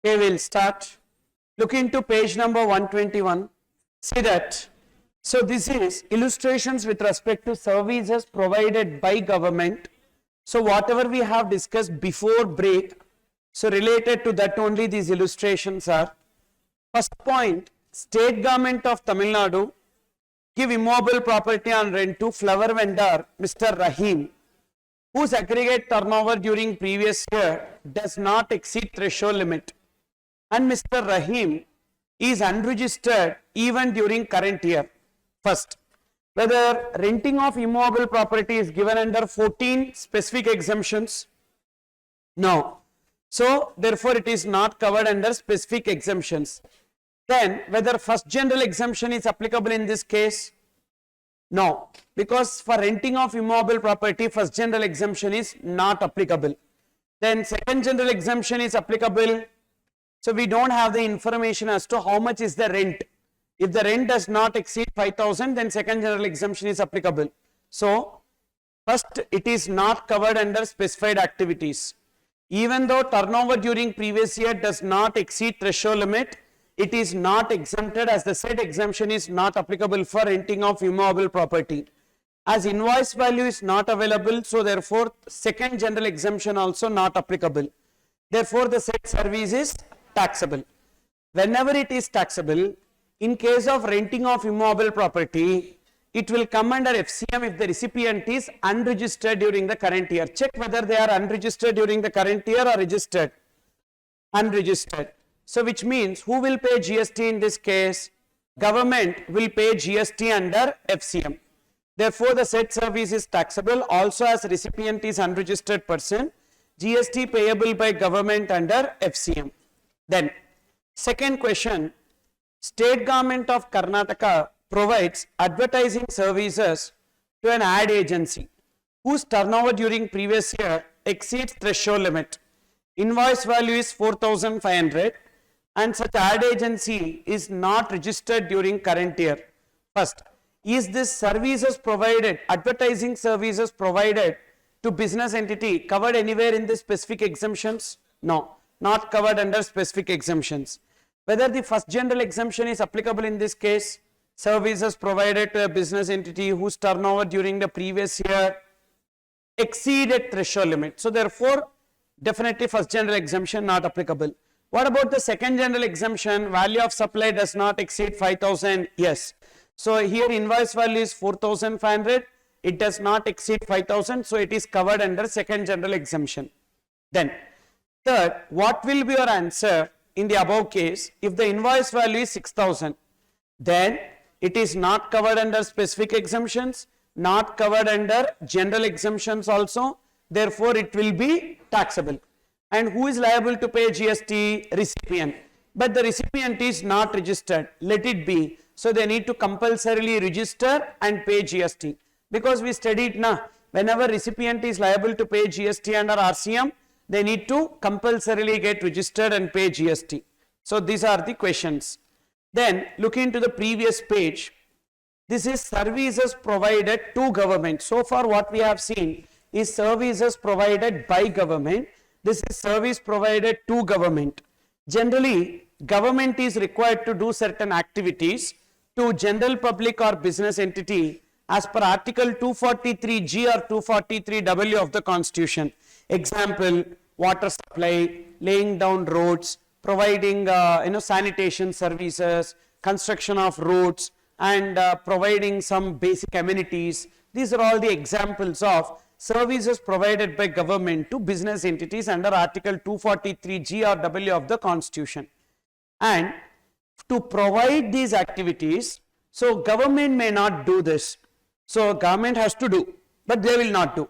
Okay, we'll start. Look into page number 121. See that. So this is illustrations with respect to services provided by government. So whatever we have discussed before break, so related to that only these illustrations are. First point, state government of Tamil Nadu give immobile property on rent to flower vendor Mr. Rahim, whose aggregate turnover during previous year does not exceed threshold limit, and Mr. Rahim is unregistered even during current year. First, whether renting of immobile property is given under 14 specific exemptions? No. So, therefore, it is not covered under specific exemptions. Then, whether first general exemption is applicable in this case? No, because for renting of immobile property, first general exemption is not applicable. Then second general exemption is applicable. So we don't have the information as to how much is the rent. If the rent does not exceed 5,000, then second general exemption is applicable. So first, it is not covered under specified activities. Even though turnover during previous year does not exceed threshold limit, it is not exempted, as the said exemption is not applicable for renting of immobile property. As invoice value is not available, so therefore second general exemption also not applicable. Therefore the said service is taxable. Whenever it is taxable, in case of renting of immobile property, it will come under FCM if the recipient is unregistered during the current year. Check whether they are unregistered during the current year or registered. Unregistered. So which means who will pay GST in this case? Government will pay GST under FCM. Therefore the said service is taxable. Also, as recipient is unregistered person, GST payable by government under FCM. Then second question, state government of Karnataka provides advertising services to an ad agency whose turnover during previous year exceeds threshold limit. Invoice value is 4,500 and such ad agency is not registered during current year. First, is this services provided, advertising services provided to business entity covered anywhere in the specific exemptions? No, not covered under specific exemptions. Whether the first general exemption is applicable in this case, services provided to a business entity whose turnover during the previous year exceeded threshold limit. So therefore, definitely first general exemption not applicable. What about the second general exemption? Value of supply does not exceed 5,000. Yes. So here invoice value is 4,500. It does not exceed 5,000. So it is covered under second general exemption. Then third, what will be your answer in the above case? If the invoice value is 6,000, then it is not covered under specific exemptions, not covered under general exemptions also. Therefore, it will be taxable. And who is liable to pay GST? Recipient. But the recipient is not registered. Let it be. So they need to compulsorily register and pay GST. Because we studied now, whenever recipient is liable to pay GST under RCM, they need to compulsorily get registered and pay GST. So these are the questions. Then look into the previous page. This is services provided to government. So far what we have seen is services provided by government. This is service provided to government. Generally, government is required to do certain activities to general public or business entity as per Article 243G or 243W of the Constitution. Example, water supply, laying down roads, providing sanitation services, construction of roads, and providing some basic amenities. These are all the examples of services provided by government to business entities under Article 243G or W of the Constitution. And to provide these activities, so government may not do this. So government has to do, but they will not do.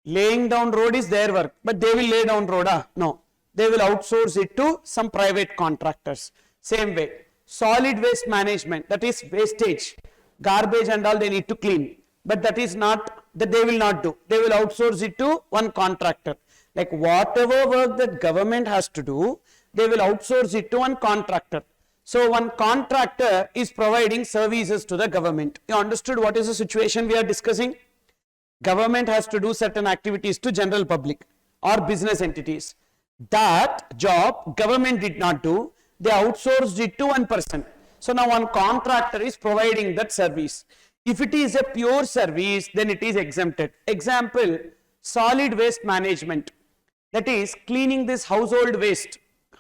Laying down road is their work, but they will lay down road. No, they will outsource it to some private contractors. Same way, solid waste management, that is wastage, garbage and all they need to clean. But that is not, that they will not do. They will outsource it to one contractor. Like whatever work that government has to do, they will outsource it to one contractor. So one contractor is providing services to the government. You understood what is the situation we are discussing? Government has to do certain activities to general public or business entities. That job government did not do. They outsourced it to one person. So now one contractor is providing that service. If it is a pure service, then it is exempted. Example, solid waste management. That is cleaning this household waste,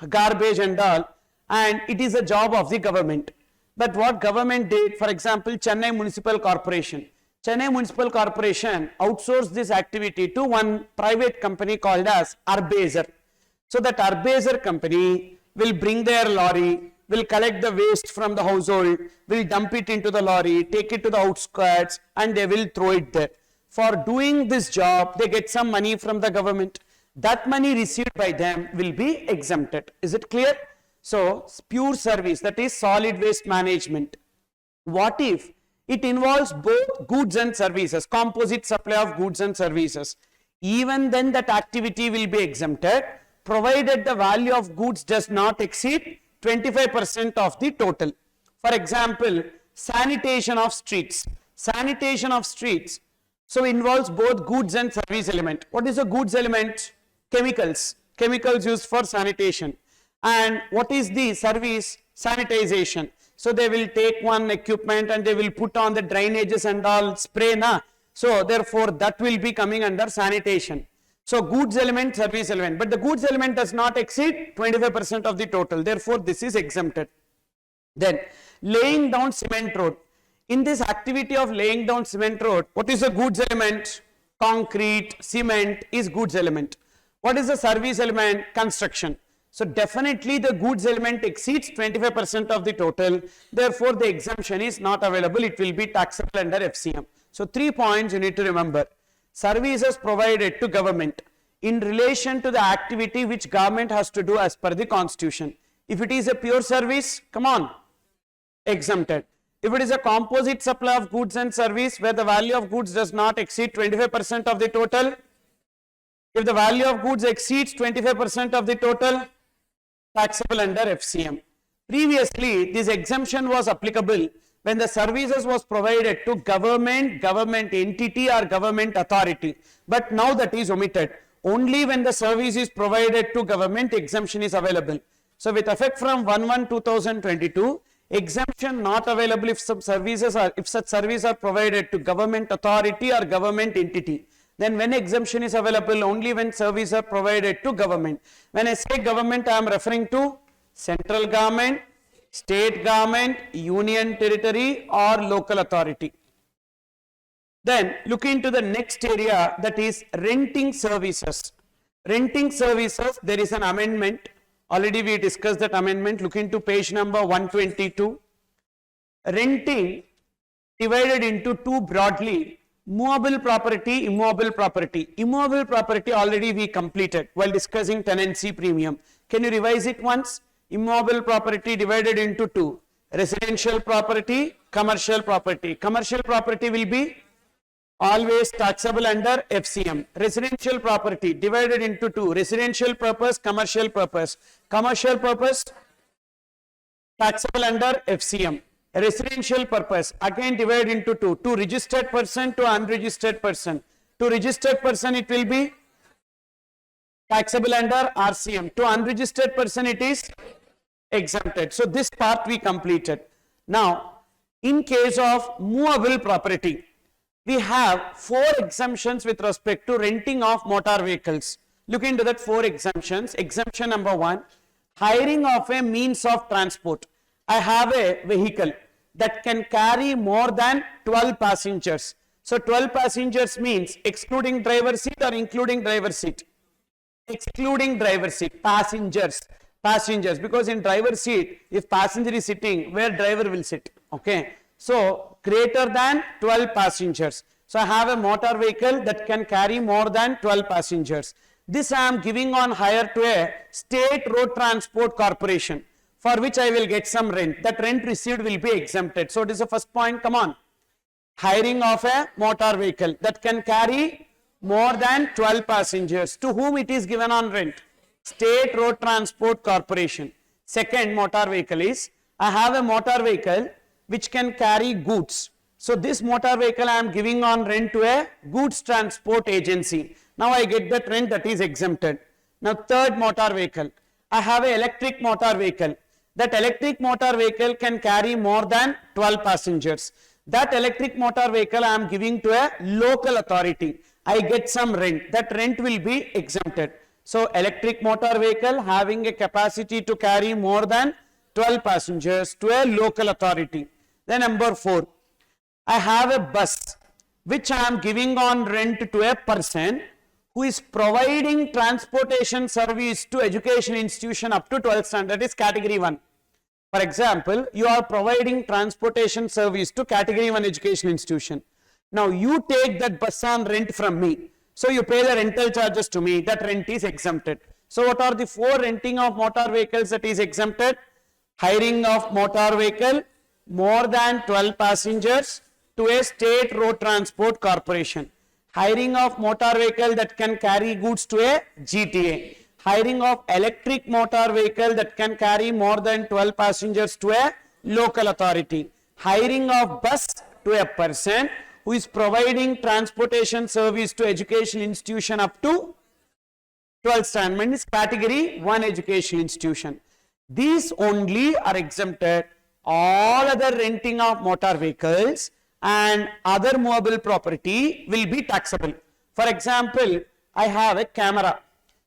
garbage and all, and it is a job of the government. But what government did, for example, Chennai Municipal Corporation. Chennai Municipal Corporation outsourced this activity to one private company called as Urbaser. So that Urbaser company will bring their lorry, will collect the waste from the household, will dump it into the lorry, take it to the outskirts, and they will throw it there. For doing this job, they get some money from the government. That money received by them will be exempted. Is it clear? So, pure service, that is solid waste management. What if it involves both goods and services, composite supply of goods and services? Even then that activity will be exempted, provided the value of goods does not exceed 25% of the total. For example, sanitation of streets. Sanitation of streets, so involves both goods and service element. What is a goods element? Chemicals. Chemicals used for sanitation. And what is the service? Sanitization. So they will take one equipment and they will put on the drainages and all, spray na. So therefore that will be coming under sanitation. So goods element, service element, but the goods element does not exceed 25% of the total. Therefore this is exempted. Then laying down cement road. In this activity of laying down cement road, what is the goods element? Concrete, cement is goods element. What is the service element? Construction. So definitely the goods element exceeds 25% of the total. Therefore the exemption is not available. It will be taxable under FCM. So 3 points you need to remember. Services provided to government in relation to the activity which government has to do as per the constitution. If it is a pure service, come on, exempted. If it is a composite supply of goods and service where the value of goods does not exceed 25% of the total, if the value of goods exceeds 25% of the total, taxable under FCM. Previously, this exemption was applicable when the services was provided to government, government entity or government authority. But now that is omitted. Only when the service is provided to government, exemption is available. So with effect from 1/1/2022, exemption not available if such services are provided to government authority or government entity. Then when exemption is available? Only when services are provided to government. When I say government, I am referring to central government, state government, union territory or local authority. Then look into the next area, that is renting services. Renting services, there is an amendment. Already we discussed that amendment. Look into page number 122. Renting divided into two broadly: movable property, immobile property. Immobile property already we completed while discussing tenancy premium. Can you revise it once? Immobile property divided into two: residential property, commercial property. Commercial property will be always taxable under FCM. Residential property divided into two: residential purpose, commercial purpose. Commercial purpose taxable under FCM. Residential purpose again divided into two: to registered person, to unregistered person. To registered person it will be taxable under RCM. To unregistered person it is exempted. So this part we completed. Now in case of movable property, we have 4 exemptions with respect to renting of motor vehicles. Look into that 4 exemptions. Exemption number 1, hiring of a means of transport. I have a vehicle that can carry more than 12 passengers. So 12 passengers means excluding driver seat or including driver seat? Excluding driver seat. Passengers, because in driver seat, if passenger is sitting, where driver will sit? Okay. So greater than 12 passengers. So I have a motor vehicle that can carry more than 12 passengers. This I am giving on hire to a state road transport corporation, for which I will get some rent. That rent received will be exempted. So it is the first point. Come on. Hiring of a motor vehicle that can carry more than 12 passengers. To whom it is given on rent? State Road Transport Corporation. Second motor vehicle is, I have a motor vehicle which can carry goods. So this motor vehicle I am giving on rent to a goods transport agency. Now I get that rent, that is exempted. Now third motor vehicle. I have an electric motor vehicle. That electric motor vehicle can carry more than 12 passengers. That electric motor vehicle I am giving to a local authority. I get some rent. That rent will be exempted. So electric motor vehicle having a capacity to carry more than 12 passengers to a local authority. Then number 4. I have a bus which I am giving on rent to a person who is providing transportation service to education institution up to 12th standard, is category 1. For example, you are providing transportation service to category 1 education institution. Now you take that bus on rent from me. So you pay the rental charges to me, that rent is exempted. So what are the 4 renting of motor vehicles that is exempted? Hiring of motor vehicle more than 12 passengers to a state road transport corporation. Hiring of motor vehicle that can carry goods to a GTA. Hiring of electric motor vehicle that can carry more than 12 passengers to a local authority. Hiring of bus to a person who is providing transportation service to education institution up to 12th standard, is category 1 education institution. These only are exempted. All other renting of motor vehicles and other movable property will be taxable. For example, I have a camera.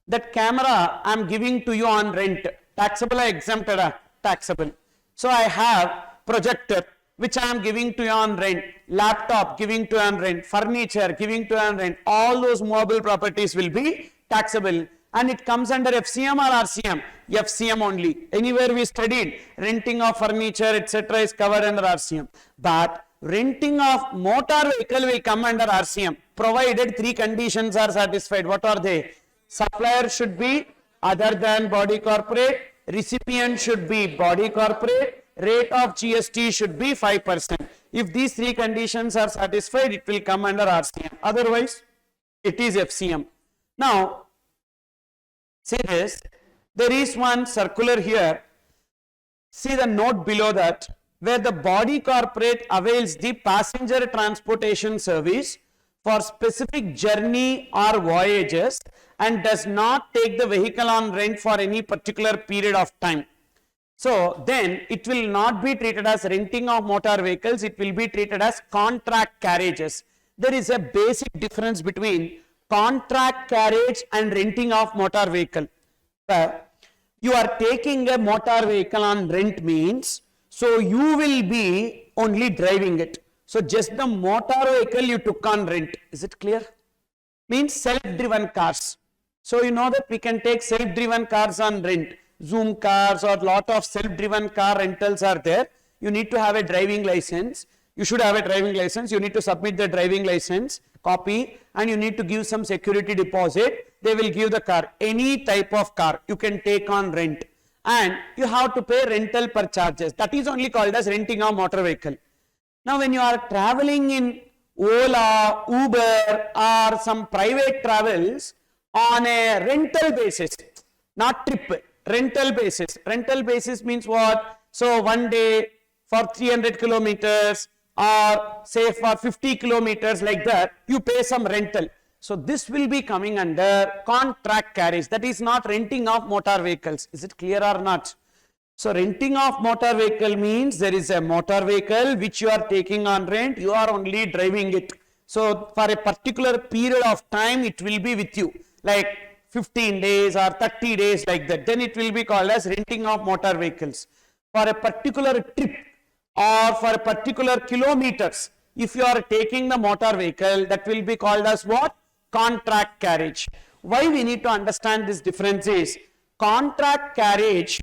That camera I am giving to you on rent. Taxable or exempted? Taxable. So I have projector which I am giving to you on rent. Laptop giving to you on rent. Furniture giving to you on rent. All those movable properties will be taxable. And it comes under FCM or RCM? FCM only. Anywhere we studied, renting of furniture, etc. is covered under RCM. But renting of motor vehicle will come under RCM, provided 3 conditions are satisfied. What are they? Supplier should be other than body corporate, recipient should be body corporate, rate of GST should be 5%. If these 3 conditions are satisfied, it will come under RCM. Otherwise, it is FCM. Now, see this, there is one circular here. See the note below that, where the body corporate avails the passenger transportation service for specific journey or voyages and does not take the vehicle on rent for any particular period of time. So then it will not be treated as renting of motor vehicles, it will be treated as contract carriages. There is a basic difference between contract carriage and renting of motor vehicle. You are taking a motor vehicle on rent means, so you will be only driving it. So just the motor vehicle you took on rent. Is it clear? Means self-driven cars. So you know that we can take self-driven cars on rent. Zoom cars or lot of self-driven car rentals are there. You need to have a driving license. You should have a driving license. You need to submit the driving license copy and you need to give some security deposit. They will give the car. Any type of car you can take on rent. And you have to pay rental per charges. That is only called as renting a motor vehicle. Now when you are traveling in Ola, Uber or some private travels on a rental basis, not trip, rental basis. Rental basis means what? So one day for 300 kilometers or say for 50 kilometers like that, you pay some rental. So this will be coming under contract carriage. That is not renting of motor vehicles. Is it clear or not? So renting of motor vehicle means there is a motor vehicle which you are taking on rent. You are only driving it. So for a particular period of time, it will be with you. Like 15 days or 30 days like that. Then it will be called as renting of motor vehicles. For a particular trip or for a particular kilometers, if you are taking the motor vehicle, that will be called as what? Contract carriage. Why we need to understand this difference is contract carriage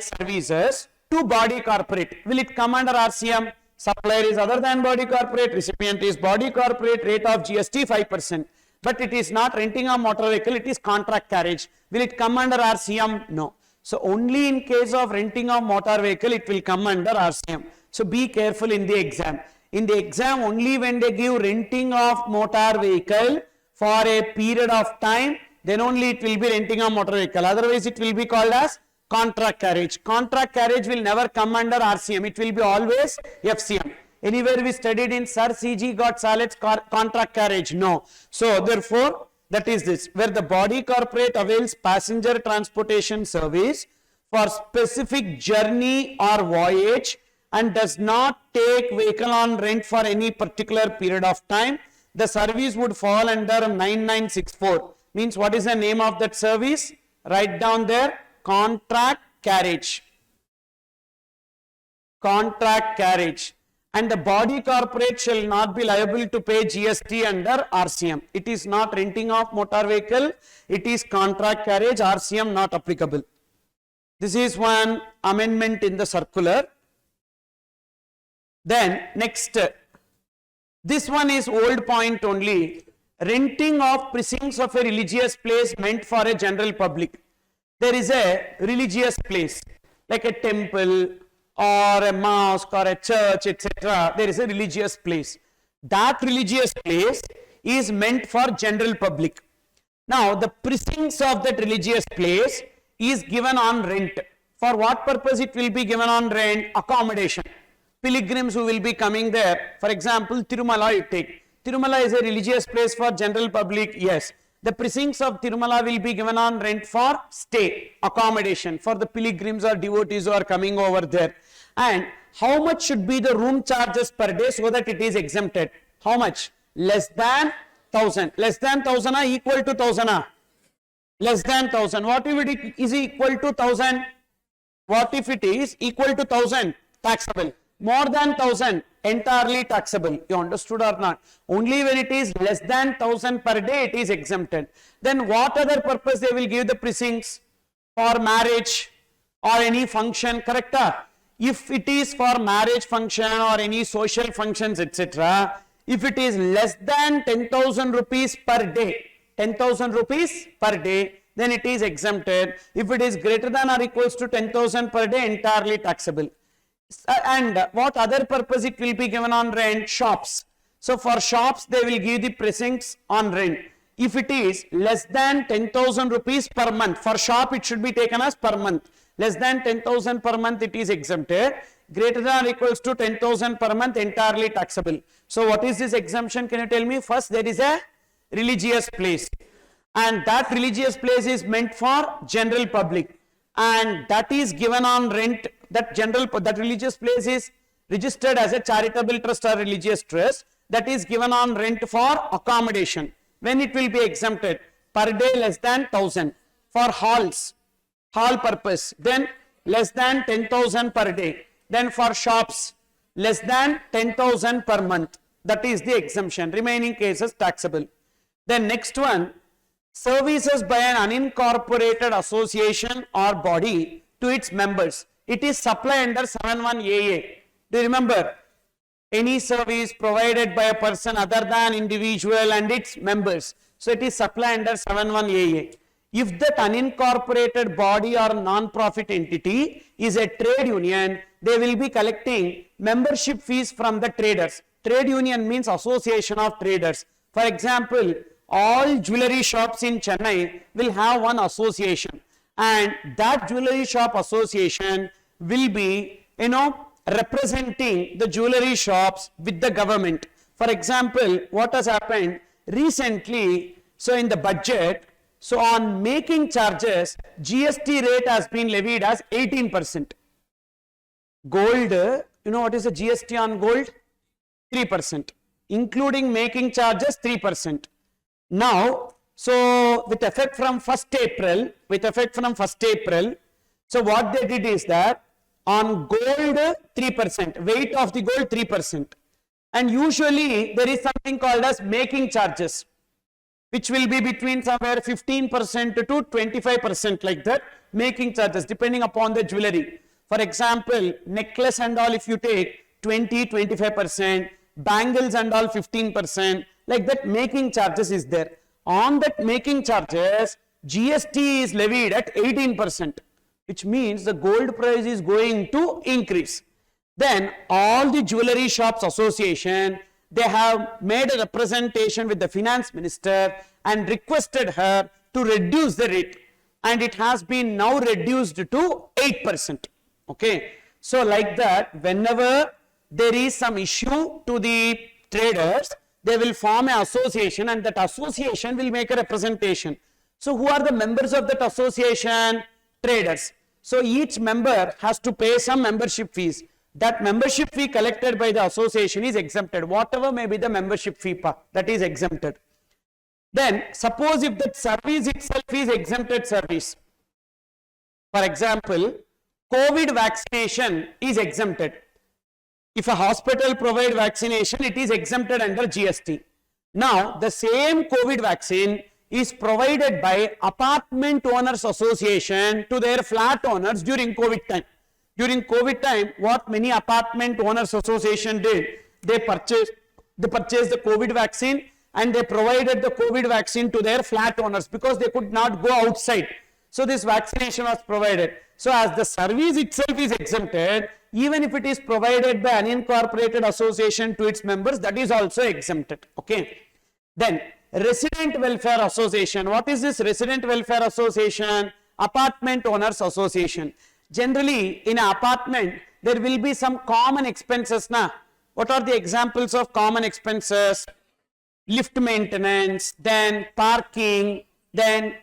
services to body corporate. Will it come under RCM? Supplier is other than body corporate, recipient is body corporate, rate of GST 5%. But it is not renting a motor vehicle, it is contract carriage. Will it come under RCM? No. So only in case of renting a motor vehicle, it will come under RCM. So be careful in the exam. In the exam, only when they give renting of motor vehicle for a period of time, then only it will be renting a motor vehicle. Otherwise, it will be called as contract carriage. Contract carriage will never come under RCM. It will be always FCM. Anywhere we studied in Sir CG got Salet's contract carriage? No. So therefore, That is this, where the body corporate avails passenger transportation service for specific journey or voyage and does not take vehicle on rent for any particular period of time, the service would fall under 9964. Means what is the name of that service? Write down there, contract carriage. Contract carriage. And the body corporate shall not be liable to pay GST under RCM. It is not renting of motor vehicle, it is contract carriage, RCM not applicable. This is one amendment in the circular. Then next, this one is old point only. Renting of precincts of a religious place meant for a general public. There is a religious place like a temple or a mosque or a church, etc. There is a religious place. That religious place is meant for general public. Now the precincts of that religious place is given on rent. For what purpose it will be given on rent? Accommodation. Pilgrims who will be coming there. For example, Tirumala you take. Tirumala is a religious place for general public, yes. The precincts of Tirumala will be given on rent for stay, accommodation for the pilgrims or devotees who are coming over there. And how much should be the room charges per day so that it is exempted? How much? Less than 1000. Less than 1000 or equal to 1000? Less than 1000. What if it is equal to 1000? What if it is equal to 1000? Taxable. More than 1000, entirely taxable. You understood or not? Only when it is less than 1000 per day, it is exempted. Then what other purpose they will give the precincts? For marriage or any function, correct? If it is for marriage function or any social functions, etc., if it is less than 10,000 rupees per day, 10,000 rupees per day, then it is exempted. If it is greater than or equals to 10,000 per day, entirely taxable. And what other purpose it will be given on rent? Shops. So for shops they will give the precincts on rent. If it is less than 10,000 rupees per month, for shop it should be taken as per month. Less than 10,000 per month it is exempted. Greater than or equals to 10,000 per month, entirely taxable. So what is this exemption? Can you tell me? First, there is a religious place, and that religious place is meant for general public, and that is given on rent. That religious place is registered as a charitable trust or religious trust, that is given on rent for accommodation. When it will be exempted? Per day less than 1000. For halls, hall purpose, then less than 10,000 per day. Then for shops, less than 10,000 per month. That is the exemption. Remaining cases taxable. Then next one, services by an unincorporated association or body to its members. It is supply under 71AA. Do you remember? Any service provided by a person other than individual and its members. So it is supply under 71AA. If that unincorporated body or non-profit entity is a trade union, they will be collecting membership fees from the traders. Trade union means association of traders. For example, all jewelry shops in Chennai will have one association, and that jewelry shop association will be, representing the jewelry shops with the government. For example, what has happened recently, so in the budget, so on making charges, GST rate has been levied as 18%. Gold, what is the GST on gold? 3%. Including making charges, 3%. Now, so with effect from 1st April, so what they did is that on gold 3%, weight of the gold 3%, and usually there is something called as making charges, which will be between somewhere 15% to 25% like that, making charges depending upon the jewelry. For example, necklace and all if you take 20-25%, bangles and all 15%, like that making charges is there. On that making charges, GST is levied at 18%. Which means the gold price is going to increase. Then all the jewelry shops association, they have made a representation with the finance minister and requested her to reduce the rate, and it has been now reduced to 8%. Okay, so like that, whenever there is some issue to the traders, they will form an association, and that association will make a representation. So who are the members of that association? Traders. So each member has to pay some membership fees. That membership fee collected by the association is exempted. Whatever may be the membership fee, that is exempted. Then suppose if that service itself is exempted service. For example, COVID vaccination is exempted. If a hospital provide vaccination, it is exempted under GST. Now, the same COVID vaccine is provided by Apartment Owners Association to their flat owners during COVID time. During COVID time, what many Apartment Owners Association did, they purchased the COVID vaccine and they provided the COVID vaccine to their flat owners because they could not go outside. So this vaccination was provided. So as the service itself is exempted, even if it is provided by unincorporated association to its members, that is also exempted. Okay. Then Resident Welfare Association. What is this Resident Welfare Association? Apartment Owners Association. Generally, in an apartment, there will be some common expenses. What are the examples of common expenses? Lift maintenance, then parking, then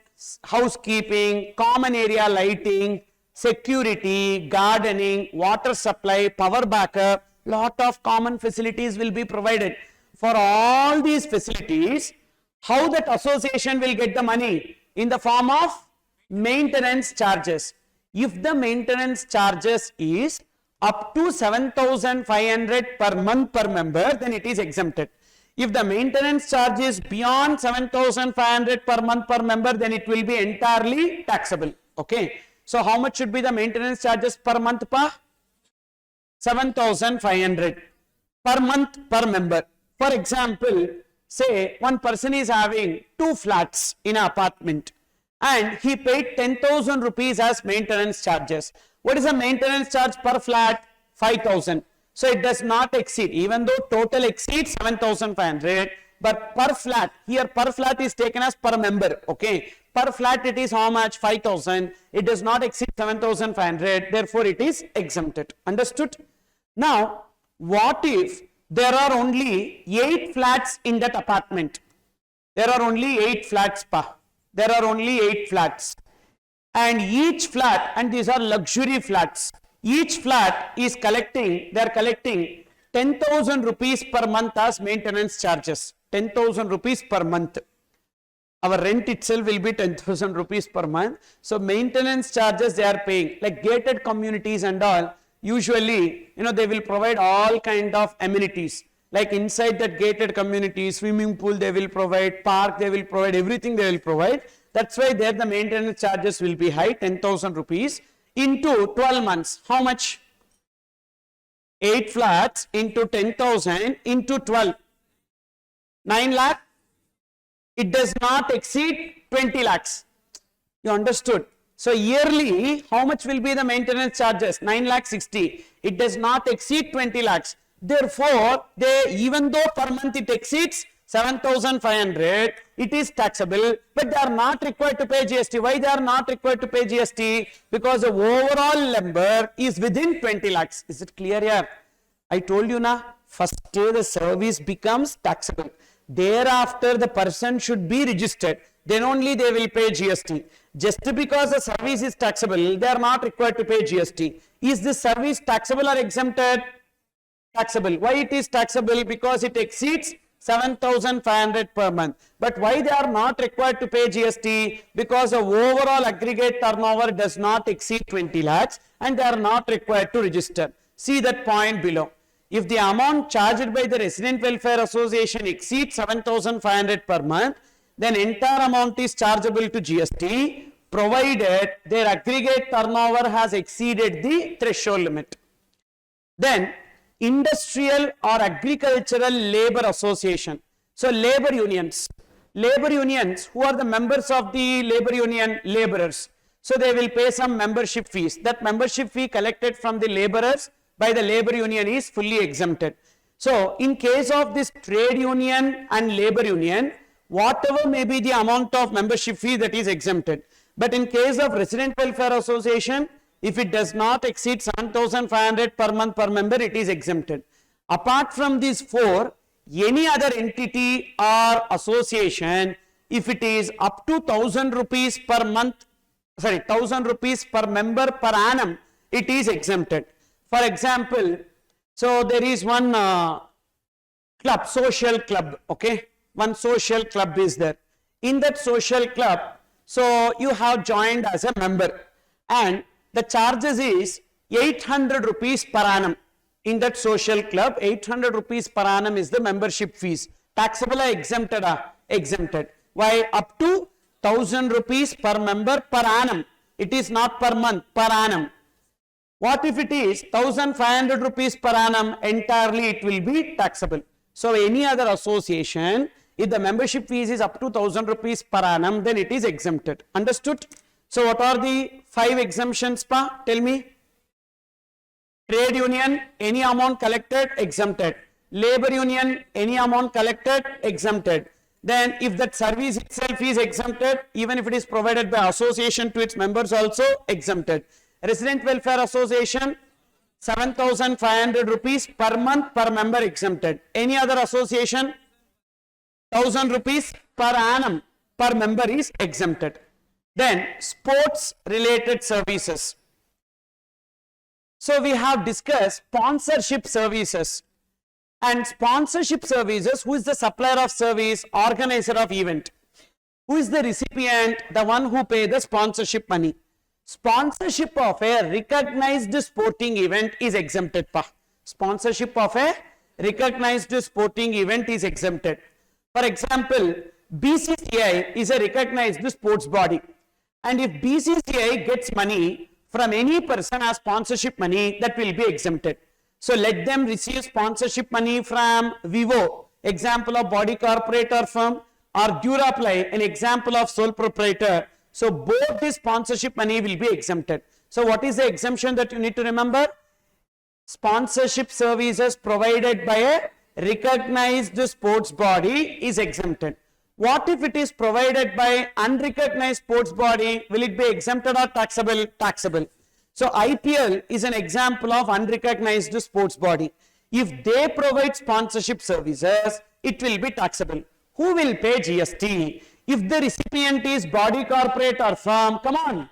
housekeeping, common area lighting, security, gardening, water supply, power backup. Lot of common facilities will be provided. For all these facilities, how that association will get the money? In the form of maintenance charges. If the maintenance charges is up to 7,500 per month per member, then it is exempted. If the maintenance charge is beyond 7,500 per month per member, then it will be entirely taxable. Okay. So how much should be the maintenance charges per month pa? 7,500 per month per member. For example, say one person is having 2 flats in an apartment and he paid 10,000 rupees as maintenance charges. What is the maintenance charge per flat? 5,000. So it does not exceed, even though total exceeds 7,500, but per flat, here per flat is taken as per member. Okay. Per flat it is how much? 5,000. It does not exceed 7,500. Therefore it is exempted. Understood? Now, what if there are only 8 flats in that apartment? There are only 8 flats pa. There are only 8 flats. And each flat, and these are luxury flats, each flat is collecting, they are collecting 10,000 rupees per month as maintenance charges. 10,000 rupees per month. Our rent itself will be 10,000 rupees per month. So maintenance charges they are paying, like gated communities and all. Usually, they will provide all kind of amenities. Like inside that gated community, swimming pool they will provide, park they will provide, everything they will provide. That's why there the maintenance charges will be high, 10,000 rupees into 12 months. How much? 8 flats into 10,000 into 12. 9 lakh. It does not exceed 20 lakhs. You understood? So yearly, how much will be the maintenance charges? 9 lakh 60. It does not exceed 20 lakhs. Therefore, even though per month it exceeds 7,500, it is taxable, but they are not required to pay GST. Why they are not required to pay GST? Because the overall number is within 20 lakhs. Is it clear here? I told you na, first day the service becomes taxable. Thereafter, the person should be registered. Then only they will pay GST. Just because the service is taxable, they are not required to pay GST. Is this service taxable or exempted? Taxable. Why it is taxable? Because it exceeds 7,500 per month. But why they are not required to pay GST? Because the overall aggregate turnover does not exceed 20 lakhs and they are not required to register. See that point below. If the amount charged by the Resident Welfare Association exceeds 7,500 per month, then entire amount is chargeable to GST, provided their aggregate turnover has exceeded the threshold limit. Then, Industrial or Agricultural Labor Association. So, labor unions. Labor unions, who are the members of the labor union? Laborers. So, they will pay some membership fees. That membership fee collected from the laborers by the labor union is fully exempted. So, in case of this trade union and labor union, whatever may be the amount of membership fee, that is exempted. But in case of Resident Welfare Association, if it does not exceed 7,500 per month per member, it is exempted. Apart from these 4, any other entity or association, if it is up to 1000 rupees per month, 1000 rupees per member per annum, it is exempted. For example, so there is one club, social club, okay, one social club is there. In that social club, so you have joined as a member and the charges is 800 rupees per annum. In that social club, 800 rupees per annum is the membership fees. Taxable or exempted? Exempted. Why? Up to 1000 rupees per member per annum. It is not per month, per annum. What if it is 1500 rupees per annum? Entirely it will be taxable. So any other association, if the membership fees is up to 1000 rupees per annum, then it is exempted. Understood? So what are the 5 exemptions, pa? Tell me. Trade union, any amount collected, exempted. Labor union, any amount collected, exempted. Then if that service itself is exempted, even if it is provided by association to its members also exempted. Resident Welfare Association, 7500 rupees per month per member exempted. Any other association, 1000 rupees per annum per member is exempted. Then sports related services. So we have discussed sponsorship services. And sponsorship services, who is the supplier of service, organizer of event? Who is the recipient? The one who pays the sponsorship money. Sponsorship of a recognized sporting event is exempted. Sponsorship of a recognized sporting event is exempted. For example, BCCI is a recognized sports body. And if BCCI gets money from any person as sponsorship money, that will be exempted. So let them receive sponsorship money from Vivo, example of body corporate or firm, or Duraply, an example of sole proprietor. So both this sponsorship money will be exempted. So what is the exemption that you need to remember? Sponsorship services provided by a recognized sports body is exempted. What if it is provided by unrecognized sports body? Will it be exempted or taxable? Taxable. So IPL is an example of unrecognized sports body. If they provide sponsorship services, it will be taxable. Who will pay GST? If the recipient is body corporate or firm, come on,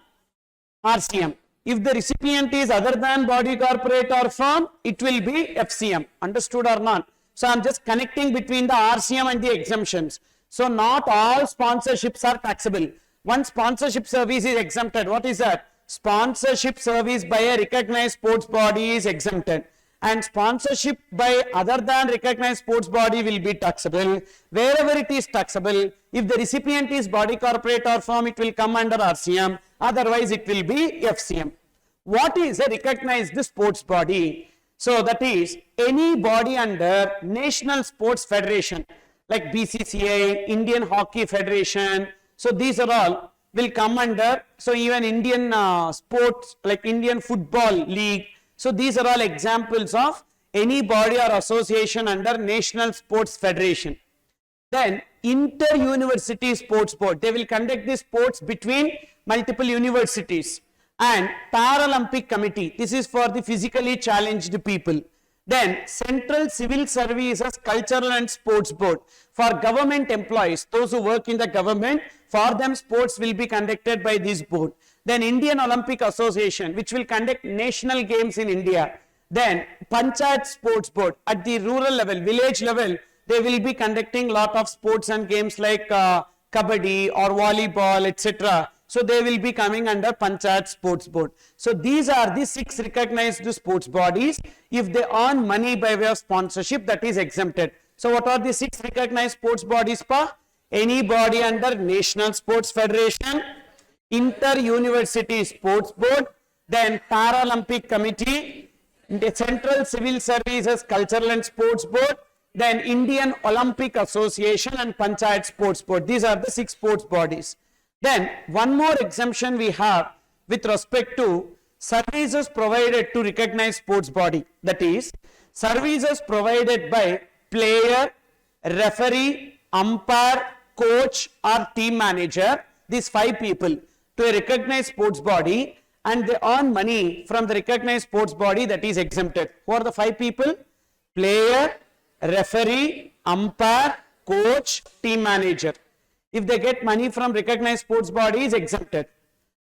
RCM. If the recipient is other than body corporate or firm, it will be FCM. Understood or not? So I am just connecting between the RCM and the exemptions. So not all sponsorships are taxable. One sponsorship service is exempted. What is that? Sponsorship service by a recognized sports body is exempted. And sponsorship by other than recognized sports body will be taxable. Wherever it is taxable, if the recipient is body corporate or firm, it will come under RCM. Otherwise, it will be FCM. What is a recognized sports body? So that is any body under National Sports Federation like BCCI, Indian Hockey Federation. So these are all will come under. So even Indian sports like Indian Football League. So these are all examples of any body or association under National Sports Federation. Then Inter-University Sports Board. They will conduct the sports between multiple universities. And Paralympic Committee. This is for the physically challenged people. Then Central Civil Services Cultural and Sports Board. For government employees, those who work in the government, for them sports will be conducted by this board. Then Indian Olympic Association, which will conduct national games in India. Then Panchayat Sports Board, at the rural level, village level, they will be conducting lot of sports and games like kabaddi or volleyball, etc. So they will be coming under Panchayat Sports Board. So these are the 6 recognized sports bodies. If they earn money by way of sponsorship, that is exempted. So what are the 6 recognized sports bodies? Any body under National Sports Federation, Inter-University Sports Board, then Paralympic Committee, the Central Civil Services Cultural and Sports Board, then Indian Olympic Association and Panchayat Sports Board. These are the 6 sports bodies. Then one more exemption we have with respect to services provided to recognized sports body. That is, services provided by player, referee, umpire, coach or team manager, these 5 people, to a recognized sports body, and they earn money from the recognized sports body, that is exempted. Who are the 5 people? Player, referee, umpire, coach, team manager. If they get money from recognized sports body, is exempted.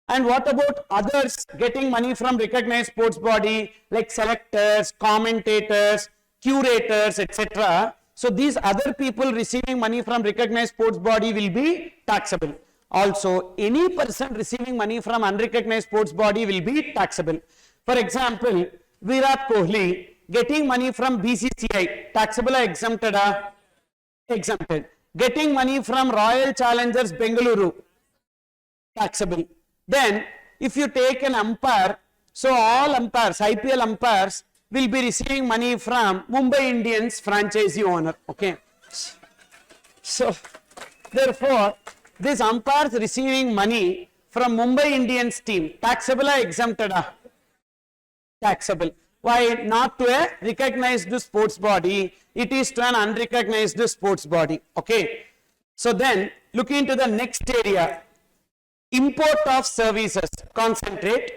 And what about others getting money from recognized sports body like selectors, commentators, curators, etc. So these other people receiving money from recognized sports body will be taxable. Also, any person receiving money from unrecognized sports body will be taxable. For example, Virat Kohli getting money from BCCI, taxable or exempted? Exempted. Getting money from Royal Challengers Bengaluru, taxable. Then, if you take an umpire, so all umpires, IPL umpires will be receiving money from Mumbai Indians franchisee owner. Okay. So, therefore, this umpires receiving money from Mumbai Indians team, taxable or exempted? Taxable. Why? Not to a recognized sports body, it is to an unrecognized sports body. Okay. So then, look into the next area. Import of services. Concentrate.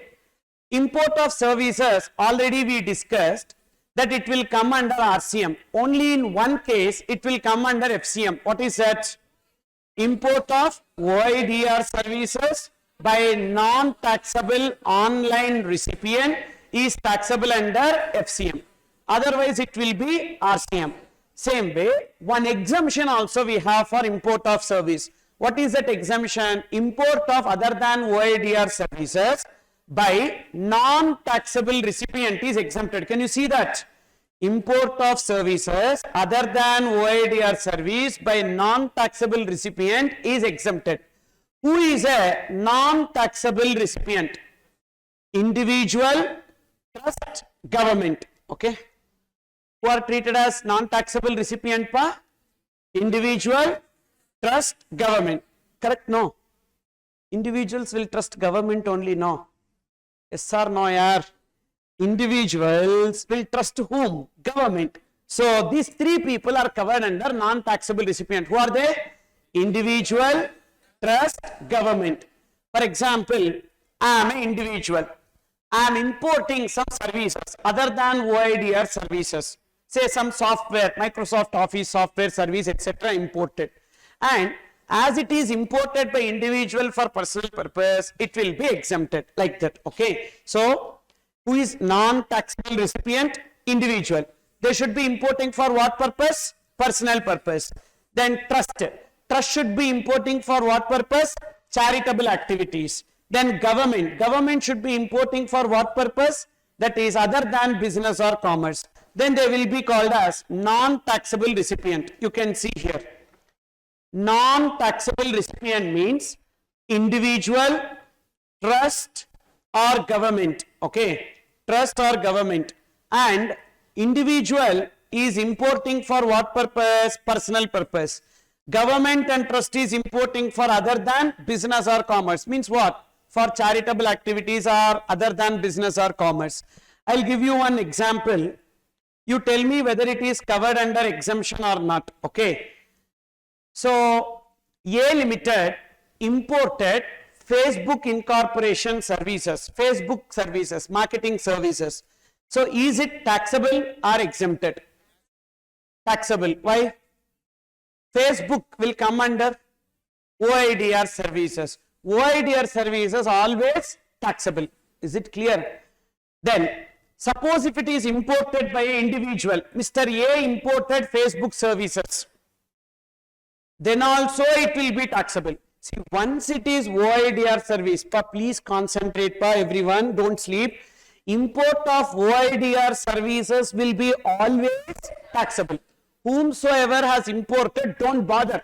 Import of services, already we discussed that it will come under RCM. Only in one case, it will come under FCM. What is that? Import of OIDR services by non-taxable online recipient is taxable under FCM. Otherwise, it will be RCM. Same way, one exemption also we have for import of service. What is that exemption? Import of other than OIDR services by non-taxable recipient is exempted. Can you see that? Import of services other than OIDR service by non-taxable recipient is exempted. Who is a non-taxable recipient? Individual, trust, government. Okay. Who are treated as non-taxable recipient? Individual, trust, government. Correct? No. Individuals will trust government only. No. Yes or no, yaar? Individuals will trust whom? Government. So these three people are covered under non-taxable recipient. Who are they? Individual, trust, government. For example, I am an individual. I am importing some services other than OIDR services. Say some software, Microsoft Office software service, etc. imported. And as it is imported by individual for personal purpose, it will be exempted like that. Okay. So, who is non-taxable recipient? Individual. They should be importing for what purpose? Personal purpose. Then trust. Trust should be importing for what purpose? Charitable activities. Then government. Government should be importing for what purpose? That is other than business or commerce. Then they will be called as non-taxable recipient. You can see here. Non-taxable recipient means individual, trust or government. Okay. Trust or government. And individual is importing for what purpose? Personal purpose. Government and trust is importing for other than business or commerce. Means what? For charitable activities or other than business or commerce. I'll give you one example. You tell me whether it is covered under exemption or not. Okay. So, A Limited imported Facebook incorporation services, Facebook services, marketing services. So, is it taxable or exempted? Taxable. Why? Facebook will come under OIDR services. OIDR services always taxable. Is it clear? Then, suppose if it is imported by an individual, Mr. A imported Facebook services, then also it will be taxable. See, once it is OIDR service, please concentrate, everyone, don't sleep. Import of OIDR services will be always taxable. Whomsoever has imported, don't bother.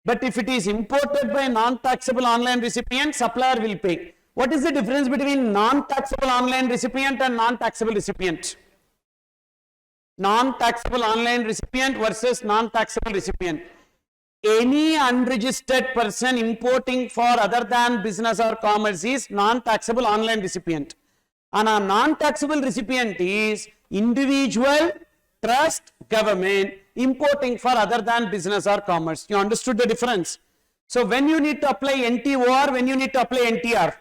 But if it is imported by non-taxable online recipient, supplier will pay. What is the difference between non-taxable online recipient and non-taxable recipient? Non-taxable online recipient versus non-taxable recipient. Any unregistered person importing for other than business or commerce is non-taxable online recipient. And a non-taxable recipient is individual, trust, government, importing for other than business or commerce. You understood the difference? So when you need to apply NTOR, when you need to apply NTR.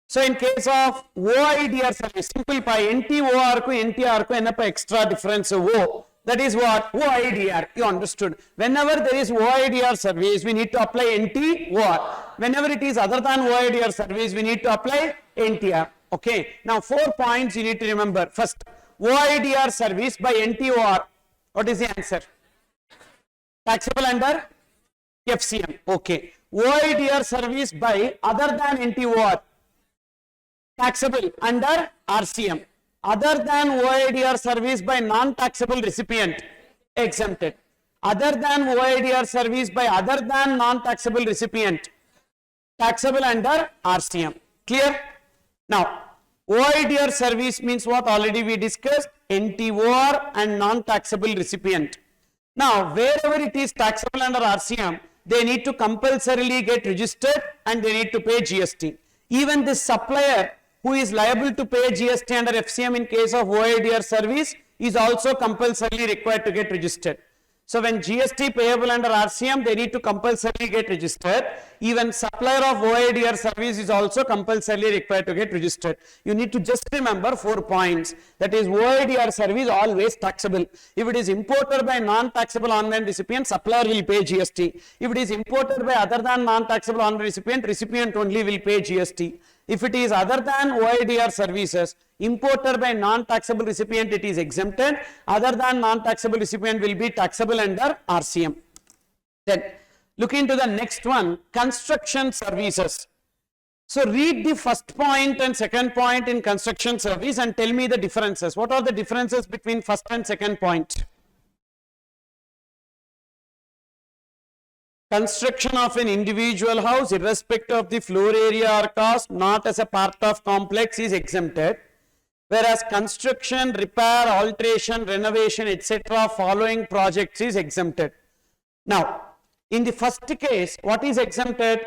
So in case of OIDR service, simple NTOR ko NTR ko enna extra difference That is what? OIDR. You understood. Whenever there is OIDR service, we need to apply NT OR. Whenever it is other than OIDR service, we need to apply NTR. Okay. Now 4 points you need to remember. First, OIDR service by NT OR. What is the answer? Taxable under FCM. Okay. OIDR service by other than NT OR. Taxable under RCM. Other than OIDR service by non-taxable recipient, exempted. Other than OIDR service by other than non-taxable recipient, taxable under RCM. Clear? Now, OIDR service means what? Already we discussed, NTOR and non-taxable recipient. Now, wherever it is taxable under RCM, they need to compulsorily get registered and they need to pay GST. Even this supplier who is liable to pay GST under FCM in case of OIDR service is also compulsorily required to get registered. So when GST payable under RCM, they need to compulsorily get registered. Even supplier of OIDR service is also compulsorily required to get registered. You need to just remember 4 points. That is, OIDR service always taxable. If it is imported by non-taxable online recipient, supplier will pay GST. If it is imported by other than non-taxable online recipient only will pay GST. If it is other than OIDR services, imported by non-taxable recipient, it is exempted. Other than non-taxable recipient will be taxable under RCM. Then, look into the next one, construction services. So, read the first point and second point in construction service and tell me the differences. What are the differences between first and second point? Construction of an individual house, irrespective of the floor area or cost, not as a part of complex, is exempted. Whereas construction, repair, alteration, renovation, etc. following projects is exempted. Now, in the first case, what is exempted?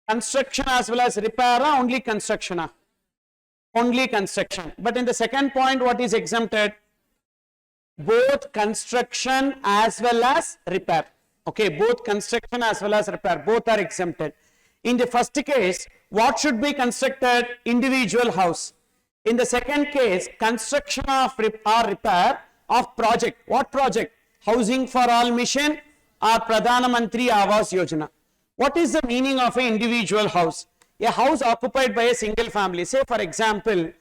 Construction as well as repair, or only construction? Only construction. But in the second point, what is exempted? Both construction as well as repair. Okay, both construction as well as repair, both are exempted. In the first case, what should be constructed? Individual house. In the second case, construction of or repair of project. What project? Housing for all mission or Pradhan Mantri Awas Yojana. What is the meaning of an individual house? A house occupied by a single family. Say for example,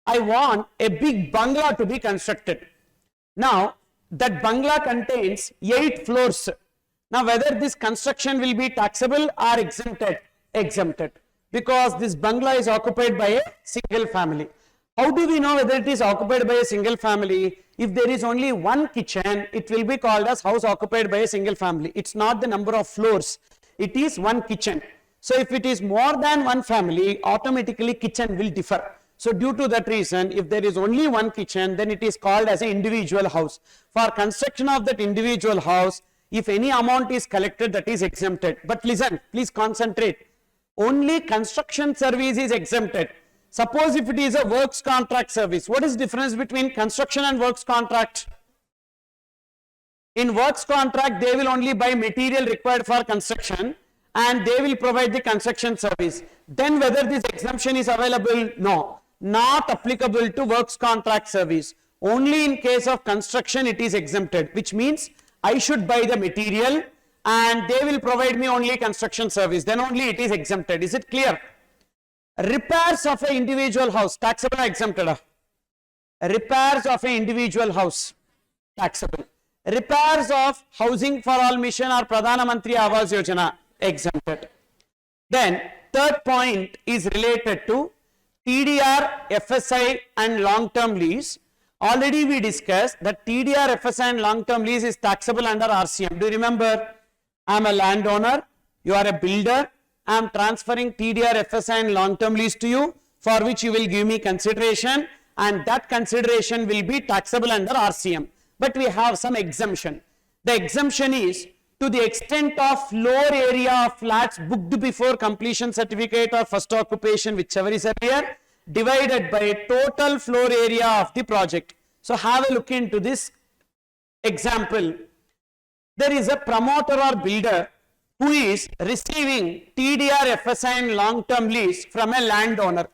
I want a big bungalow to be constructed. Now, that bungalow contains 8 floors. Now, whether this construction will be taxable or exempted? Exempted. Because this bungalow is occupied by a single family. How do we know whether it is occupied by a single family? If there is only one kitchen, it will be called as house occupied by a single family. It's not the number of floors. It is one kitchen. So, if it is more than one family, automatically kitchen will differ. So, due to that reason, if there is only one kitchen, then it is called as an individual house. For construction of that individual house, if any amount is collected, that is exempted. But listen, please concentrate. Only construction service is exempted. Suppose if it is a works contract service, what is the difference between construction and works contract? In works contract, they will only buy material required for construction and they will provide the construction service. Then whether this exemption is available? No, not applicable to works contract service. Only in case of construction it is exempted, which means I should buy the material and they will provide me only construction service. Then only it is exempted. Is it clear? Repairs of an individual house, taxable or exempted? Repairs of an individual house, taxable. Repairs of housing for all mission or Pradhan Mantri Awas Yojana, exempted. Then third point is related to TDR, FSI and long-term lease. Already we discussed that TDR, FSI and long-term lease is taxable under RCM. Do you remember? I am a landowner, you are a builder, I am transferring TDR, FSI and long-term lease to you, for which you will give me consideration and that consideration will be taxable under RCM. But we have some exemption. The exemption is to the extent of floor area of flats booked before completion certificate or first occupation, whichever is earlier, divided by total floor area of the project. So have a look into this example. There is a promoter or builder who is receiving TDR, FSI and long-term lease from a landowner,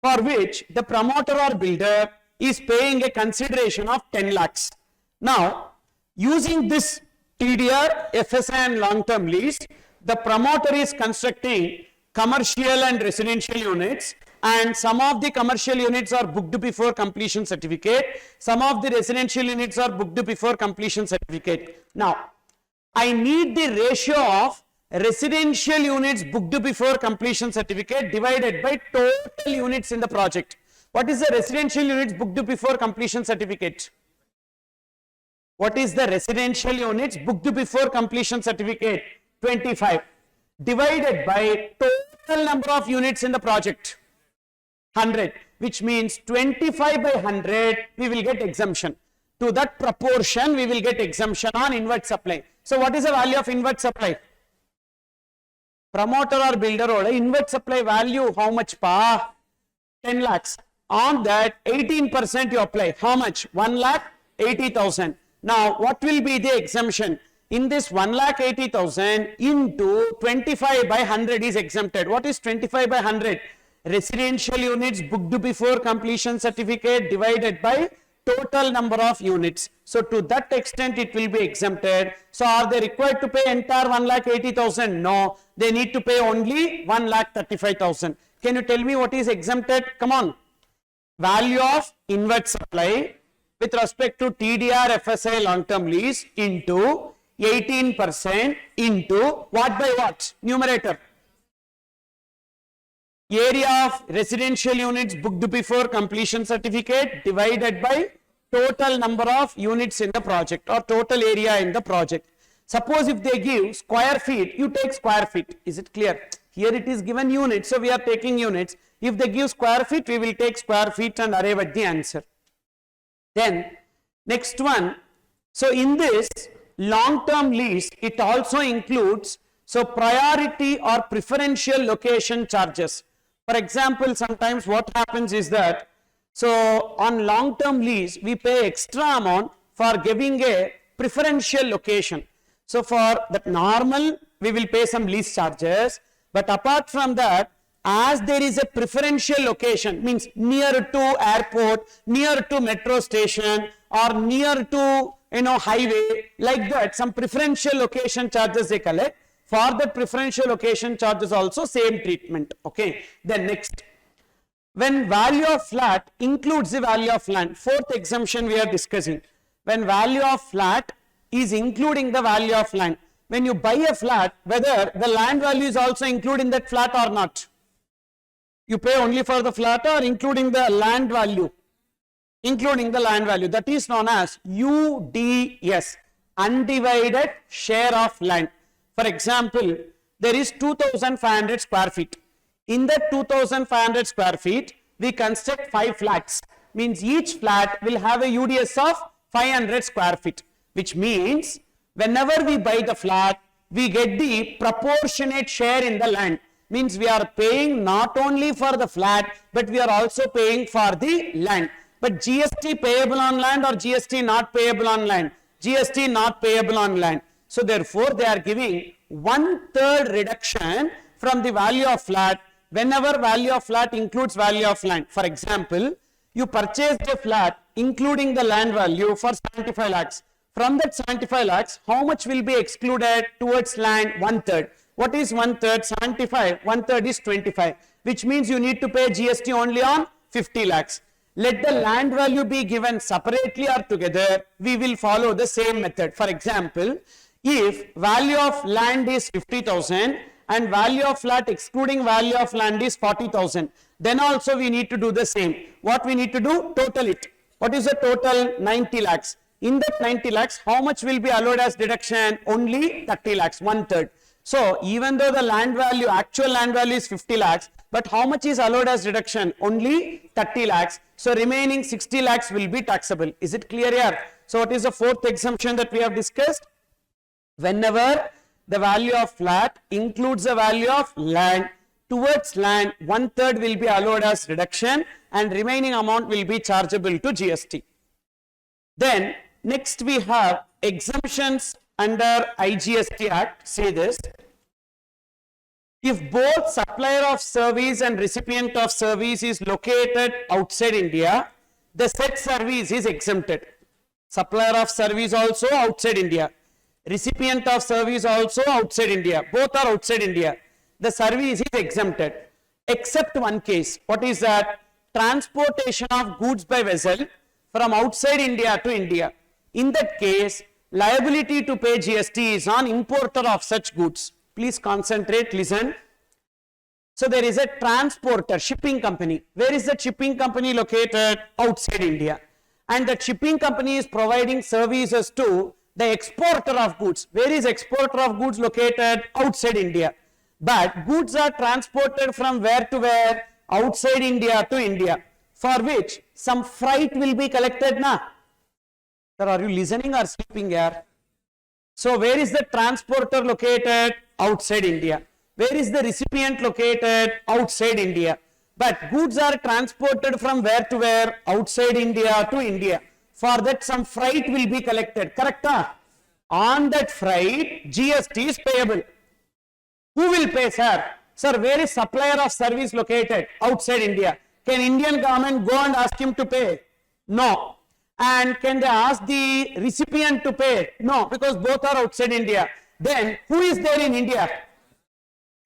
for which the promoter or builder is paying a consideration of 10 lakhs. Now, using this TDR, FSI and long-term lease, the promoter is constructing commercial and residential units, and some of the commercial units are booked before completion certificate, some of the residential units are booked before completion certificate. Now, I need the ratio of residential units booked before completion certificate divided by total units in the project. What is the residential units booked before completion certificate? What is the residential units booked before completion certificate? 25. Divided by total number of units in the project, 100, which means 25 by 100, we will get exemption. To that proportion, we will get exemption on inward supply. So, what is the value of inward supply? Promoter or builder or inward supply value, how much pa? 10 lakhs. On that, 18% you apply. How much? 1,80,000. Now, what will be the exemption? In this 1,80,000 into 25 by 100 is exempted. What is 25 by 100? Residential units booked before completion certificate divided by total number of units. So, to that extent it will be exempted. So, are they required to pay entire 1,80,000? No, they need to pay only 1,35,000. Can you tell me what is exempted? Come on. Value of inward supply with respect to TDR, FSI, long-term lease into 18% into what by what? Numerator. Area of residential units booked before completion certificate divided by total number of units in the project or total area in the project. Suppose if they give square feet, you take square feet. Is it clear? Here it is given units, so we are taking units. If they give square feet, we will take square feet and arrive at the answer. Then next one, so in this long-term lease, it also includes priority or preferential location charges. For example, sometimes what happens is that, so on long-term lease, we pay extra amount for giving a preferential location. So for that normal, we will pay some lease charges, but apart from that, as there is a preferential location, means near to airport, near to metro station, or near to highway, like that, some preferential location charges they collect. For the preferential location charges also same treatment. Okay. Then next, when value of flat includes the value of land, fourth exemption we are discussing. When value of flat is including the value of land. When you buy a flat, whether the land value is also included in that flat or not. You pay only for the flat or including the land value? Including the land value. That is known as UDS, undivided share of land. For example, there is 2,500 square feet. In that 2,500 square feet, we construct 5 flats. Means each flat will have a UDS of 500 square feet. Which means, whenever we buy the flat, we get the proportionate share in the land. Means we are paying not only for the flat, but we are also paying for the land. But GST payable on land or GST not payable on land? GST not payable on land. So therefore, they are giving 1/3 reduction from the value of flat whenever value of flat includes value of land. For example, you purchased a flat including the land value for 75 lakhs. From that 75 lakhs, how much will be excluded towards land? 1/3. What is 1/3? 75. 1/3 is 25, which means you need to pay GST only on 50 lakhs. Let the land value be given separately or together, we will follow the same method. For example, if value of land is 50,000 and value of flat excluding value of land is 40,000, then also we need to do the same. What we need to do? Total it. What is the total? 90 lakhs. In that 90 lakhs, how much will be allowed as deduction? Only 30 lakhs, 1/3. So, even though the land value, actual land value is 50 lakhs, but how much is allowed as deduction? Only 30 lakhs. So, remaining 60 lakhs will be taxable. Is it clear here? So, what is the fourth exemption that we have discussed? Whenever the value of flat includes the value of land, towards land, 1/3 will be allowed as reduction and remaining amount will be chargeable to GST. Then, next we have exemptions under IGST Act. Say this: if both supplier of service and recipient of service is located outside India, the said service is exempted. Supplier of service also outside India. Recipient of service also outside India. Both are outside India. The service is exempted. Except one case. What is that? Transportation of goods by vessel from outside India to India. In that case, liability to pay GST is on importer of such goods. Please concentrate, listen. So there is a transporter, shipping company. Where is that shipping company located? Outside India. And that shipping company is providing services to the exporter of goods. Where is exporter of goods located? Outside India. But goods are transported from where to where? Outside India to India. For which some freight will be collected na? Sir, are you listening or sleeping here? So where is the transporter located? Outside India. Where is the recipient located? Outside India. But goods are transported from where to where? Outside India to India. For that some freight will be collected. Correct? On that freight, GST is payable. Who will pay, sir? Sir, where is supplier of service located? Outside India. Can Indian government go and ask him to pay? No. And can they ask the recipient to pay? No, because both are outside India. Then who is there in India?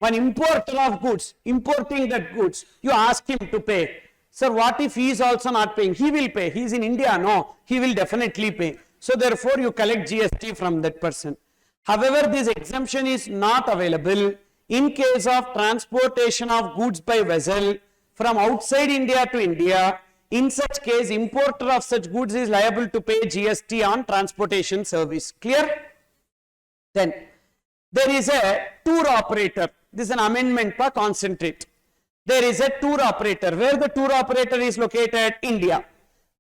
One importer of goods, importing that goods, you ask him to pay. Sir, what if he is also not paying? He will pay. He is in India. No, he will definitely pay. So therefore, you collect GST from that person. However, this exemption is not available in case of transportation of goods by vessel from outside India to India. In such case, importer of such goods is liable to pay GST on transportation service. Clear? Then, there is a tour operator. This is an amendment for concentrate. There is a tour operator. Where the tour operator is located? India.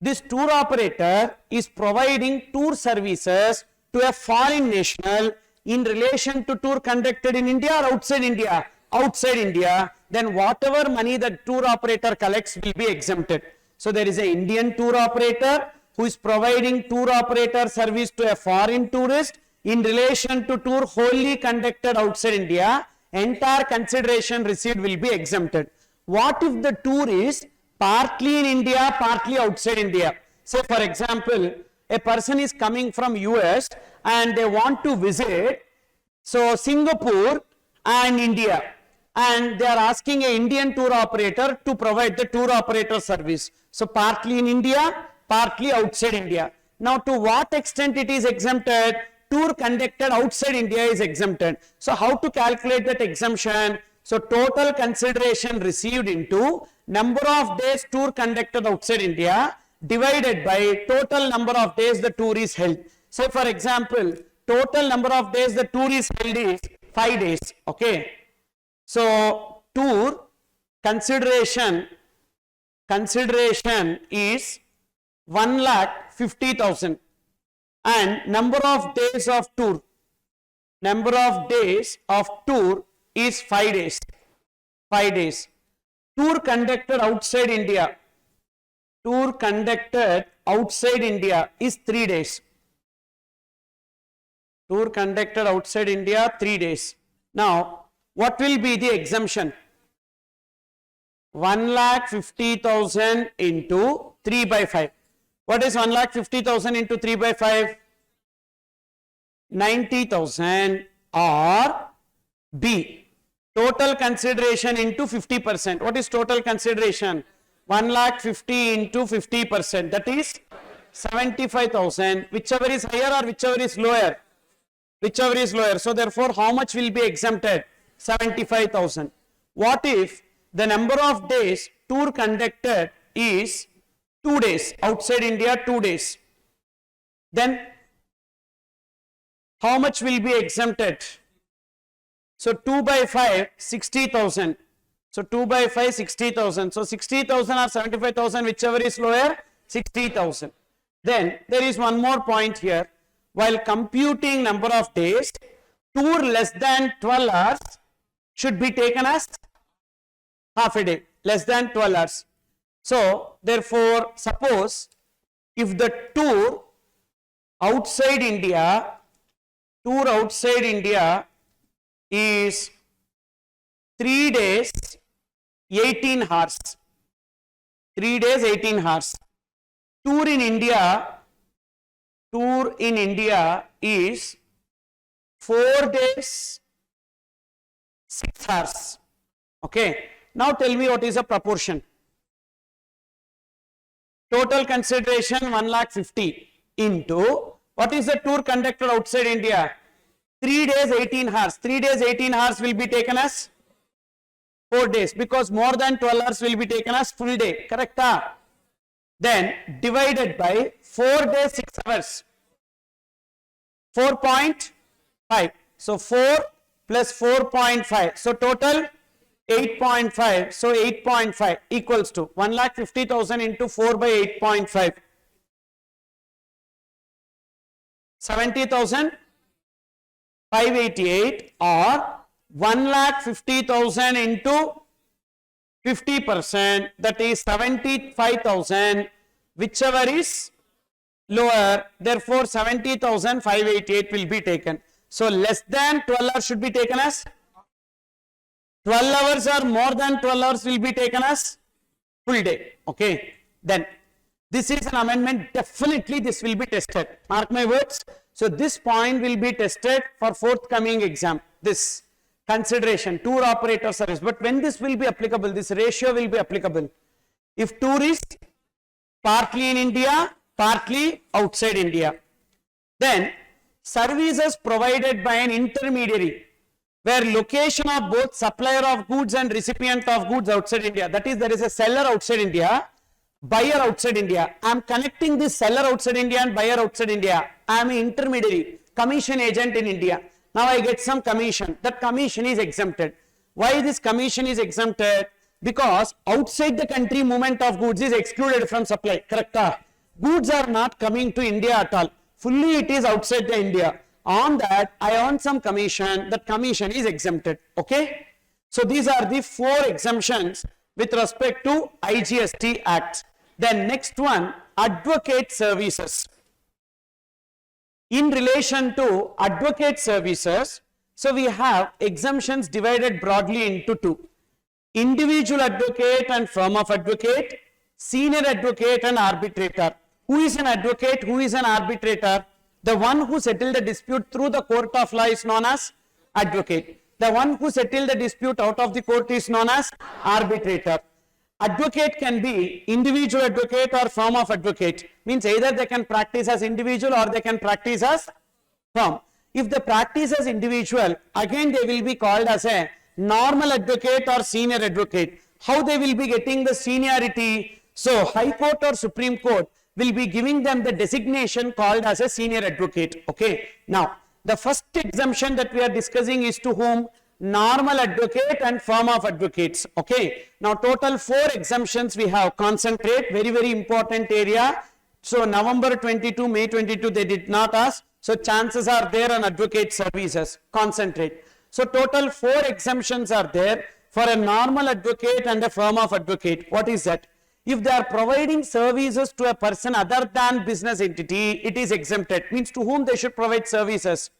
This tour operator is providing tour services to a foreign national in relation to tour conducted in India or outside India? Outside India. Then whatever money the tour operator collects will be exempted. So there is an Indian tour operator who is providing tour operator service to a foreign tourist in relation to tour wholly conducted outside India. Entire consideration received will be exempted. What if the tour is partly in India, partly outside India? Say for example, a person is coming from US and they want to visit Singapore and India, and they are asking an Indian tour operator to provide the tour operator service. So partly in India, partly outside India. Now to what extent it is exempted? Tour conducted outside India is exempted. So how to calculate that exemption? So total consideration received into number of days tour conducted outside India divided by total number of days the tour is held. Say for example, total number of days the tour is held is 5 days. Okay. So tour consideration is 1,50,000. And number of days of tour is 5 days. 5 days. Tour conducted outside India. Tour conducted outside India is 3 days. Tour conducted outside India 3 days. Now, what will be the exemption? 1,50,000 into 3 by 5. What is 1,50,000 into 3 by 5? 90,000, or B, total consideration into 50%. What is total consideration? 1,50,000 into 50%. That is 75,000. Whichever is higher or whichever is lower? Whichever is lower. So therefore, how much will be exempted? 75,000. What if the number of days tour conducted is 2 days, outside India 2 days? Then how much will be exempted? So 2 by 5, 60,000. So 2 by 5, 60,000. So 60,000 or 75,000, whichever is lower, 60,000. Then there is one more point here. While computing number of days, tour less than 12 hours should be taken as half a day, less than 12 hours. So therefore, suppose if the tour outside India is 3 days, 18 hours. 3 days, 18 hours. Tour in India tour in India is 4 days, 6 hours. Okay. Now tell me what is the proportion. Total consideration 1,50,000 into what is the tour conducted outside India? 3 days, 18 hours. 3 days, 18 hours will be taken as 4 days because more than 12 hours will be taken as full day. Correct? Then divided by 4 days, 6 hours. 4.5. So 4 plus 4.5. So total 8.5. So 8.5 equals to 1,50,000 into 4 by 8.5. 70,588 or 1,50,000 into 50%, that is 75,000, whichever is lower, therefore 70,588 will be taken. So less than 12 hours should be taken as 12 hours or more than 12 hours will be taken as full day. Okay, then this is an amendment, definitely this will be tested, mark my words. So this point will be tested for forthcoming exam, this consideration, tour operator service. But when this will be applicable, this ratio will be applicable if tour is partly in India, partly outside India. Then services provided by an intermediary where location of both supplier of goods and recipient of goods outside India, that is there is a seller outside India, buyer outside India. I am connecting this seller outside India and buyer outside India. I am an intermediary, commission agent in India. Now I get some commission. That commission is exempted. Why this commission is exempted? Because outside the country movement of goods is excluded from supply. Correct? Goods are not coming to India at all. Fully it is outside the India. On that I earn some commission. That commission is exempted. Okay? So these are the 4 exemptions with respect to IGST Act. Then next one, advocate services. In relation to advocate services, so we have exemptions divided broadly into 2. Individual advocate and firm of advocate, senior advocate and arbitrator. Who is an advocate? Who is an arbitrator? The one who settled the dispute through the court of law is known as advocate. The one who settled the dispute out of the court is known as arbitrator. Advocate can be individual advocate or firm of advocate. Means either they can practice as individual or they can practice as firm. If they practice as individual, again they will be called as a normal advocate or senior advocate. How they will be getting the seniority? So High Court or Supreme Court will be giving them the designation called as a senior advocate. Okay. Now the first exemption that we are discussing is to whom? Normal advocate and firm of advocates. Okay. Now total 4 exemptions we have. Concentrate, very very important area. So November 22, May 22 they did not ask. So chances are there on advocate services. Concentrate. So total 4 exemptions are there for a normal advocate and a firm of advocate. What is that? If they are providing services to a person other than business entity, it is exempted. Means to whom they should provide services?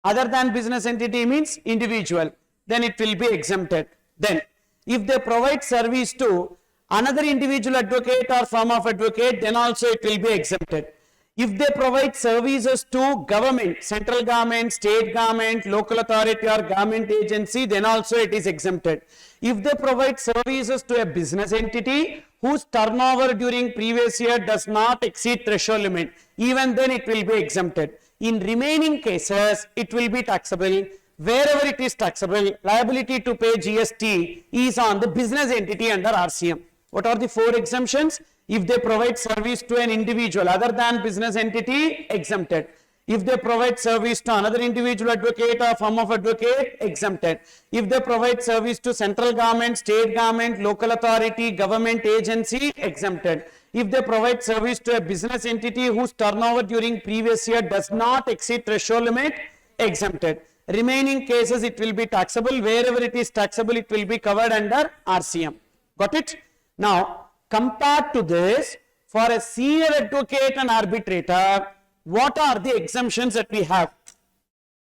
Other than business entity means individual. Then it will be exempted. Then if they provide service to another individual advocate or firm of advocate, then also it will be exempted. If they provide services to government, central government, state government, local authority or government agency, then also it is exempted. If they provide services to a business entity whose turnover during previous year does not exceed threshold limit, even then it will be exempted. In remaining cases, it will be taxable. Wherever it is taxable, liability to pay GST is on the business entity under RCM. What are the 4 exemptions? If they provide service to an individual other than business entity, exempted. If they provide service to another individual advocate or firm of advocate, exempted. If they provide service to central government, state government, local authority, government agency, exempted. If they provide service to a business entity whose turnover during previous year does not exceed threshold limit, exempted. Remaining cases it will be taxable. Wherever it is taxable, it will be covered under RCM. Got it? Now, compared to this, for a senior advocate and arbitrator, what are the exemptions that we have?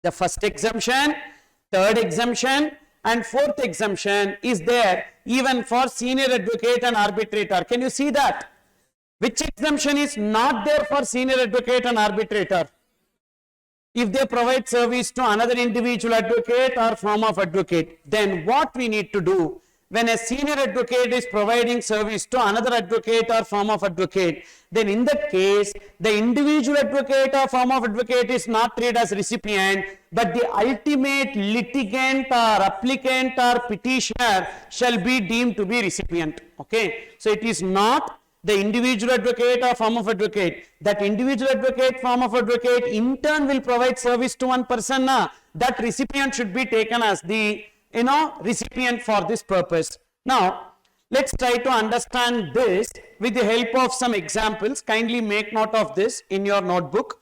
The first exemption, third exemption and fourth exemption is there even for senior advocate and arbitrator. Can you see that? Which exemption is not there for senior advocate and arbitrator? If they provide service to another individual advocate or firm of advocate, then what we need to do when a senior advocate is providing service to another advocate or firm of advocate, then in that case, the individual advocate or firm of advocate is not treated as recipient, but the ultimate litigant or applicant or petitioner shall be deemed to be recipient. Okay, so it is not the individual advocate or firm of advocate. That individual advocate, firm of advocate in turn will provide service to one person. That recipient should be taken as the recipient for this purpose. Now, let's try to understand this with the help of some examples. Kindly make note of this in your notebook.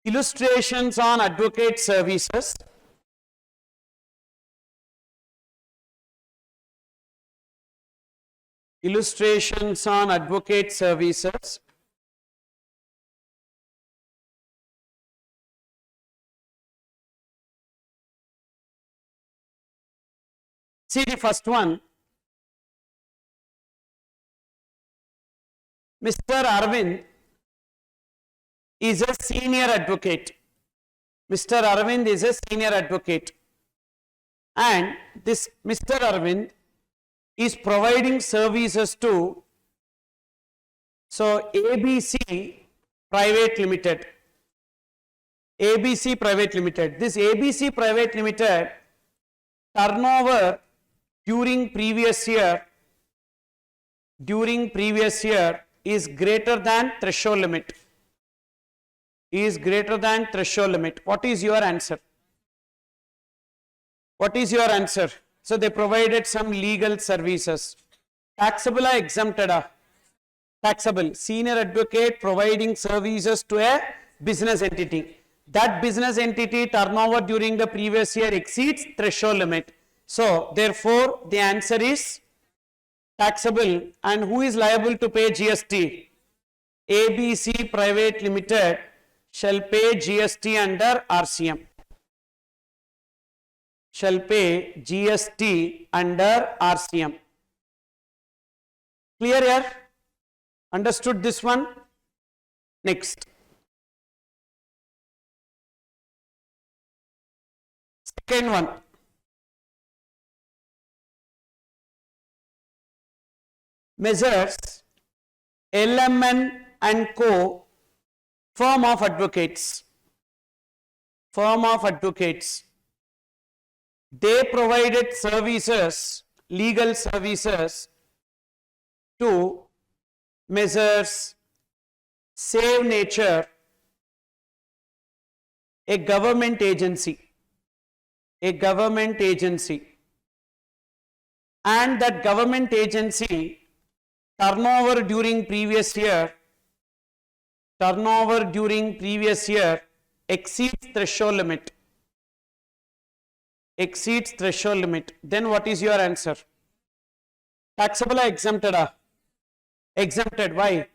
Illustrations on advocate services. Illustrations on advocate services. See the first one. Mr. Arvind is a senior advocate. Mr. Arvind is a senior advocate. And this Mr. Arvind is providing services to ABC Private Limited. ABC Private Limited. This ABC Private Limited turnover during previous year is greater than threshold limit. Is greater than threshold limit. What is your answer? What is your answer? So they provided some legal services. Taxable or exempted? Taxable. Senior advocate providing services to a business entity. That business entity turnover during the previous year exceeds threshold limit. So therefore the answer is taxable. And who is liable to pay GST? ABC Private Limited shall pay GST under RCM. Shall pay GST under RCM. Clear here? Understood this one? Next. Second one. Messrs. LMN and Co. Firm of advocates. Firm of advocates. They provided services, legal services to Messrs. Save Nature, a government agency. A government agency. And that government agency turnover during previous year exceeds threshold limit. Exceeds threshold limit. Then what is your answer? Taxable or exempted? Exempted. Why?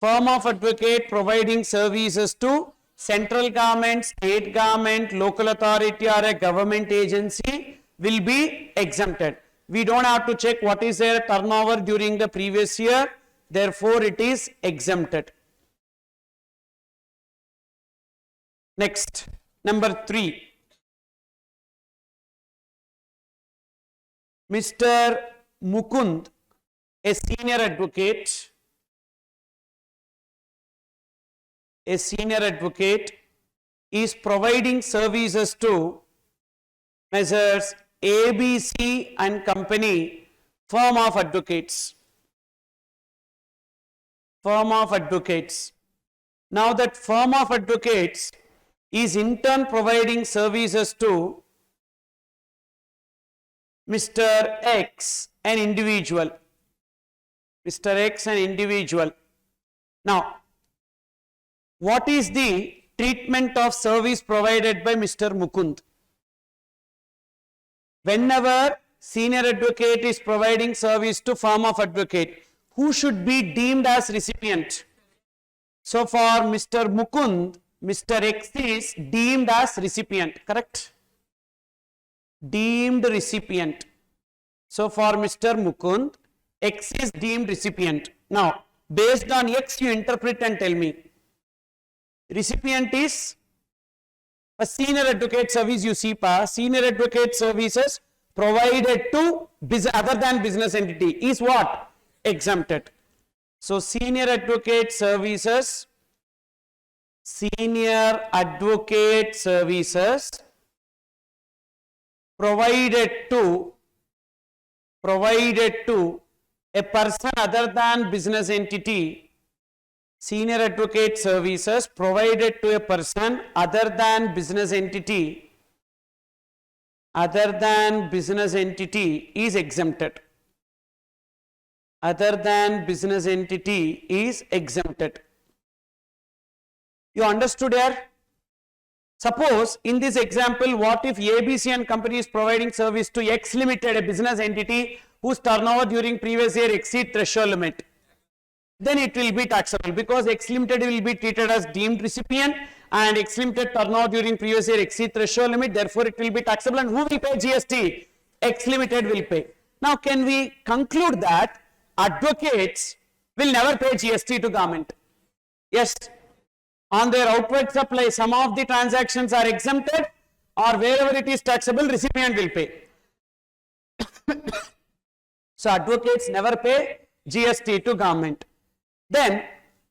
Firm of advocate providing services to central government, state government, local authority or a government agency will be exempted. We don't have to check what is their turnover during the previous year. Therefore, it is exempted. Next, number 3. Mr. Mukund, a senior advocate, is providing services to Messrs. ABC and Company, firm of advocates. Firm of advocates. Now that firm of advocates is in turn providing services to Mr. X, an individual. Mr. X, an individual. Now, what is the treatment of service provided by Mr. Mukund? Whenever senior advocate is providing service to firm of advocate, who should be deemed as recipient? So for Mr. Mukund, Mr. X is deemed as recipient, correct? Deemed recipient. So for Mr. Mukund, X is deemed recipient. Now, based on X, you interpret and tell me. Recipient is a senior advocate service, you see, senior advocate services provided to other than business entity is what? Exempted. So, senior advocate services provided to a person other than business entity, senior advocate services provided to a person other than business entity is exempted. Other than business entity is exempted. You understood here? Suppose in this example, what if ABC and company is providing service to X Limited, a business entity whose turnover during previous year exceed threshold limit? Then it will be taxable because X Limited will be treated as deemed recipient and X Limited turnover during previous year exceed threshold limit, therefore it will be taxable. And who will pay GST? X Limited will pay. Now can we conclude that advocates will never pay GST to government? Yes. On their outward supply, some of the transactions are exempted, or wherever it is taxable, recipient will pay. So advocates never pay GST to government. Then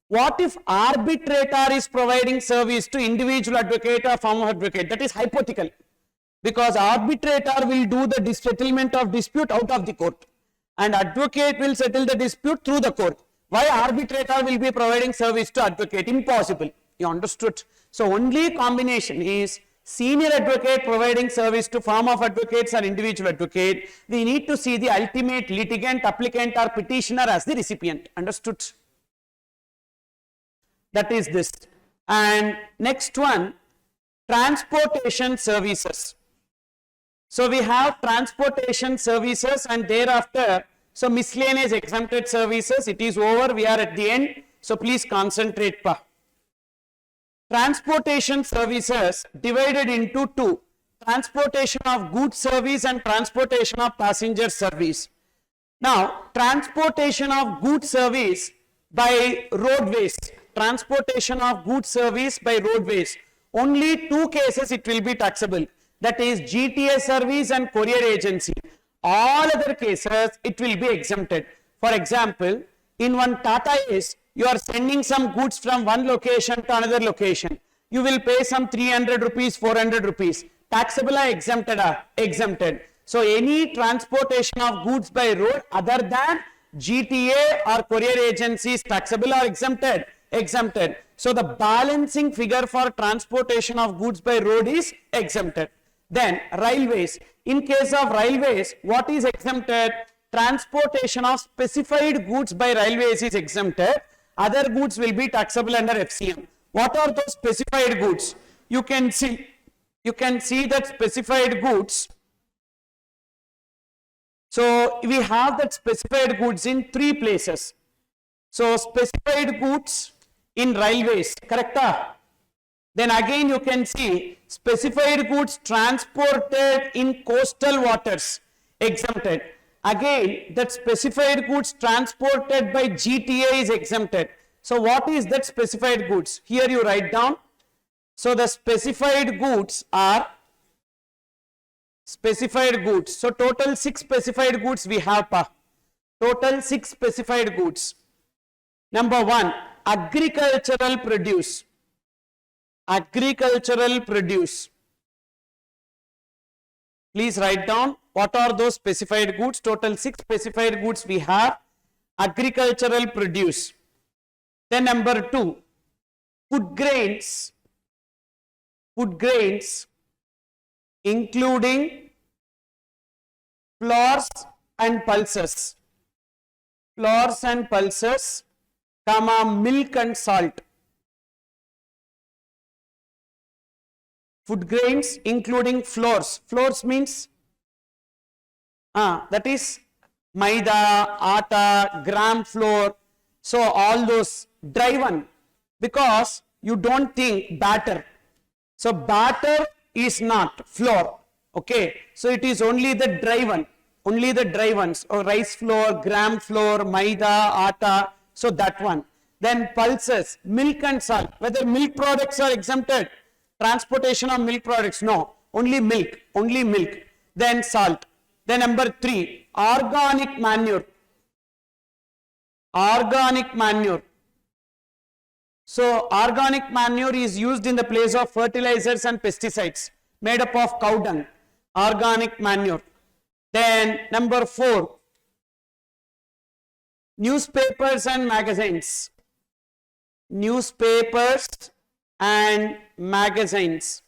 what if arbitrator is providing service to individual advocate or firm of advocate? That is hypothetical, because arbitrator will do the settlement of dispute out of the court and advocate will settle the dispute through the court. Why arbitrator will be providing service to advocate? Impossible. You understood? So only combination is senior advocate providing service to firm of advocates or individual advocate. We need to see the ultimate litigant, applicant or petitioner as the recipient. Understood? That is this. And next one, transportation services. So we have transportation services and thereafter, so miscellaneous exempted services. It is over. We are at the end. So please concentrate. Transportation services divided into two: transportation of goods service and transportation of passenger service. Now, transportation of goods service by roadways, only two cases it will be taxable. That is GTA service and courier agency. All other cases it will be exempted. For example, in one Tata Ace, you are sending some goods from one location to another location. You will pay some 300 rupees, 400 rupees. Taxable or exempted? Exempted. So any transportation of goods by road other than GTA or courier agencies taxable or exempted? Exempted. So the balancing figure for transportation of goods by road is exempted. Then railways. In case of railways, what is exempted? Transportation of specified goods by railways is exempted. Other goods will be taxable under FCM. What are those specified goods? You can see that specified goods. So we have that specified goods in three places. So specified goods in railways, correct? Then again you can see specified goods transported in coastal waters, exempted. Again, that specified goods transported by GTA is exempted. So what is that specified goods? Here you write down. So the specified goods are specified goods. So total 6 specified goods we have. Total 6 specified goods. Number 1, agricultural produce. Agricultural produce. Please write down what are those specified goods. Total 6 specified goods we have. Agricultural produce. Then number 2, food grains. Food grains including flours and pulses. Flours and pulses, comma, milk and salt. Food grains including flours. Flours means that is maida, atta, gram flour. So all those dry one, because you don't think batter. So batter is not flour. Okay. So it is only the dry one. only the dry ones, or rice flour, gram flour, maida, atta, so that one. Then pulses, milk and salt, whether milk products are exempted, transportation of milk products, no, only milk, only milk. Then salt. Then number 3, organic manure. Organic manure. So organic manure is used in the place of fertilizers and pesticides, made up of cow dung, organic manure. Then number 4, newspapers and magazines. Newspapers and magazines.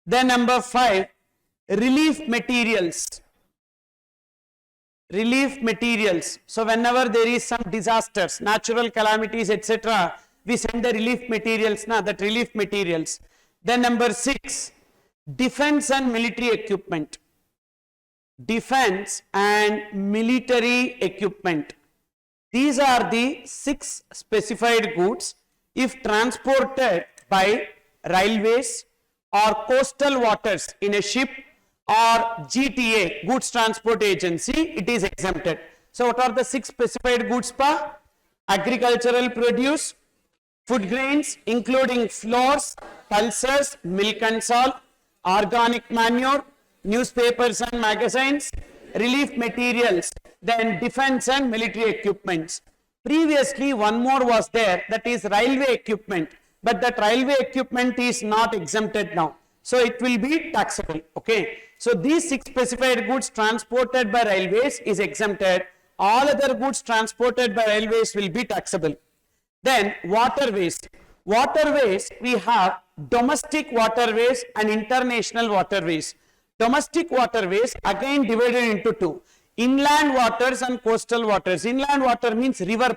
Then number 5, relief materials. Relief materials. So whenever there is some disasters, natural calamities, etc., we send the relief materials, that relief materials. Then number 6, defense and military equipment. Defense and military equipment. These are the 6 specified goods if transported by railways or coastal waters in a ship or GTA, Goods Transport Agency, it is exempted. So what are the 6 specified goods? Agricultural produce, food grains including flours, pulses, milk and salt, organic manure, newspapers and magazines, relief materials, then defense and military equipments. Previously one more was there, that is railway equipment, but that railway equipment is not exempted now. So it will be taxable. Okay. So these 6 specified goods transported by railways is exempted. All other goods transported by railways will be taxable. Then waterways. Waterways, we have domestic waterways and international waterways. Domestic waterways again divided into 2. Inland waters and coastal waters. Inland water means river,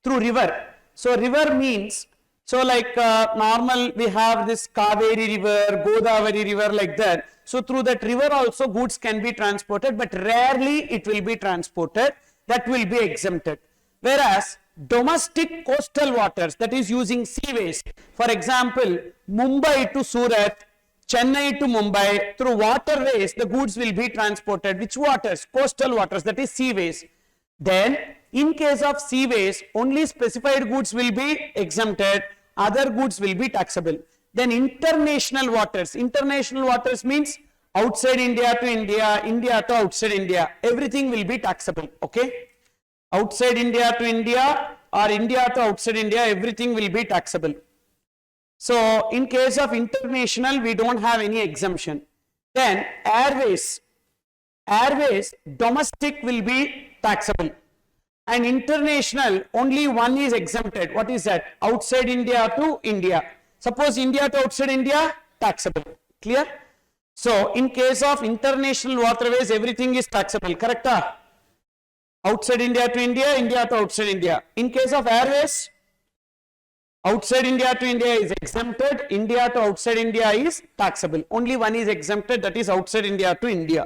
through river. So river means, so like normal we have this Kaveri river, Godavari river, like that. So through that river also goods can be transported, but rarely it will be transported. That will be exempted. Whereas domestic coastal waters, that is using seaways, for example Mumbai to Surat, Chennai to Mumbai, through waterways the goods will be transported. Which waters? Coastal waters, that is seaways. Then in case of seaways, only specified goods will be exempted, other goods will be taxable. Then international waters. International waters means outside India to India, India to outside India, everything will be taxable. Okay. Outside India to India or India to outside India, everything will be taxable. So in case of international, we don't have any exemption. Then airways. Airways, domestic will be taxable. And international, only one is exempted. What is that? Outside India to India. Suppose India to outside India, taxable. Clear? So in case of international waterways, everything is taxable. Correct? Outside India to India, India to outside India. In case of airways, outside India to India is exempted, India to outside India is taxable. Only one is exempted, that is outside India to India.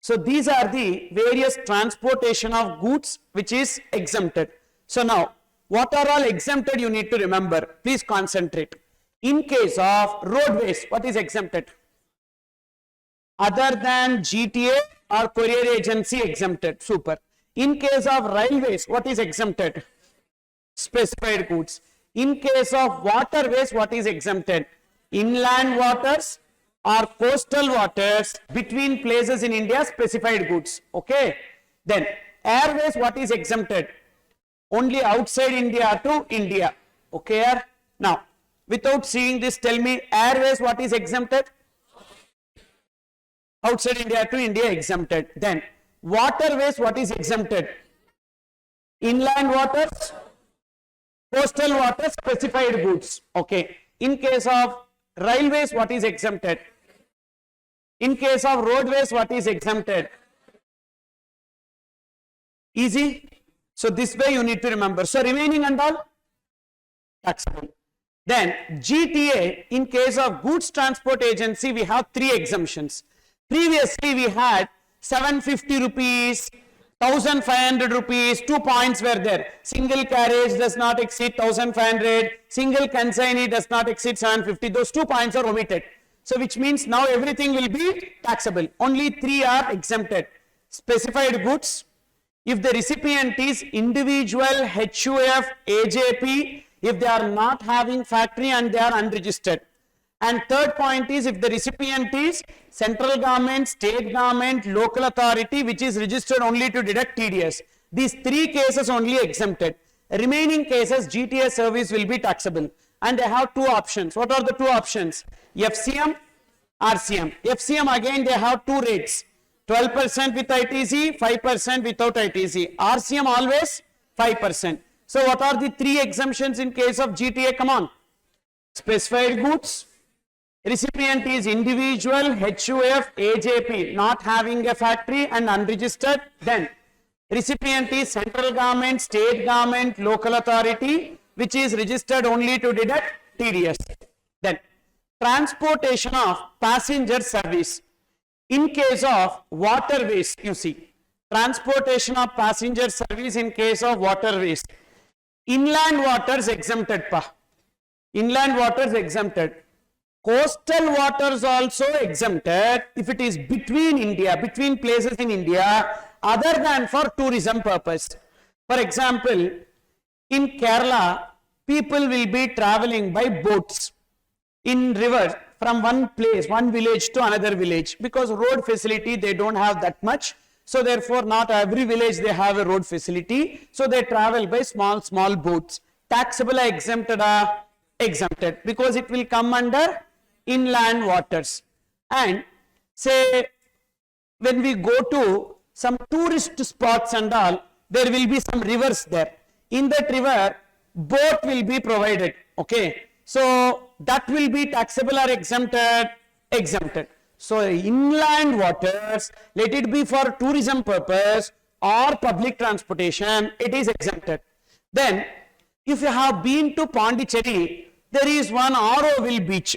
So these are the various transportation of goods which is exempted. So now, what are all exempted you need to remember. Please concentrate. In case of roadways, what is exempted? Other than GTA or courier agency exempted. Super. In case of railways, what is exempted? Specified goods. In case of waterways, what is exempted? Inland waters or coastal waters between places in India, specified goods. Okay. Then airways, what is exempted? Only outside India to India. Okay. Now, without seeing this, tell me airways, what is exempted? Outside India to India exempted. Then waterways, what is exempted? Inland waters, coastal waters, specified goods. Okay. In case of railways, what is exempted? In case of roadways, what is exempted? Easy. So this way you need to remember. So remaining and all taxable. Then GTA, in case of goods transport agency, we have 3 exemptions. Previously we had 750 rupees, 1500 rupees, 2 points were there. Single carriage does not exceed 1500, single consignee does not exceed 750. Those 2 points are omitted. So which means now everything will be taxable. Only 3 are exempted. Specified goods, if the recipient is individual, HUF, AJP, if they are not having factory and they are unregistered. And third point is if the recipient is central government, state government, local authority which is registered only to deduct TDS. These 3 cases only exempted. Remaining cases GTS service will be taxable. And they have 2 options. What are the 2 options? FCM, RCM. FCM again they have 2 rates. 12% with ITC, 5% without ITC. RCM always 5%. So what are the 3 exemptions in case of GTA? Come on. Specified goods, recipient is individual, HUF, AJP, not having a factory and unregistered. Then recipient is central government, state government, local authority, which is registered only to deduct TDS. Then transportation of passenger service. In case of waterways, you see, transportation of passenger service in case of waterways. Inland waters exempted pa. Inland waters exempted. Coastal waters also exempted if it is between India, between places in India, other than for tourism purpose. For example, in Kerala, people will be traveling by boats in rivers from one place, one village to another village, because road facility they don't have that much. So therefore not every village they have a road facility. So they travel by small boats. Taxable or exempted are exempted because it will come under inland waters. And say when we go to some tourist spots and all, there will be some rivers there. In that river, boat will be provided. Okay. So that will be taxable or exempted? Exempted. So inland waters, let it be for tourism purpose or public transportation, it is exempted. Then if you have been to Pondicherry, there is one Auroville beach,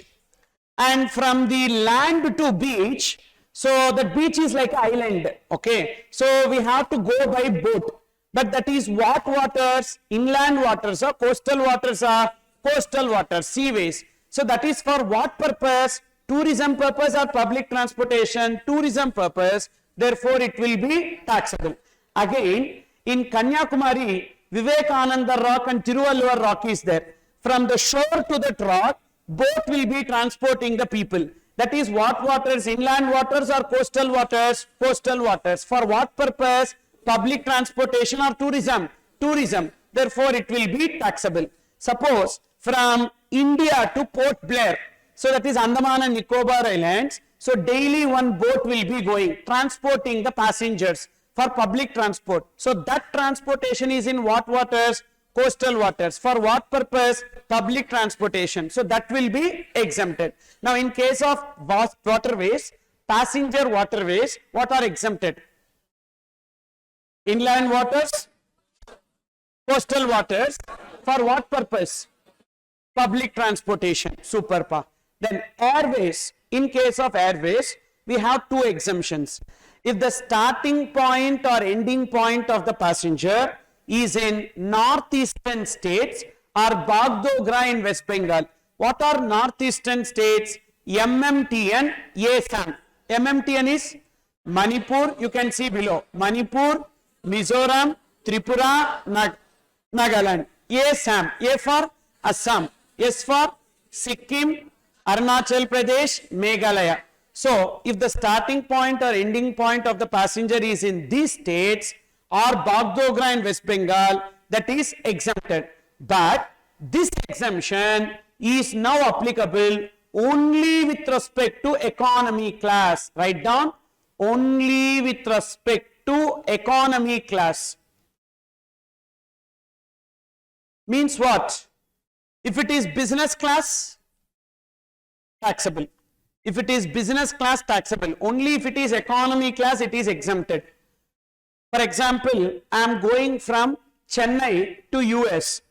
and from the land to beach, so the beach is like island. Okay, so we have to go by boat, but that is what waters? Inland waters or coastal waters are coastal waters, seaways. So that is for what purpose? Tourism purpose or public transportation? Tourism purpose. Therefore, it will be taxable. Again, in Kanyakumari, Vivekananda Rock and Tiruvalluvar Rock is there. From the shore to that rock, boat will be transporting the people. That is what waters? Inland waters or coastal waters? Coastal waters. For what purpose? Public transportation or tourism? Tourism. Therefore, it will be taxable. Suppose from India to Port Blair, so that is Andaman and Nicobar Islands, so daily one boat will be going, transporting the passengers for public transport. So that transportation is in what waters? Coastal waters. For what purpose? Public transportation. So that will be exempted. Now in case of waterways, passenger waterways, what are exempted? Inland waters, coastal waters. For what purpose? Public transportation. Superpa. Then airways. In case of airways, we have 2 exemptions. If the starting point or ending point of the passenger is in northeastern states or Bagdogra in West Bengal. What are northeastern states? MMTN, ASAM. MMTN is Manipur, you can see below. Manipur, Mizoram, Tripura, Nagaland. ASAM, A for Assam, S for Sikkim, Arunachal Pradesh, Meghalaya. So, if the starting point or ending point of the passenger is in these states or Bagdogra in West Bengal, that is exempted. But this exemption is now applicable only with respect to economy class. Write down, only with respect to economy class. Means what? If it is business class, taxable. If it is business class, taxable. Only if it is economy class, it is exempted. For example, I am going from Chennai to US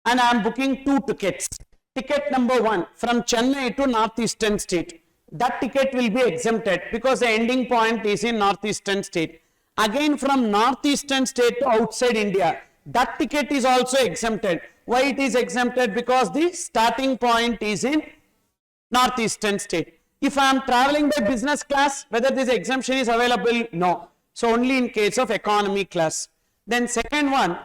and I am booking 2 tickets. Ticket number 1 from Chennai to northeastern state. That ticket will be exempted because the ending point is in northeastern state. Again from northeastern state to outside India, that ticket is also exempted. Why it is exempted? Because the starting point is in northeastern state. If I am traveling by business class, whether this exemption is available? No. So only in case of economy class. Then second one,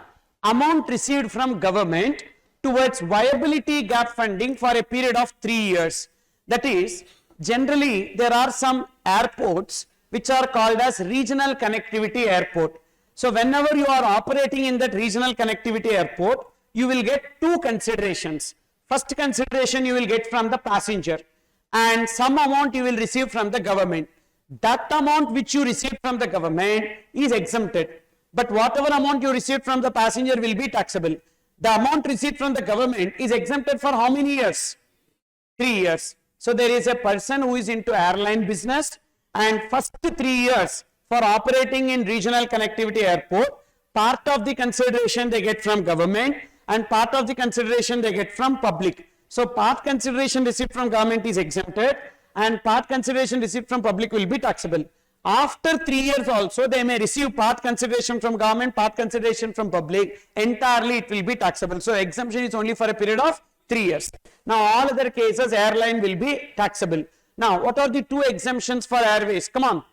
amount received from government towards viability gap funding for a period of 3 years. That is, generally there are some airports which are called as regional connectivity airport. So whenever you are operating in that regional connectivity airport, you will get two considerations. First consideration you will get from the passenger, and some amount you will receive from the government. That amount which you receive from the government is exempted, but whatever amount you receive from the passenger will be taxable. The amount received from the government is exempted for how many years? 3 years. So there is a person who is into airline business, and first 3 years for operating in regional connectivity airport, part of the consideration they get from government and part of the consideration they get from public. So part consideration received from government is exempted and part consideration received from public will be taxable. After 3 years also, they may receive part consideration from government, part consideration from public. Entirely it will be taxable. So exemption is only for a period of 3 years. Now all other cases, airline will be taxable. Now what are the two exemptions for airways? Come on.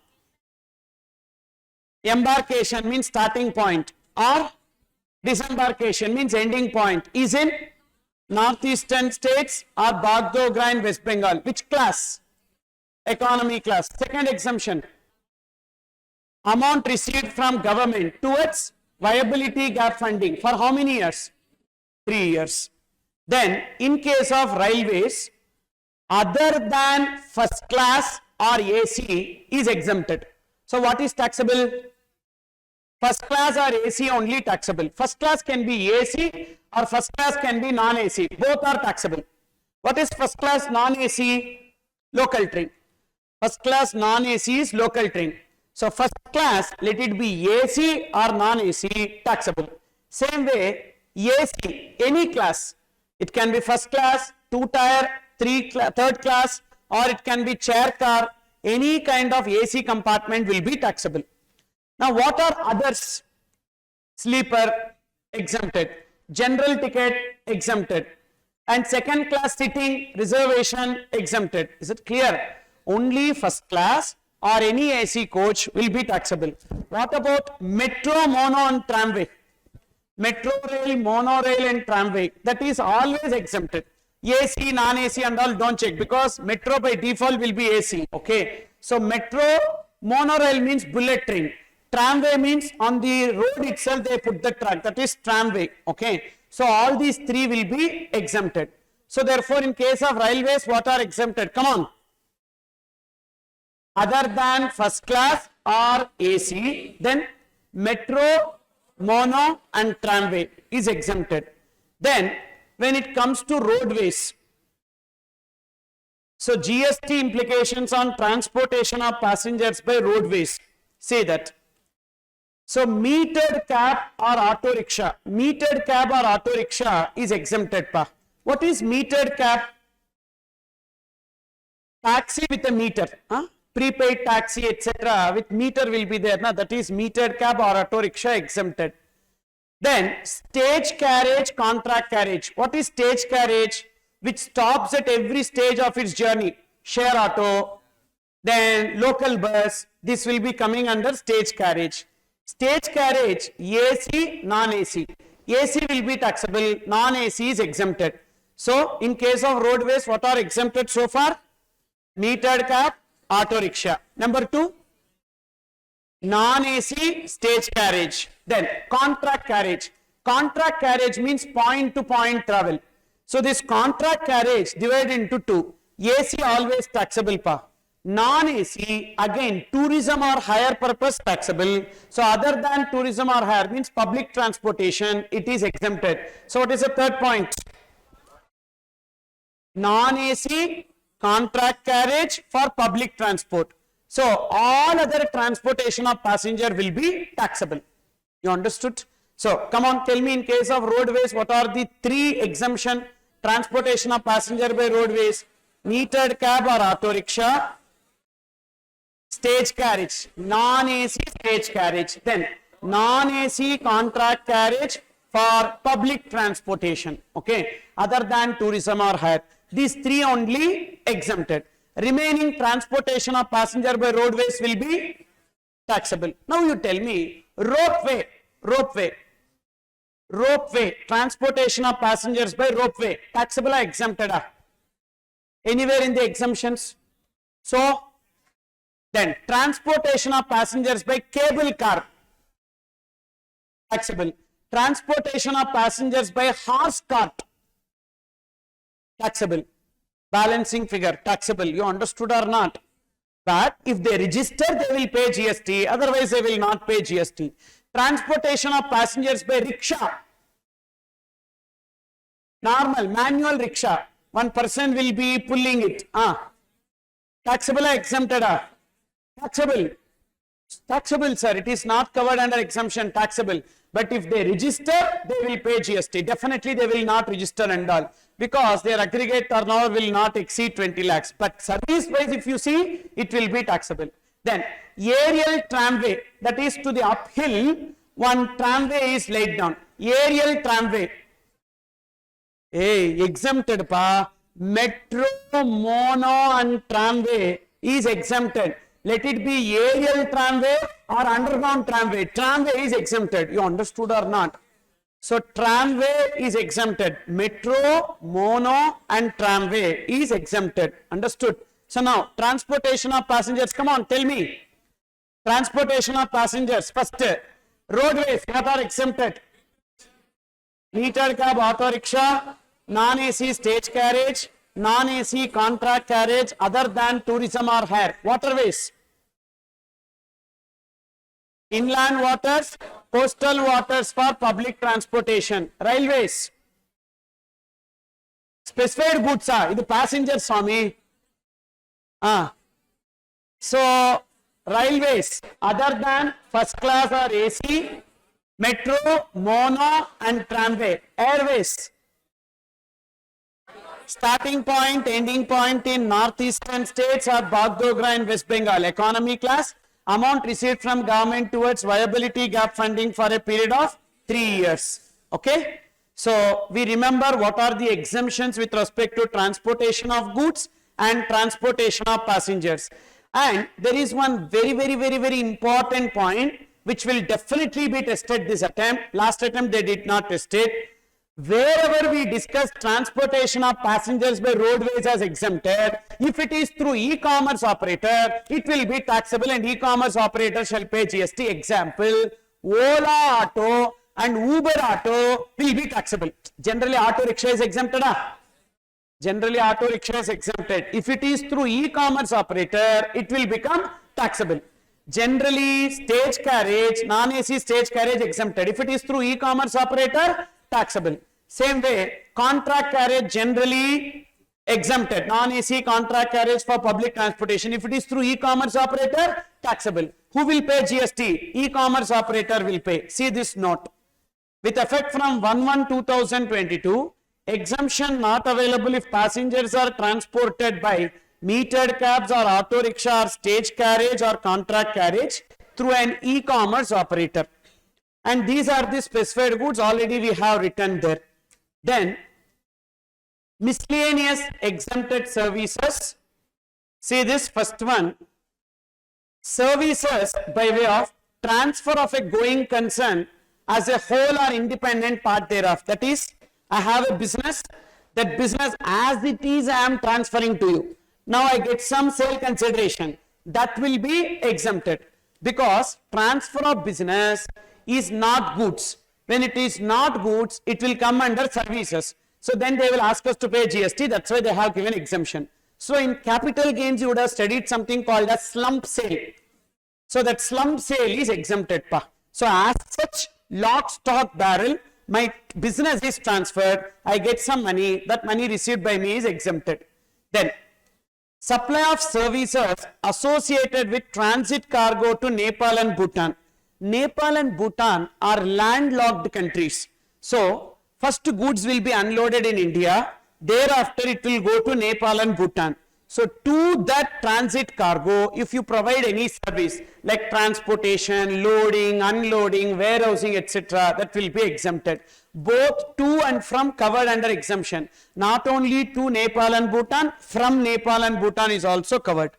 Embarkation means starting point, or disembarkation means ending point. Is in northeastern states or Bagdogra in West Bengal. Which class? Economy class. Second exemption, amount received from government towards viability gap funding for how many years? 3 years. Then in case of railways, other than first class or AC is exempted. So what is taxable? First class or AC only taxable. First class can be AC or first class can be non-AC. Both are taxable. What is first class non-AC? Local train. First class non-AC is local train. So first class, let it be AC or non-AC, taxable. Same way, AC, any class. It can be first class, 2-tier, third class, or it can be chair car. Any kind of AC compartment will be taxable. Now what are others? Sleeper, exempted. General ticket, exempted. And second class sitting, reservation, exempted. Is it clear? Only first class or any AC coach will be taxable. What about metro, mono and tramway? Metro rail, monorail and tramway, that is always exempted. AC, non-AC and all don't check, because metro by default will be AC. Okay. So metro, monorail means bullet train. Tramway means on the road itself they put the track, that is tramway. Okay. So all these three will be exempted. So therefore in case of railways, what are exempted? Come on. Other than first class or AC, then metro, mono and tramway is exempted. Then when it comes to roadways, so GST implications on transportation of passengers by roadways, say that. So metered cab or auto rickshaw, metered cab or auto rickshaw is exempted. Pa. What is metered cab? Taxi with a meter. Huh? Prepaid taxi, etc. with meter will be there. Now that is metered cab or auto rickshaw exempted. Then stage carriage, contract carriage. What is stage carriage? Which stops at every stage of its journey. Share auto, then local bus. This will be coming under stage carriage. Stage carriage, AC, non-AC. AC will be taxable, non-AC is exempted. So in case of roadways, what are exempted so far? Metered cab, auto rickshaw. Number 2, non-AC stage carriage. Then contract carriage. Contract carriage means point to point travel. So this contract carriage divided into 2. AC always taxable pa. Non-AC again tourism or hire purpose taxable. So other than tourism or hire means public transportation, it is exempted. So what is the third point? Non-AC contract carriage for public transport. So all other transportation of passenger will be taxable. You understood? So come on, tell me in case of roadways, what are the 3 exemption? Transportation of passenger by roadways, metered cab or auto rickshaw, stage carriage, non-AC stage carriage, then non-AC contract carriage for public transportation, okay, other than tourism or hire. These 3 only exempted. Remaining transportation of passenger by roadways will be taxable. Now you tell me, ropeway, transportation of passengers by ropeway, taxable or exempted? Anywhere in the exemptions? So, then transportation of passengers by cable car, taxable. Transportation of passengers by horse cart, taxable. Balancing figure, taxable. You understood or not? But if they register, they will pay GST. Otherwise, they will not pay GST. Transportation of passengers by rickshaw, normal, manual rickshaw. One person will be pulling it. Taxable or exempted? Taxable. Taxable, sir. It is not covered under exemption, taxable. But if they register, they will pay GST. Definitely they will not register and all, because their aggregate turnover will not exceed 20 lakhs. But service wise, if you see, it will be taxable. Then aerial tramway, that is to the uphill, one tramway is laid down. Aerial tramway. Exempted pa. Metro, mono and tramway is exempted. Let it be aerial tramway or underground tramway. Tramway is exempted. You understood or not? So tramway is exempted. Metro, mono and tramway is exempted. Understood? So now transportation of passengers. Come on, tell me. Transportation of passengers. First, roadways, what are exempted? Metered cab, auto rickshaw, non-AC stage carriage, non-AC contract carriage other than tourism or hire. Waterways, inland waters, coastal waters for public transportation. Railways, specified goods, idu passenger swami. So railways other than first class or AC, metro, mono and tramway. Airways, starting point, ending point in northeastern states or Bagdogra in West Bengal. Economy class, amount received from government towards viability gap funding for a period of 3 years. Okay. So we remember what are the exemptions with respect to transportation of goods and transportation of passengers. And there is one very important point which will definitely be tested this attempt. Last attempt they did not test it. Wherever we discuss transportation of passengers by roadways as exempted, if it is through e-commerce operator, it will be taxable and e-commerce operator shall pay GST. Example, Ola Auto and Uber Auto will be taxable. Generally, auto rickshaw is exempted. Generally, auto rickshaw is exempted. If it is through e-commerce operator, it will become taxable. Generally, stage carriage, non-AC stage carriage exempted. If it is through e-commerce operator, taxable. Same way, contract carriage generally exempted. Non-AC contract carriage for public transportation. If it is through e-commerce operator, taxable. Who will pay GST? E-commerce operator will pay. See this note. With effect from 1/1/2022, exemption not available if passengers are transported by metered cabs or auto rickshaw or stage carriage or contract carriage through an e-commerce operator. And these are the specified goods already we have written there. Then miscellaneous exempted services. See this first one. Services by way of transfer of a going concern as a whole or independent part thereof. That is, I have a business. That business as it is I am transferring to you. Now I get some sale consideration. That will be exempted because transfer of business is not goods. When it is not goods, it will come under services. So then they will ask us to pay GST. That's why they have given exemption. So in capital gains, you would have studied something called a slump sale. So that slump sale is exempted. So as such, lock, stock, barrel, my business is transferred. I get some money. That money received by me is exempted. Then supply of services associated with transit cargo to Nepal and Bhutan. Nepal and Bhutan are landlocked countries. So, first goods will be unloaded in India. Thereafter, it will go to Nepal and Bhutan. So to that transit cargo, if you provide any service like transportation, loading, unloading, warehousing, etc., that will be exempted. Both to and from covered under exemption. Not only to Nepal and Bhutan, from Nepal and Bhutan is also covered.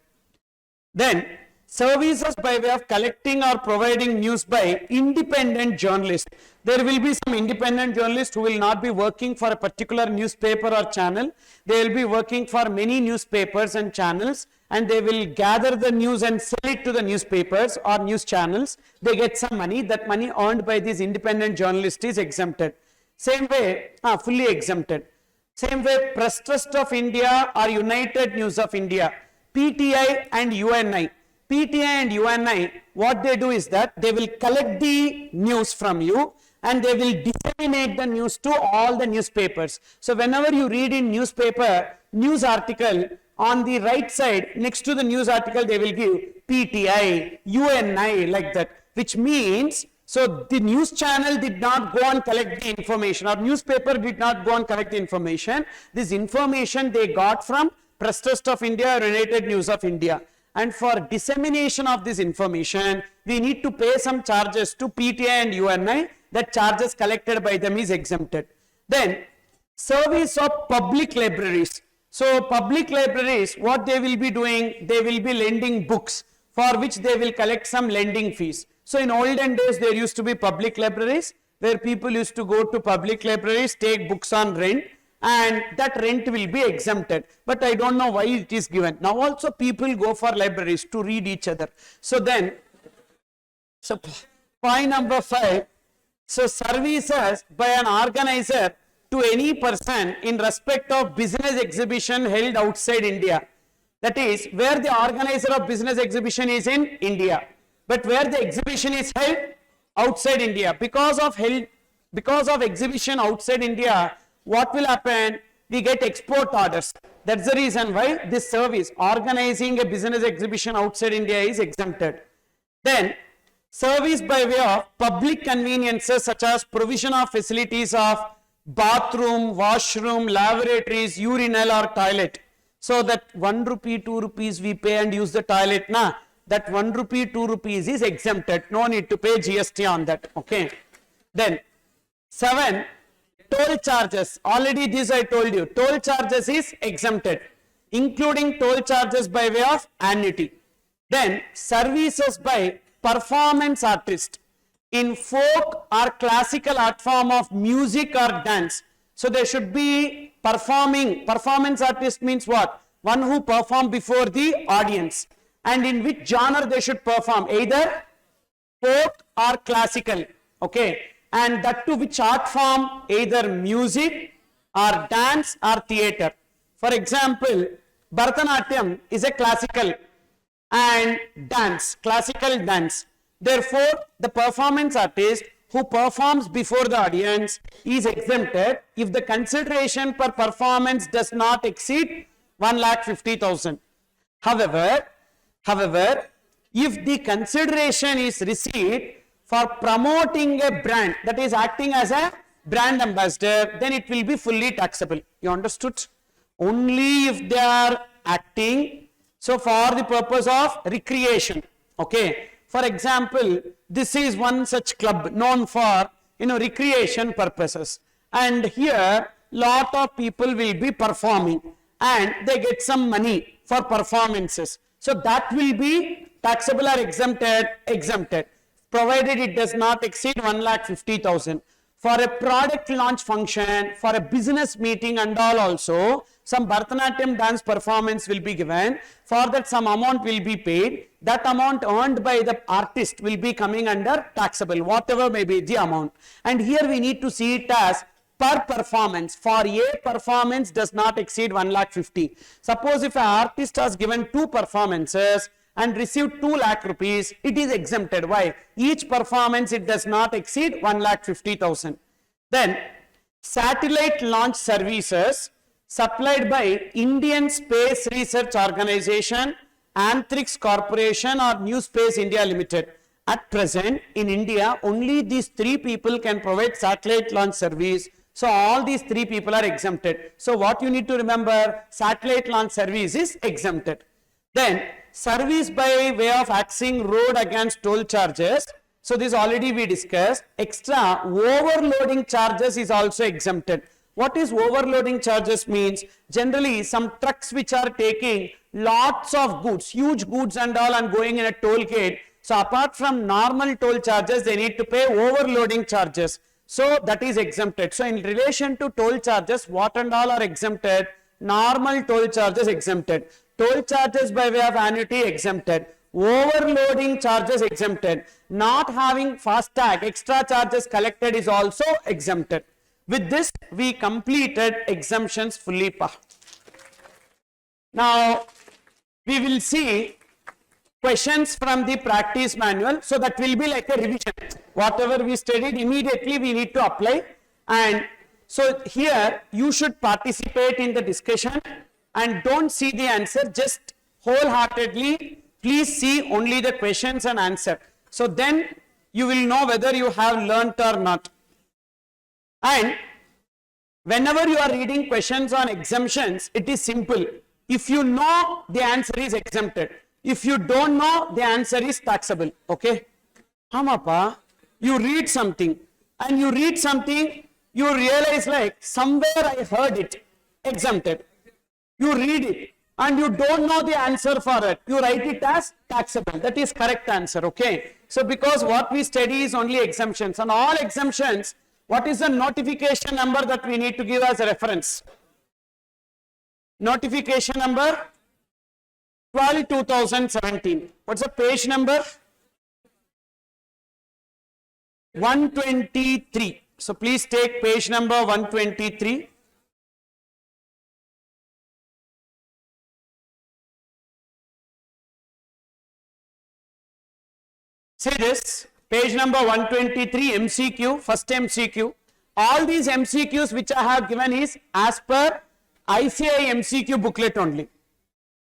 Then services by way of collecting or providing news by independent journalists. There will be some independent journalists who will not be working for a particular newspaper or channel. They will be working for many newspapers and channels, and they will gather the news and sell it to the newspapers or news channels. They get some money. That money earned by these independent journalists is exempted. Same way, fully exempted. Same way, Press Trust of India or United News of India, PTI and UNI. PTI and UNI, what they do is that they will collect the news from you and they will disseminate the news to all the newspapers. So whenever you read in newspaper, news article, on the right side, next to the news article, they will give PTI, UNI, like that, which means, so the news channel did not go and collect the information, or newspaper did not go and collect the information. This information they got from Press Trust of India or United News of India. And for dissemination of this information, we need to pay some charges to PTI and UNI. That charges collected by them is exempted. Then, service of public libraries. So, public libraries, what they will be doing? They will be lending books, for which they will collect some lending fees. So, in olden days, there used to be public libraries, where people used to go to public libraries, take books on rent, and that rent will be exempted. But I don't know why it is given. Now also people go for libraries to read each other. So then, so point number 5, so services by an organizer to any person in respect of business exhibition held outside India. That is, where the organizer of business exhibition is in India, but where the exhibition is held outside India. Because of exhibition outside India, what will happen? We get export orders. That's the reason why this service, organizing a business exhibition outside India, is exempted. Then, service by way of public conveniences such as provision of facilities of bathroom, washroom, lavatories, urinal or toilet. So that 1 rupee, 2 rupees we pay and use the toilet, that 1 rupee, 2 rupees is exempted. No need to pay GST on that. Okay. Then, 7. Toll charges, already this I told you, toll charges is exempted, including toll charges by way of annuity. Then services by performance artist in folk or classical art form of music or dance. So there should be performing, performance artist means what? One who perform before the audience. And in which genre they should perform? Either folk or classical, okay? And that to which art form? Either music or dance or theatre. For example, Bharatanatyam is a classical and dance, classical dance. Therefore, the performance artist who performs before the audience is exempted if the consideration per performance does not exceed 1,50,000. However, if the consideration is received for promoting a brand, that is acting as a brand ambassador, then it will be fully taxable. You understood? Only if they are acting, so for the purpose of recreation. Okay. For example, this is one such club known for, recreation purposes. And here, lot of people will be performing and they get some money for performances. So that will be taxable or exempted. Provided it does not exceed 1,50,000. For a product launch function, for a business meeting and all also, some Bharatanatyam dance performance will be given. For that some amount will be paid. That amount earned by the artist will be coming under taxable, whatever may be the amount. And here we need to see it as per performance. For a performance does not exceed 1,50,000. Suppose if an artist has given 2 performances, and received 2 lakh rupees, it is exempted. Why? Each performance, it does not exceed 1,50,000. Then, satellite launch services supplied by Indian Space Research Organization, Antrix Corporation or New Space India Limited. At present, in India, only these 3 people can provide satellite launch service So all these three people are exempted. So what you need to remember, satellite launch service is exempted. Then service by way of axing road against toll charges. So this already we discussed. Extra overloading charges is also exempted. What is overloading charges means? Generally some trucks which are taking lots of goods, huge goods and all, and going in a toll gate. So apart from normal toll charges, they need to pay overloading charges. So that is exempted. So in relation to toll charges, what and all are exempted? Normal toll charges exempted. Toll charges by way of annuity exempted. Overloading charges exempted. Not having FASTag, extra charges collected is also exempted. With this, we completed exemptions fully. Now, we will see questions from the practice manual. So that will be like a revision. Whatever we studied, immediately we need to apply. And so here, you should participate in the discussion and don't see the answer, just wholeheartedly, please see only the questions and answer. So then you will know whether you have learnt or not. And whenever you are reading questions on exemptions, it is simple. If you know, the answer is exempted. If you don't know, the answer is taxable. Okay? Hamapa, you read something and you realize like somewhere I heard it, exempted. You read it and you don't know the answer for it. You write it as taxable. That is correct answer. Okay? So because what we study is only exemptions, and all exemptions, what is the notification number that we need to give as a reference? Notification number 12/2017. What's the page number? 123. So please take page number 123. See this, page number 123, MCQ, first MCQ. All these MCQs which I have given is as per ICAI MCQ booklet only.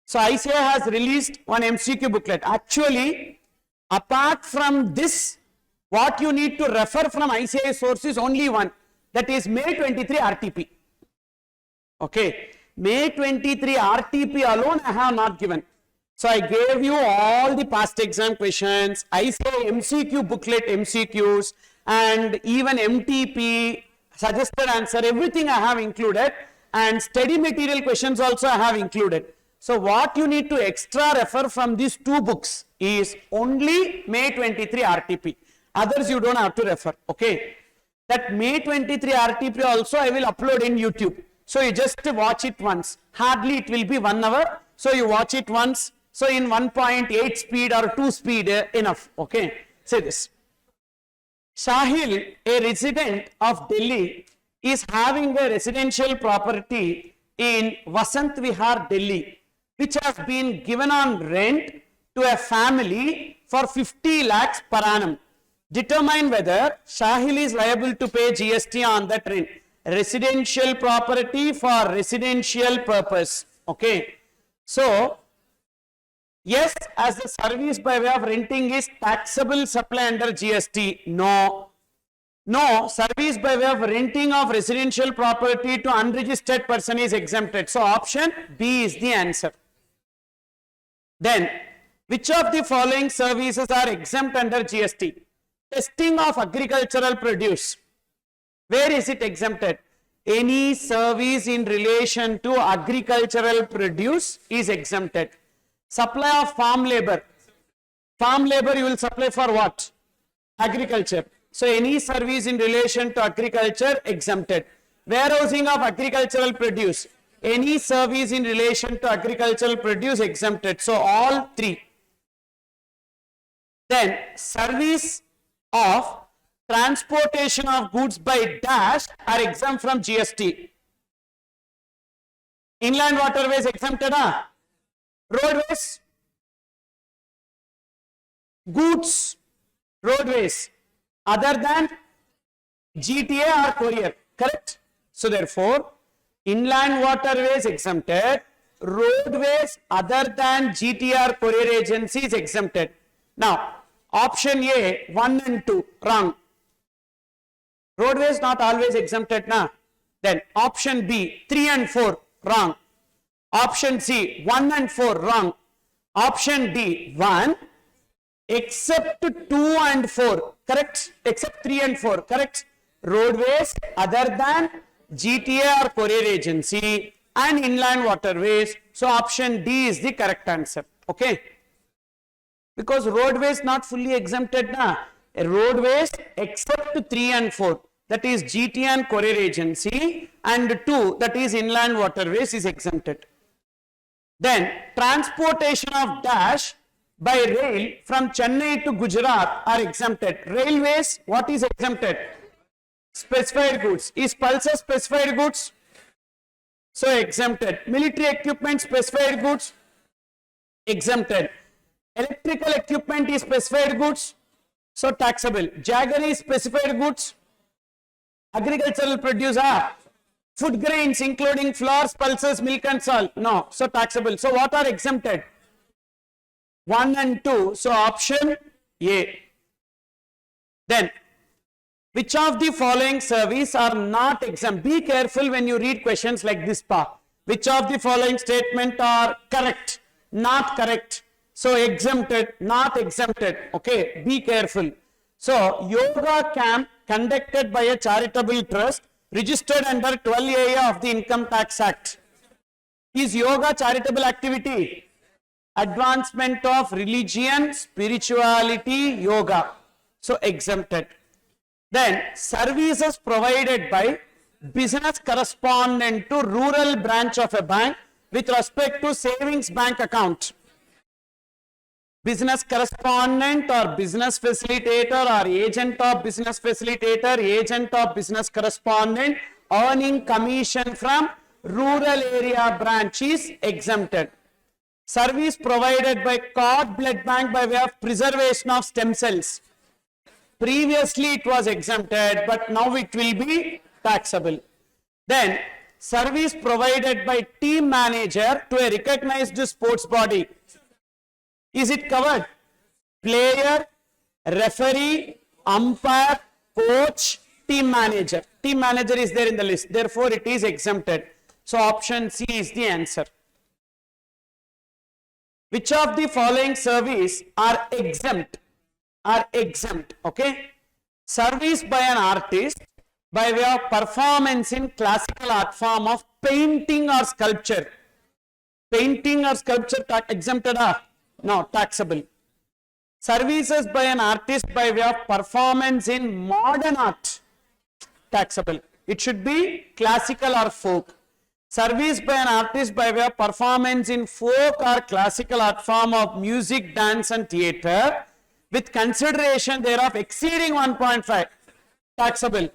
So ICAI has released one MCQ booklet. Actually, apart from this, what you need to refer from ICAI source is only one. That is May 23 RTP. Okay. May 23 RTP alone I have not given. So I gave you all the past exam questions, ICAI MCQ booklet MCQs, and even MTP, suggested answer, everything I have included, and study material questions also I have included. So what you need to extra refer from these two books is only May 23 RTP. Others you don't have to refer. Okay. That May 23 RTP also I will upload in YouTube. So you just watch it once. Hardly it will be 1 hour. So you watch it once. So in 1.8 speed or 2 speed enough. Okay. Say this. Sahil, a resident of Delhi, is having a residential property in Vasant Vihar, Delhi, which has been given on rent to a family for 50 lakhs per annum. Determine whether Sahil is liable to pay GST on that rent. Residential property for residential purpose. Okay. So, yes, as the service by way of renting is taxable supply under GST. No. No, service by way of renting of residential property to unregistered person is exempted. So, option B is the answer. Then, which of the following services are exempt under GST? Testing of agricultural produce. Where is it exempted? Any service in relation to agricultural produce is exempted. Supply of farm labor. Farm labor you will supply for what? Agriculture. So any service in relation to agriculture exempted. Warehousing of agricultural produce. Any service in relation to agricultural produce exempted. So all three. Then service of transportation of goods by dash are exempt from GST. Inland waterways exempted, roadways, goods, roadways, other than GTA or courier, correct? So therefore, inland waterways exempted, roadways other than GTA or courier agencies exempted. Now, option A, 1 and 2, wrong. Roadways not always exempted, na. Then option B, 3 and 4, wrong. Option C, 1 and 4, wrong. Option D, 1, except 2 and 4, correct? Except 3 and 4, correct? Roadways other than GTA or courier agency and inland waterways. So option D is the correct answer. Okay? Because roadways not fully exempted na. Roadways except 3 and 4, that is GTA and courier agency, and 2, that is inland waterways, is exempted. Then transportation of dash by rail from Chennai to Gujarat are exempted. Railways, what is exempted? Specified goods. Is pulses specified goods? So exempted. Military equipment, specified goods? Exempted. Electrical equipment is specified goods? So taxable. Jaggery is specified goods? Agricultural produce are food grains including flours, pulses, milk and salt. No. So taxable. So what are exempted? 1 and 2. So option A. Then which of the following service are not exempt? Be careful when you read questions like this part. Which of the following statement are correct? Not correct. So exempted, not exempted. Okay, be careful. So yoga camp conducted by a charitable trust registered under 12A of the Income Tax Act. Is yoga charitable activity? Advancement of religion, spirituality, yoga. So exempted. Then services provided by business correspondent to rural branch of a bank with respect to savings bank account. Business correspondent or business facilitator or agent of business facilitator, agent of business correspondent earning commission from rural area branch is exempted. Service provided by cord blood bank by way of preservation of stem cells. Previously it was exempted, but now it will be taxable. Then service provided by team manager to a recognized sports body. Is it covered? Player, referee, umpire, coach, team manager. Team manager is there in the list. Therefore, it is exempted. So, option C is the answer. Which of the following service are exempt? Are exempt. Okay. Service by an artist by way of performance in classical art form of painting or sculpture. Painting or sculpture exempted are? No, taxable. Services by an artist by way of performance in modern art, taxable. It should be classical or folk. Service by an artist by way of performance in folk or classical art form of music, dance and theatre with consideration thereof exceeding 1.5, taxable.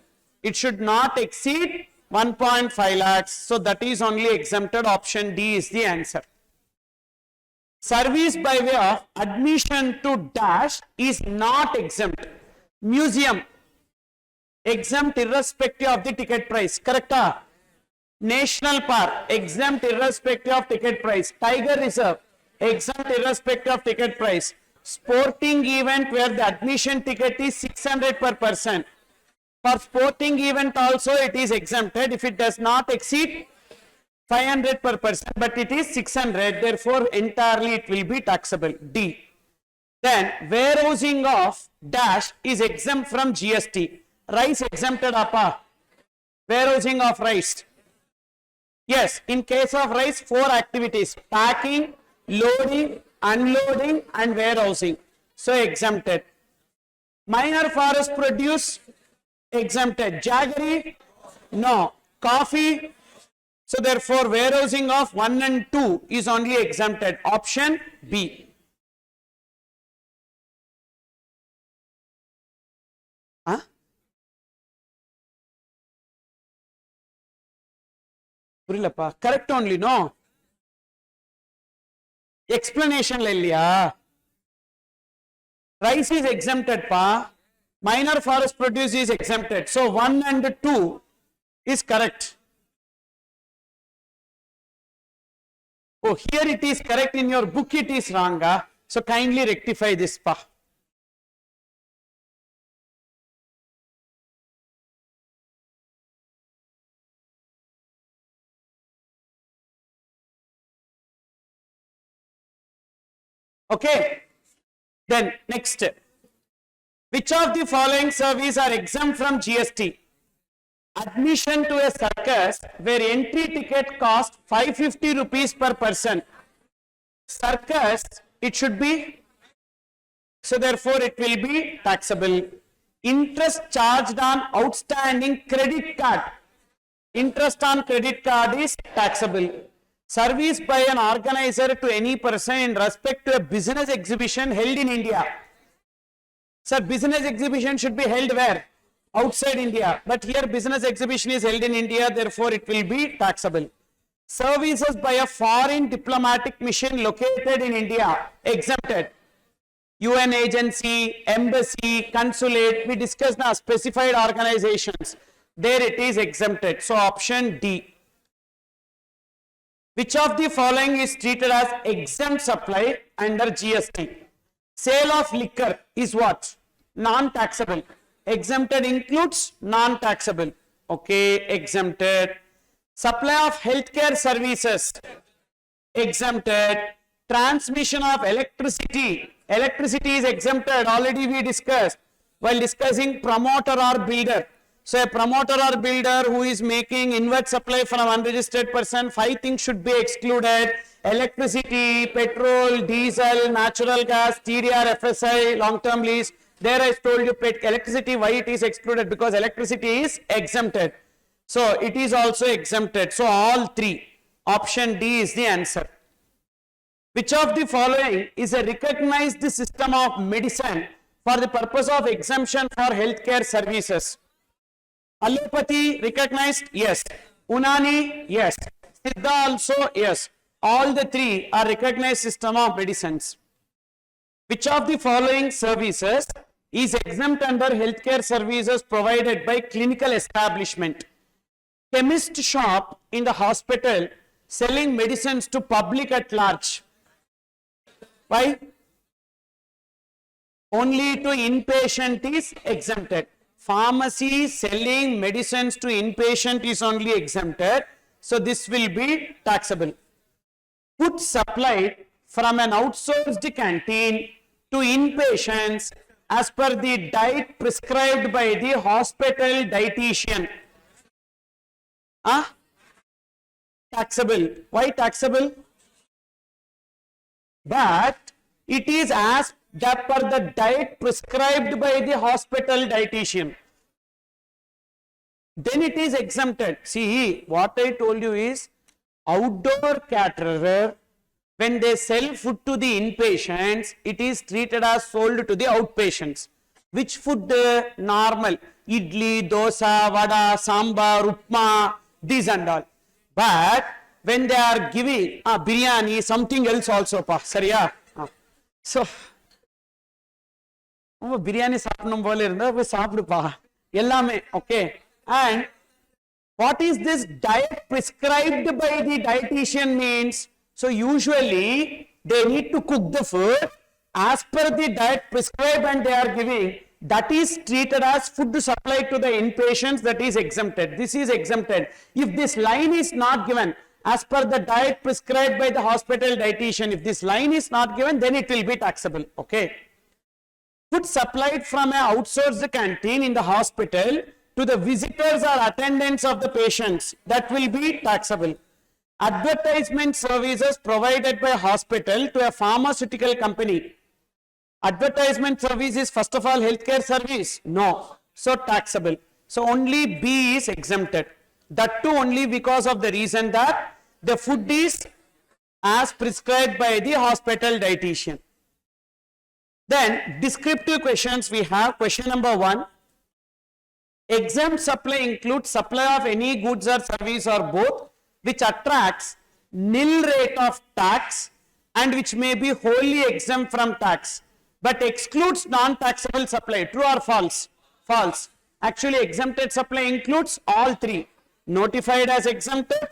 It should not exceed 1.5 lakhs. So that is only exempted. Option D is the answer. Service by way of admission to dash is not exempt. Museum, exempt irrespective of the ticket price. Correct? National Park, exempt irrespective of ticket price. Tiger Reserve, exempt irrespective of ticket price. Sporting event where the admission ticket is 600 per person. For sporting event also it is exempted if it does not exceed 500 per person, but it is 600, therefore entirely it will be taxable. D. Then warehousing of dash is exempt from GST. Rice exempted apa? Warehousing of rice. Yes, in case of rice, 4 activities: packing, loading, unloading and warehousing. So exempted. Minor forest produce, exempted. Jaggery, no. Coffee. So therefore, warehousing of 1 and 2 is only exempted. Option B. Huh? Correct only, no? Explanation lalliya. Rice is exempted, pa. Minor forest produce is exempted. So 1 and 2 is correct. Oh, here it is correct, in your book it is wrong. So kindly rectify this, pa. Okay. Then next, which of the following services are exempt from GST? Admission to a circus where entry ticket cost 550 rupees per person. Circus, it should be, so therefore it will be taxable. Interest charged on outstanding credit card. Interest on credit card is taxable. Service by an organizer to any person in respect to a business exhibition held in India. Sir, business exhibition should be held where? Outside India. But here business exhibition is held in India, therefore it will be taxable. Services by a foreign diplomatic mission located in India, exempted. UN agency, embassy, consulate, we discussed now specified organizations. There it is exempted. So option D. Which of the following is treated as exempt supply under GST? Sale of liquor is what? Non-taxable. Exempted includes non-taxable. Okay, exempted. Supply of healthcare services, exempted. Transmission of electricity. Electricity is exempted. Already we discussed while discussing promoter or builder. So a promoter or builder who is making inward supply from unregistered person, 5 things should be excluded. Electricity, petrol, diesel, natural gas, TDR, FSI, long-term lease. There I told you electricity, why it is excluded? Because electricity is exempted. So it is also exempted. So all 3. Option D is the answer. Which of the following is a recognized system of medicine for the purpose of exemption for healthcare services? Allopathy recognized? Yes. Unani? Yes. Siddha also? Yes. All the 3 are recognized system of medicines. Which of the following services is exempt under healthcare services provided by clinical establishment? Chemist shop in the hospital selling medicines to public at large. Why? Only to inpatient is exempted. Pharmacy selling medicines to inpatient is only exempted. So this will be taxable. Food supplied from an outsourced canteen to inpatients as per the diet prescribed by the hospital dietitian. Taxable. Why taxable? But it is as per the diet prescribed by the hospital dietitian. Then it is exempted. See, what I told you is outdoor caterer, when they sell food to the inpatients, it is treated as sold to the outpatients. Which food? Normal. Idli, dosa, vada, sambar, upma, these and all. But when they are giving biryani, something else also, Sariya. So, biryani சாப்பிடணும் போல இருந்தா போய் சாப்பிடுப்பா எல்லாமே. Okay. And what is this diet prescribed by the dietitian means? So usually they need to cook the food as per the diet prescribed and they are giving. That is treated as food supplied to the inpatients, that is exempted. This is exempted. If this line is not given as per the diet prescribed by the hospital dietitian, if this line is not given, then it will be taxable. Okay. Food supplied from an outsourced canteen in the hospital to the visitors or attendants of the patients, that will be taxable. Advertisement services provided by hospital to a pharmaceutical company. Advertisement service is first of all healthcare service? No. So taxable. So only B is exempted. That too only because of the reason that the food is as prescribed by the hospital dietitian. Then descriptive questions we have. Question number 1. Exempt supply includes supply of any goods or service or both which attracts nil rate of tax and which may be wholly exempt from tax, but excludes non-taxable supply. True or false? False. Actually exempted supply includes all 3. Notified as exempted,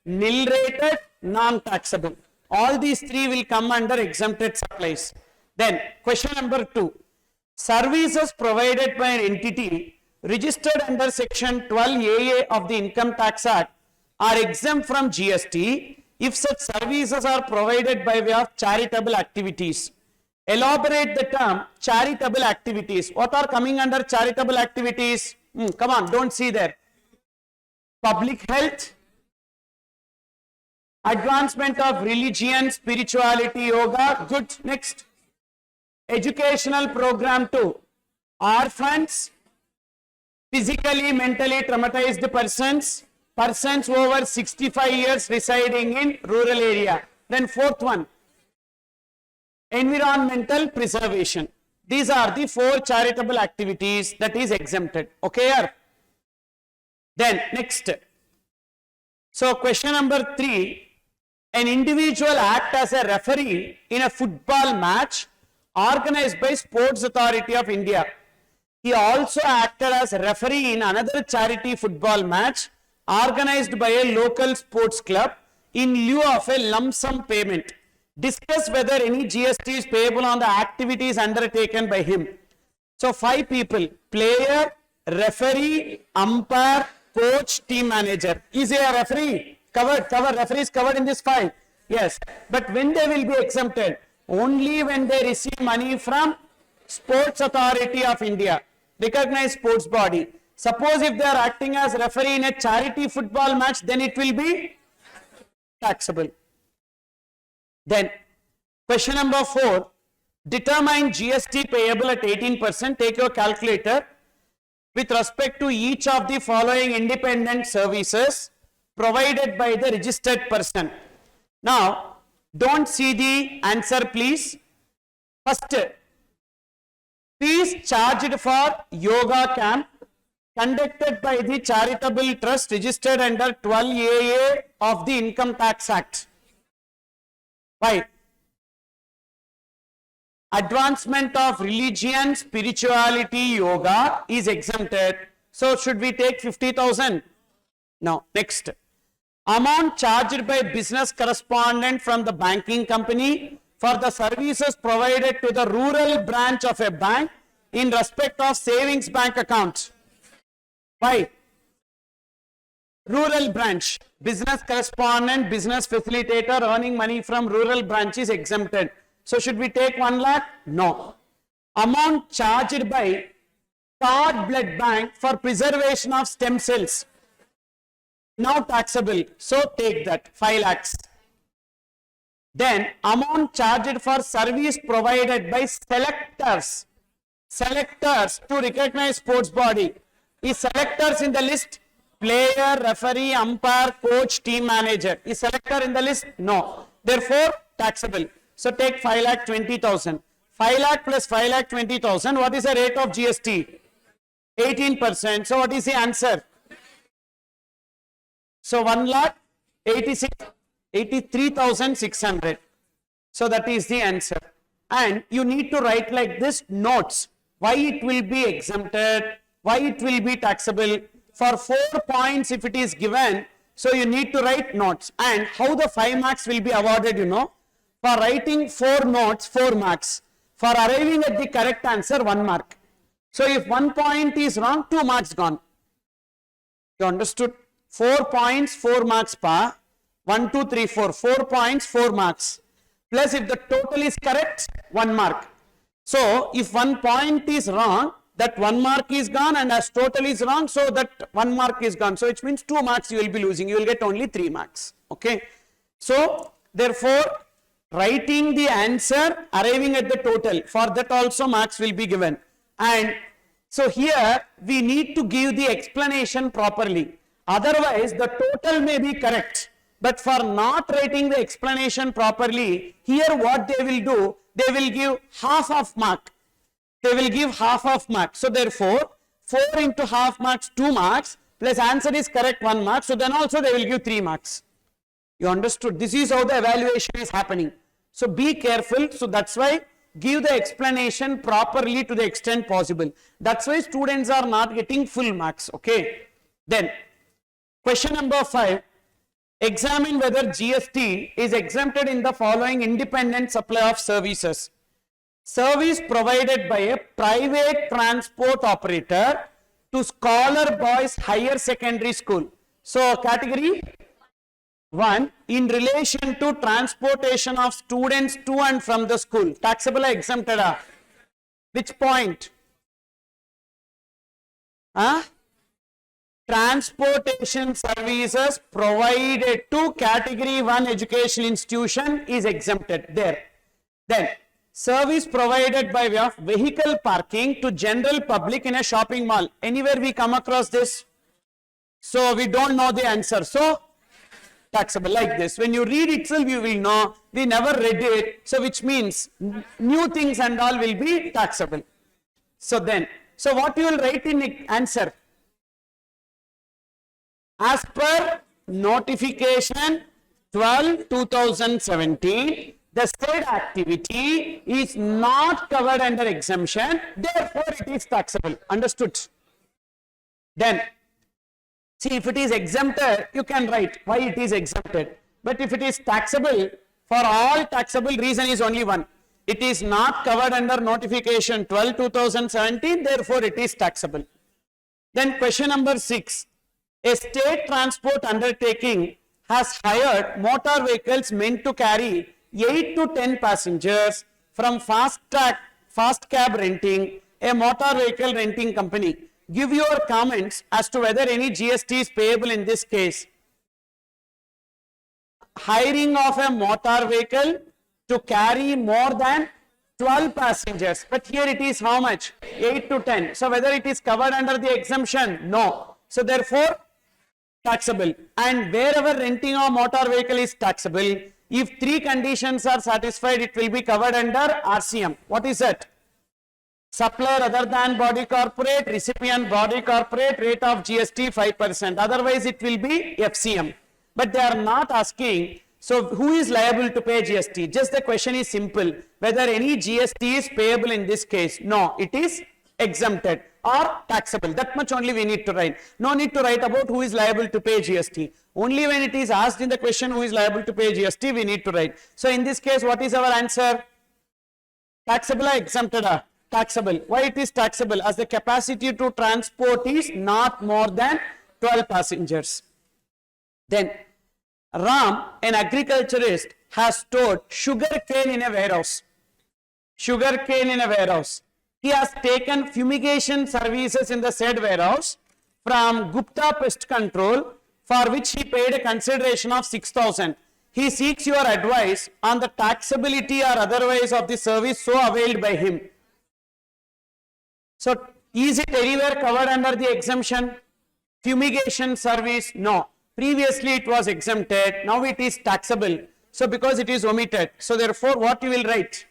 nil rated, non-taxable. All these 3 will come under exempted supplies. Then question number 2. Services provided by an entity registered under section 12AA of the Income Tax Act are exempt from GST if such services are provided by way of charitable activities. Elaborate the term charitable activities. What are coming under charitable activities? Come on, don't see there. Public health, advancement of religion, spirituality, yoga. Good. Next. Educational program to orphans, physically, mentally traumatized persons, persons over 65 years residing in rural area. Then fourth one, environmental preservation. These are the 4 charitable activities that is exempted. Okay. Then next. So question number 3, an individual act as a referee in a football match organized by Sports Authority of India. He also acted as referee in another charity football match organized by a local sports club in lieu of a lump sum payment. Discuss whether any GST is payable on the activities undertaken by him. So 5 people: player, referee, umpire, coach, team manager. Is he a referee? Covered. Referee is covered in this file. Yes. But when they will be exempted? Only when they receive money from Sports Authority of India, recognized sports body. Suppose if they are acting as referee in a charity football match, then it will be taxable. Then question number 4, determine GST payable at 18%. Take your calculator with respect to each of the following independent services provided by the registered person. Now, don't see the answer, please. First, fees charged for yoga camp conducted by the charitable trust registered under 12AA of the Income Tax Act. Why? Advancement of religion, spirituality, yoga is exempted. So should we take 50,000? No. Next. Amount charged by business correspondent from the banking company for the services provided to the rural branch of a bank in respect of savings bank account. Why? Rural branch, business correspondent, business facilitator earning money from rural branch is exempted. So should we take 1 lakh? No. Amount charged by cord blood bank for preservation of stem cells, now taxable. So take that, 5 lakhs. Then amount charged for service provided by selectors to recognize sports body. Is selectors in the list? Player, referee, umpire, coach, team manager. Is selector in the list? No. Therefore, taxable. So take 5,20,000. 5 lakh plus 5,20,000. What is the rate of GST? 18%. So what is the answer? So 1,83,600. So that is the answer. And you need to write like this notes. Why it will be exempted? Why it will be taxable? For 4 points if it is given, so you need to write notes. And how the 5 marks will be awarded, you know. For writing 4 notes, 4 marks. For arriving at the correct answer, 1 mark. So if 1 point is wrong, 2 marks gone. You understood? 4 points, 4 marks pa. 1, 2, 3, 4. 4 points, 4 marks. Plus if the total is correct, 1 mark. So if 1 point is wrong, that 1 mark is gone, and as total is wrong, so that 1 mark is gone. So it means 2 marks you will be losing. You will get only 3 marks. Okay. So therefore, writing the answer, arriving at the total, for that also marks will be given. And so here we need to give the explanation properly. Otherwise, the total may be correct. But for not writing the explanation properly, here what they will do, they will give half of mark. They will give half of mark. So therefore, 4 into half marks, 2 marks, plus answer is correct, 1 mark. So then also they will give 3 marks. You understood? This is how the evaluation is happening. So be careful. So that's why give the explanation properly to the extent possible. That's why students are not getting full marks. Okay. Then question number 5. Examine whether GST is exempted in the following independent supply of services. Service provided by a private transport operator to Scholar Boys Higher Secondary School. So category One, in relation to transportation of students to and from the school. Taxable or exempted? Which point? Transportation services provided to category 1 educational institution is exempted there. Then, service provided by way of vehicle parking to general public in a shopping mall. Anywhere we come across this? So, we don't know the answer. So, taxable like this. When you read itself, you will know. We never read it. So, which means new things and all will be taxable. So, then, so what you will write in the answer? As per notification 12/2017, the said activity is not covered under exemption, therefore it is taxable. Understood? Then, see, if it is exempted, you can write why it is exempted. But if it is taxable, for all taxable reason is only one. It is not covered under notification 12/2017, therefore it is taxable. Then question number 6. A state transport undertaking has hired motor vehicles meant to carry 8 to 10 passengers from fast cab renting, a motor vehicle renting company. Give your comments as to whether any GST is payable in this case. Hiring of a motor vehicle to carry more than 12 passengers. But here it is how much? 8 to 10. So whether it is covered under the exemption? No. So therefore, taxable. And wherever renting a motor vehicle is taxable, if 3 conditions are satisfied, it will be covered under RCM. What is that? Supplier other than body corporate, recipient body corporate, rate of GST 5%. Otherwise, it will be FCM. But they are not asking, so who is liable to pay GST? Just the question is simple. Whether any GST is payable in this case? No, it is exempted or taxable. That much only we need to write. No need to write about who is liable to pay GST. Only when it is asked in the question who is liable to pay GST, we need to write. So in this case, what is our answer? Taxable or exempted? Taxable. Why it is taxable? As the capacity to transport is not more than 12 passengers. Then, Ram, an agriculturist, has stored sugar cane in a warehouse. Sugar cane in a warehouse. He has taken fumigation services in the said warehouse from Gupta Pest Control, for which he paid a consideration of 6,000. He seeks your advice on the taxability or otherwise of the service so availed by him. So, is it anywhere covered under the exemption? Fumigation service? No. Previously it was exempted, now it is taxable. So, because it is omitted. So, therefore, what you will write?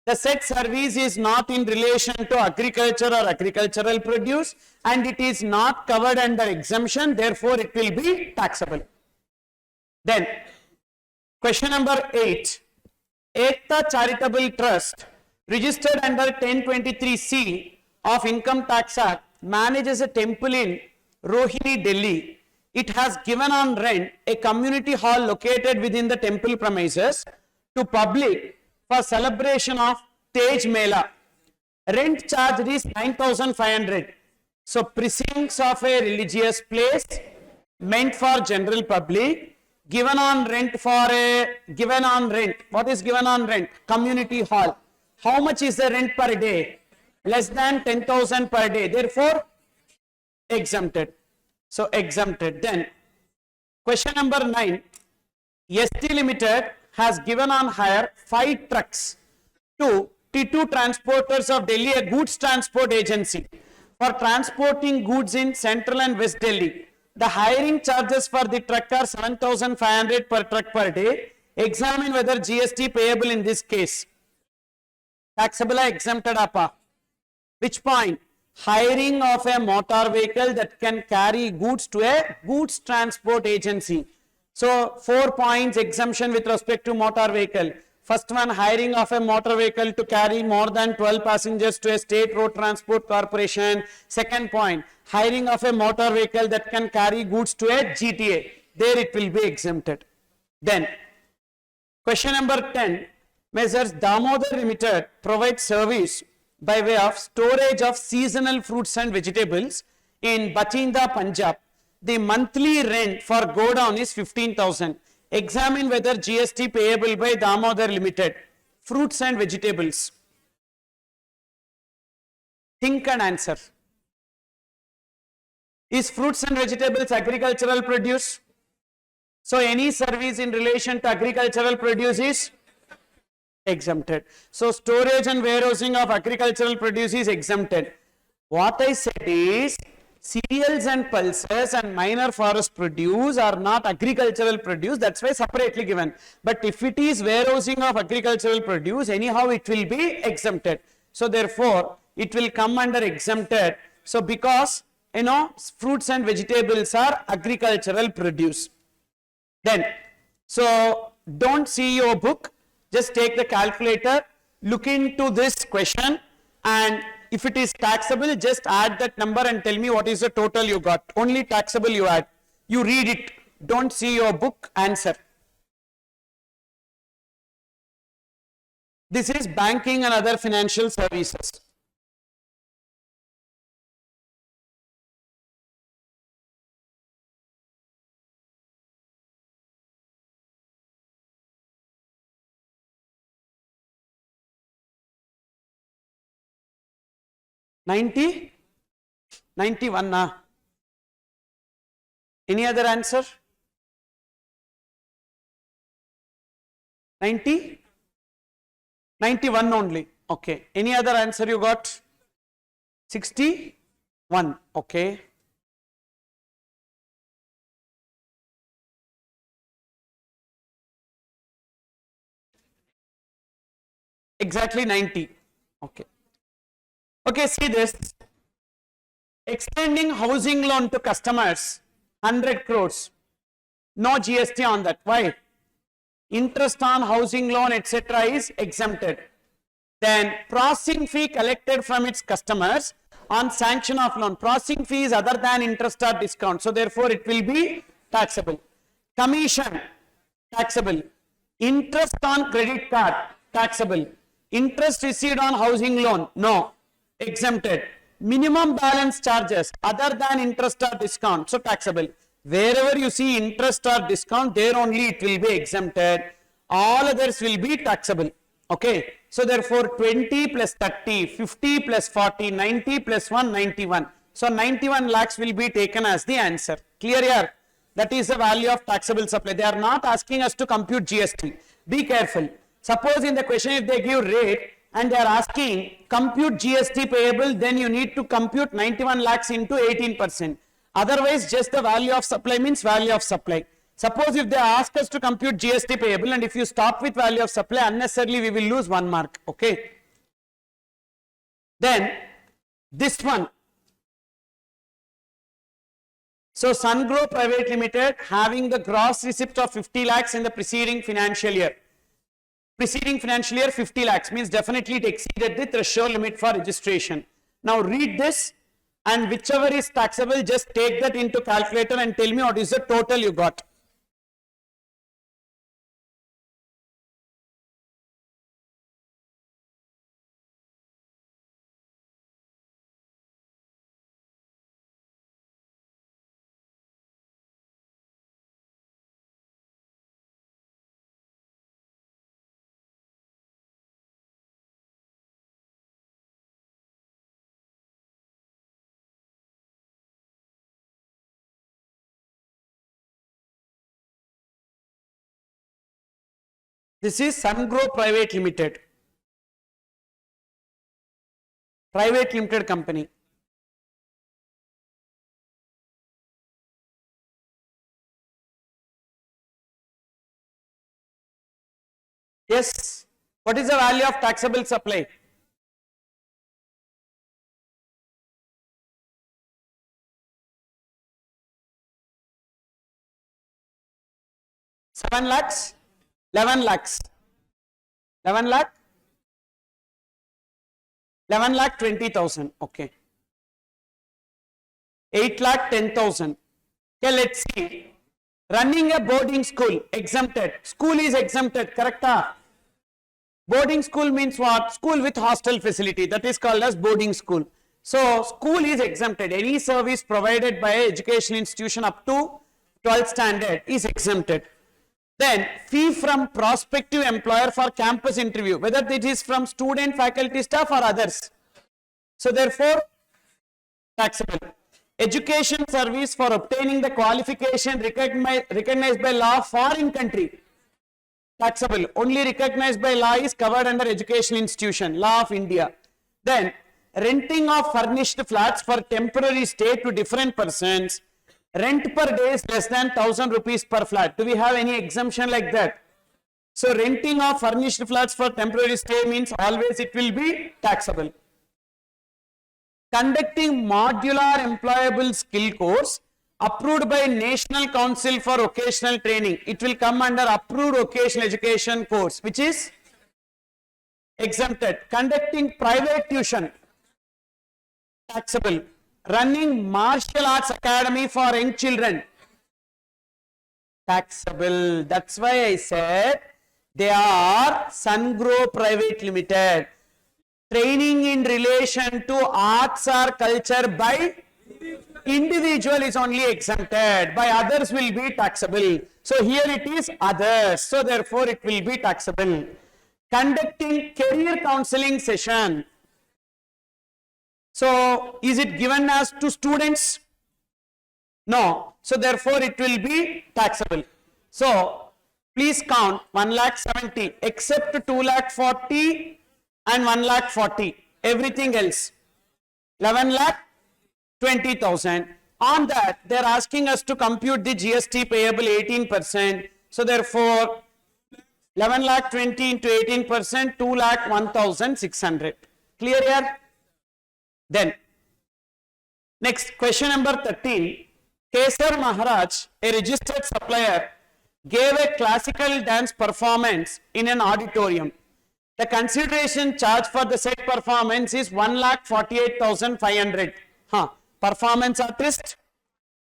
The said service is not in relation to agriculture or agricultural produce and it is not covered under exemption, therefore it will be taxable. Then, question number 8. Ekta Charitable Trust, registered under 1023C of Income Tax Act, manages a temple in Rohini, Delhi. It has given on rent a community hall located within the temple premises to public for celebration of Tej Mela. Rent charge is 9,500. So precincts of a religious place meant for general public, given on rent for a, what is given on rent? Community hall. How much is the rent per day? Less than 10,000 per day. Therefore, exempted. So exempted. Then, question number 9. ST Limited has given on hire 5 trucks to T2 Transporters of Delhi, a goods transport agency, for transporting goods in Central and West Delhi. The hiring charges for the truck are 7,500 per truck per day. Examine whether GST payable in this case. Taxable or exempted apa? Which point? Hiring of a motor vehicle that can carry goods to a goods transport agency. So 4 points exemption with respect to motor vehicle. First one, hiring of a motor vehicle to carry more than 12 passengers to a state road transport corporation. Second point, hiring of a motor vehicle that can carry goods to a GTA. There it will be exempted. Then, question number 10. Messrs. Damodar Limited provides service by way of storage of seasonal fruits and vegetables in Bachinda, Punjab. the monthly rent for godown is 15,000. Examine whether GST payable by Damodar Limited. Fruits and vegetables. Think and answer. Is fruits and vegetables agricultural produce? So any service in relation to agricultural produce is exempted. So storage and warehousing of agricultural produce is exempted. What I said is cereals and pulses and minor forest produce are not agricultural produce, that's why separately given. But if it is warehousing of agricultural produce, anyhow it will be exempted. So therefore it will come under exempted. So because fruits and vegetables are agricultural produce. Then, so don't see your book, just take the calculator, look into this question, and if it is taxable, just add that number and tell me what is the total you got. Only taxable you add. You read it, don't see your book, answer. This is banking and other financial services. $90? 91 na? Any other answer? 90? 91 only. Okay. Any other answer you got? 61. Okay. Exactly 90. Okay. Okay, see this. Extending housing loan to customers, 100 crores. No GST on that. Why? Interest on housing loan, etc. is exempted. Then processing fee collected from its customers on sanction of loan. Processing fee is other than interest or discount. So therefore it will be taxable. Commission, taxable. Interest on credit card, taxable. Interest received on housing loan, no. Exempted. Minimum balance charges other than interest or discount, so taxable. Wherever you see interest or discount, there only it will be exempted. All others will be taxable. Okay. So therefore 20 plus 30, 50 plus 40, 90 plus 1, 91. So 91 lakhs will be taken as the answer. Clear here? That is the value of taxable supply. They are not asking us to compute GST. Be careful. Suppose in the question if they give rate, and they are asking compute GST payable, then you need to compute 91 lakhs into 18%. Otherwise, just the value of supply means value of supply. Suppose if they ask us to compute GST payable, and if you stop with value of supply, unnecessarily we will lose 1 mark. Okay. Then this one. So Sungrow Private Limited having the gross receipt of 50 lakhs in the preceding financial year. Preceding financial year 50 lakhs means definitely it exceeded the threshold limit for registration. Now read this, and whichever is taxable, just take that into calculator and tell me what is the total you got. This is Sungrow Private Limited. Private Limited company. Yes. What is the value of taxable supply? $7 lakhs? 11 lakhs. 11 lakh? 11 lakh 20,000. Okay. 8 lakh 10,000. Okay, let's see. Running a boarding school, exempted. School is exempted, correct? Boarding school means what? School with hostel facility. That is called as boarding school. So school is exempted. Any service provided by an education institution up to 12th standard is exempted. Then fee from prospective employer for campus interview, whether it is from student, faculty, staff or others. So therefore, taxable. Education service for obtaining the qualification recognized by law foreign country. Taxable. Only recognized by law is covered under education institution, law of India. Then renting of furnished flats for temporary stay to different persons. Rent per day is less than 1000 rupees per flat. Do we have any exemption like that? So renting of furnished flats for temporary stay means always it will be taxable. Conducting modular employable skill course approved by National Council for Vocational Training. It will come under approved vocational education course, which is exempted. Conducting private tuition, taxable. Running martial arts academy for young children, taxable. That's why I said they are Sungrow Private Limited. Training in relation to arts or culture by individual is only exempted, by others will be taxable. So here it is others, so therefore it will be taxable. Conducting career counseling session. So is it given as to students? No. So therefore it will be taxable. So please count 1,70,000 except 2,40,000 and 1,40,000. Everything else 11,20,000. On that they are asking us to compute the GST payable 18%. So therefore 11,20,000 into 18%, 2,01,600. Clear here? Then, next question number 13. Kesar Maharaj, a registered supplier, gave a classical dance performance in an auditorium. The consideration charged for the said performance is 1,48,500. Performance artist,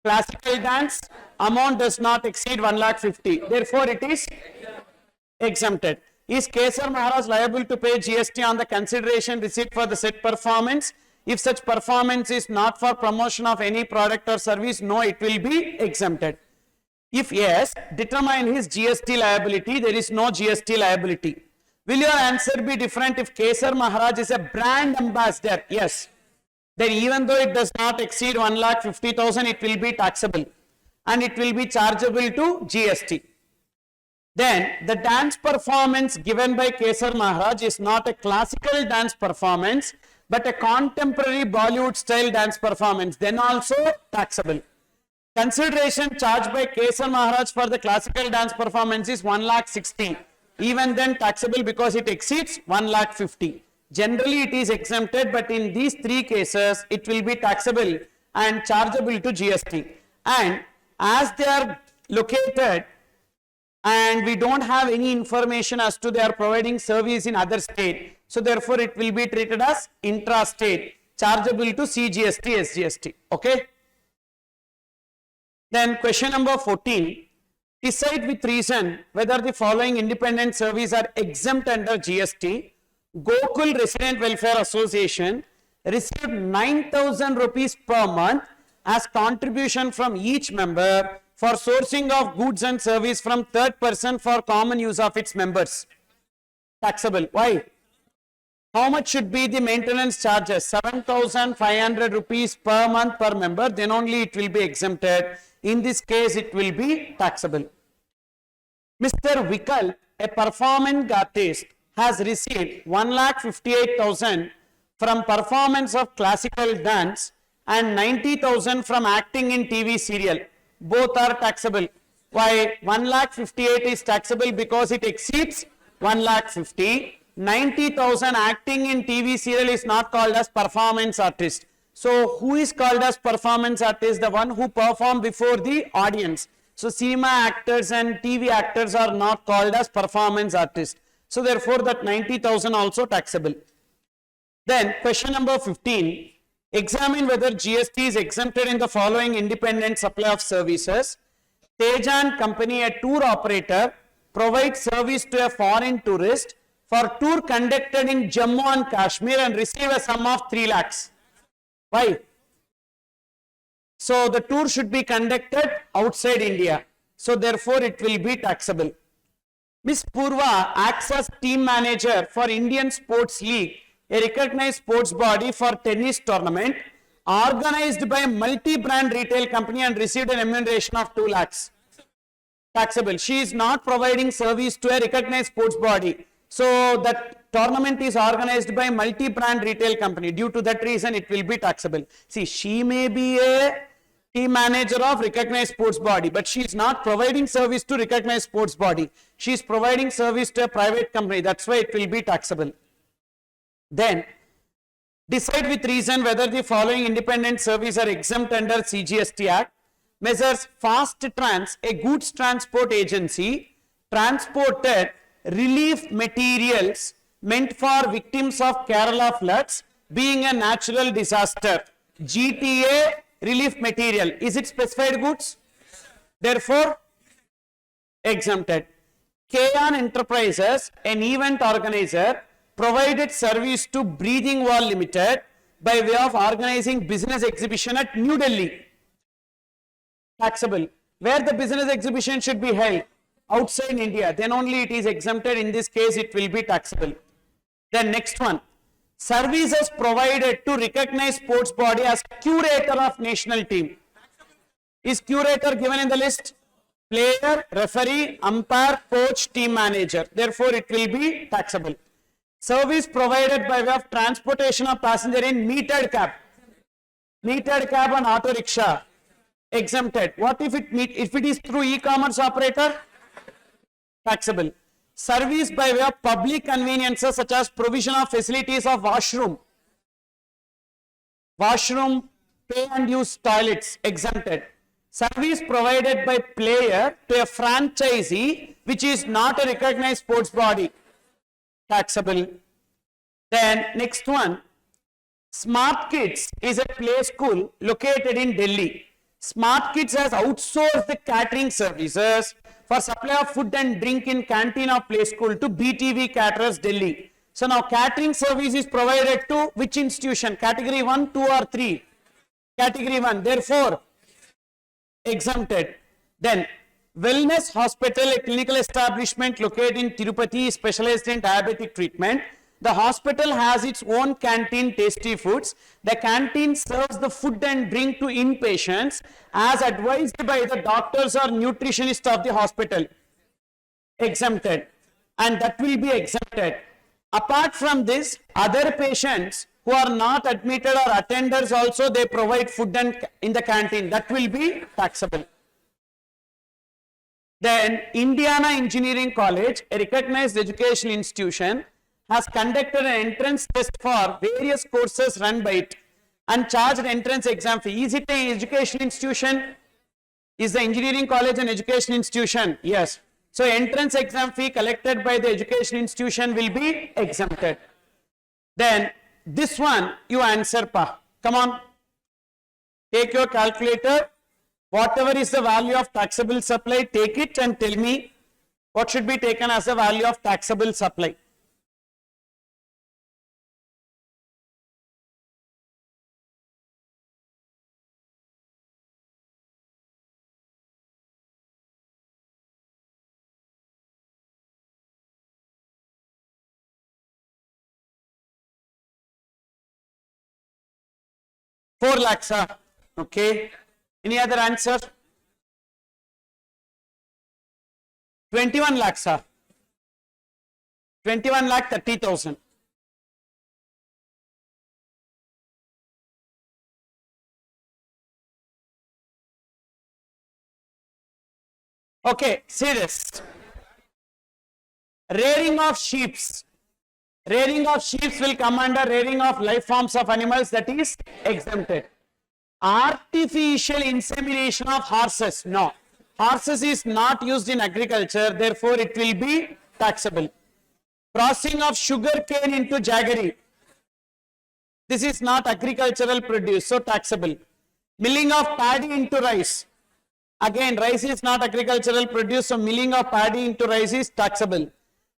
classical dance, amount does not exceed 1,50,000. Therefore, it is exempted. Is Kesar Maharaj liable to pay GST on the consideration received for the said performance? If such performance is not for promotion of any product or service, no, it will be exempted. If yes, determine his GST liability. There is no GST liability. Will your answer be different if Kesar Maharaj is a brand ambassador? Yes. Then even though it does not exceed 1,50,000, it will be taxable and it will be chargeable to GST. Then the dance performance given by Kesar Maharaj is not a classical dance performance, but a contemporary Bollywood style dance performance, then also taxable. Consideration charged by Kesar Maharaj for the classical dance performance is 1,60,000. Even then taxable because it exceeds 1,50,000. Generally it is exempted, but in these three cases it will be taxable and chargeable to GST. And as they are located and we don't have any information as to they are providing service in other state, so therefore it will be treated as intra-state, chargeable to CGST, SGST. Okay. Then question number 14. Decide with reason whether the following independent services are exempt under GST. Gokul Resident Welfare Association received 9,000 rupees per month as contribution from each member for sourcing of goods and service from third person for common use of its members. Taxable. Why? How much should be the maintenance charges? 7,500 rupees per month per member, then only it will be exempted. In this case, it will be taxable. Mr. Vikal, a performance artist, has received 1,58,000 from performance of classical dance and 90,000 from acting in TV serial. Both are taxable. Why? 1,58,000 is taxable because it exceeds 1,50,000. 90,000 acting in TV serial is not called as performance artist. So who is called as performance artist? The one who perform before the audience. So cinema actors and TV actors are not called as performance artist. So therefore that 90,000 also taxable. Then question number 15. Examine whether GST is exempted in the following independent supply of services. Tejan Company, a tour operator, provides service to a foreign tourist for tour conducted in Jammu and Kashmir and receive a sum of 3 lakhs. Why? So the tour should be conducted outside India. So therefore it will be taxable. Miss Purva acts as team manager for Indian Sports League, a recognized sports body for tennis tournament organized by a multi-brand retail company and received an remuneration of 2 lakhs. Taxable. She is not providing service to a recognized sports body. So that tournament is organized by a multi-brand retail company. Due to that reason, it will be taxable. See, she may be a team manager of recognized sports body, but she is not providing service to recognized sports body. She is providing service to a private company. That's why it will be taxable. Then, decide with reason whether the following independent service are exempt under CGST Act. Measures Fast Trans, a goods transport agency, transported relief materials meant for victims of Kerala floods being a natural disaster. GTA relief material. Is it specified goods? Therefore, exempted. Kayan Enterprises, an event organizer, provided service to Breathing Wall Limited by way of organizing business exhibition at New Delhi. Taxable. Where the business exhibition should be held? Outside India. Then only it is exempted. In this case, it will be taxable. Then next one. Services provided to recognized sports body as curator of national team. Is curator given in the list? Player, referee, umpire, coach, team manager. Therefore, it will be taxable. Service provided by way of transportation of passenger in metered cab. Metered cab and auto rickshaw. Exempted. What if it is through e-commerce operator? Taxable. Service by way of public conveniences such as provision of facilities of washroom, pay and use toilets. Exempted. Service provided by player to a franchisee which is not a recognized sports body. Taxable. Then next one. Smart Kids is a play school located in Delhi. Smart Kids has outsourced the catering services for supply of food and drink in canteen of play school to BTV Caterers, Delhi. So now catering service is provided to which institution? Category 1, 2 or 3? Category 1. Therefore, exempted. Then Wellness Hospital, a clinical establishment located in Tirupati, specialized in diabetic treatment. The hospital has its own canteen, Tasty Foods. The canteen serves the food and drink to inpatients as advised by the doctors or nutritionists of the hospital. Exempted. And that will be exempted. Apart from this, other patients who are not admitted or attenders also, they provide food and in the canteen. That will be taxable. Then Indiana Engineering College, a recognized educational institution, has conducted an entrance test for various courses run by it and charged entrance exam fee. Is it an educational institution? Is the engineering college an educational institution? Yes. So entrance exam fee collected by the education institution will be exempted. Then this one you answer pa. Come on. Take your calculator. Whatever is the value of taxable supply, take it and tell me what should be taken as the value of taxable supply. Four lakhs, okay. Any other answer? 21 lakhs, 21 lakh 30,000. Okay, see this. Rearing of sheep. Rearing of sheep will come under rearing of life forms of animals, that is exempted. Artificial insemination of horses, no. Horses is not used in agriculture, therefore it will be taxable. Processing of sugar cane into jaggery. This is not agricultural produce, so taxable. Milling of paddy into rice. Again, rice is not agricultural produce, so milling of paddy into rice is taxable.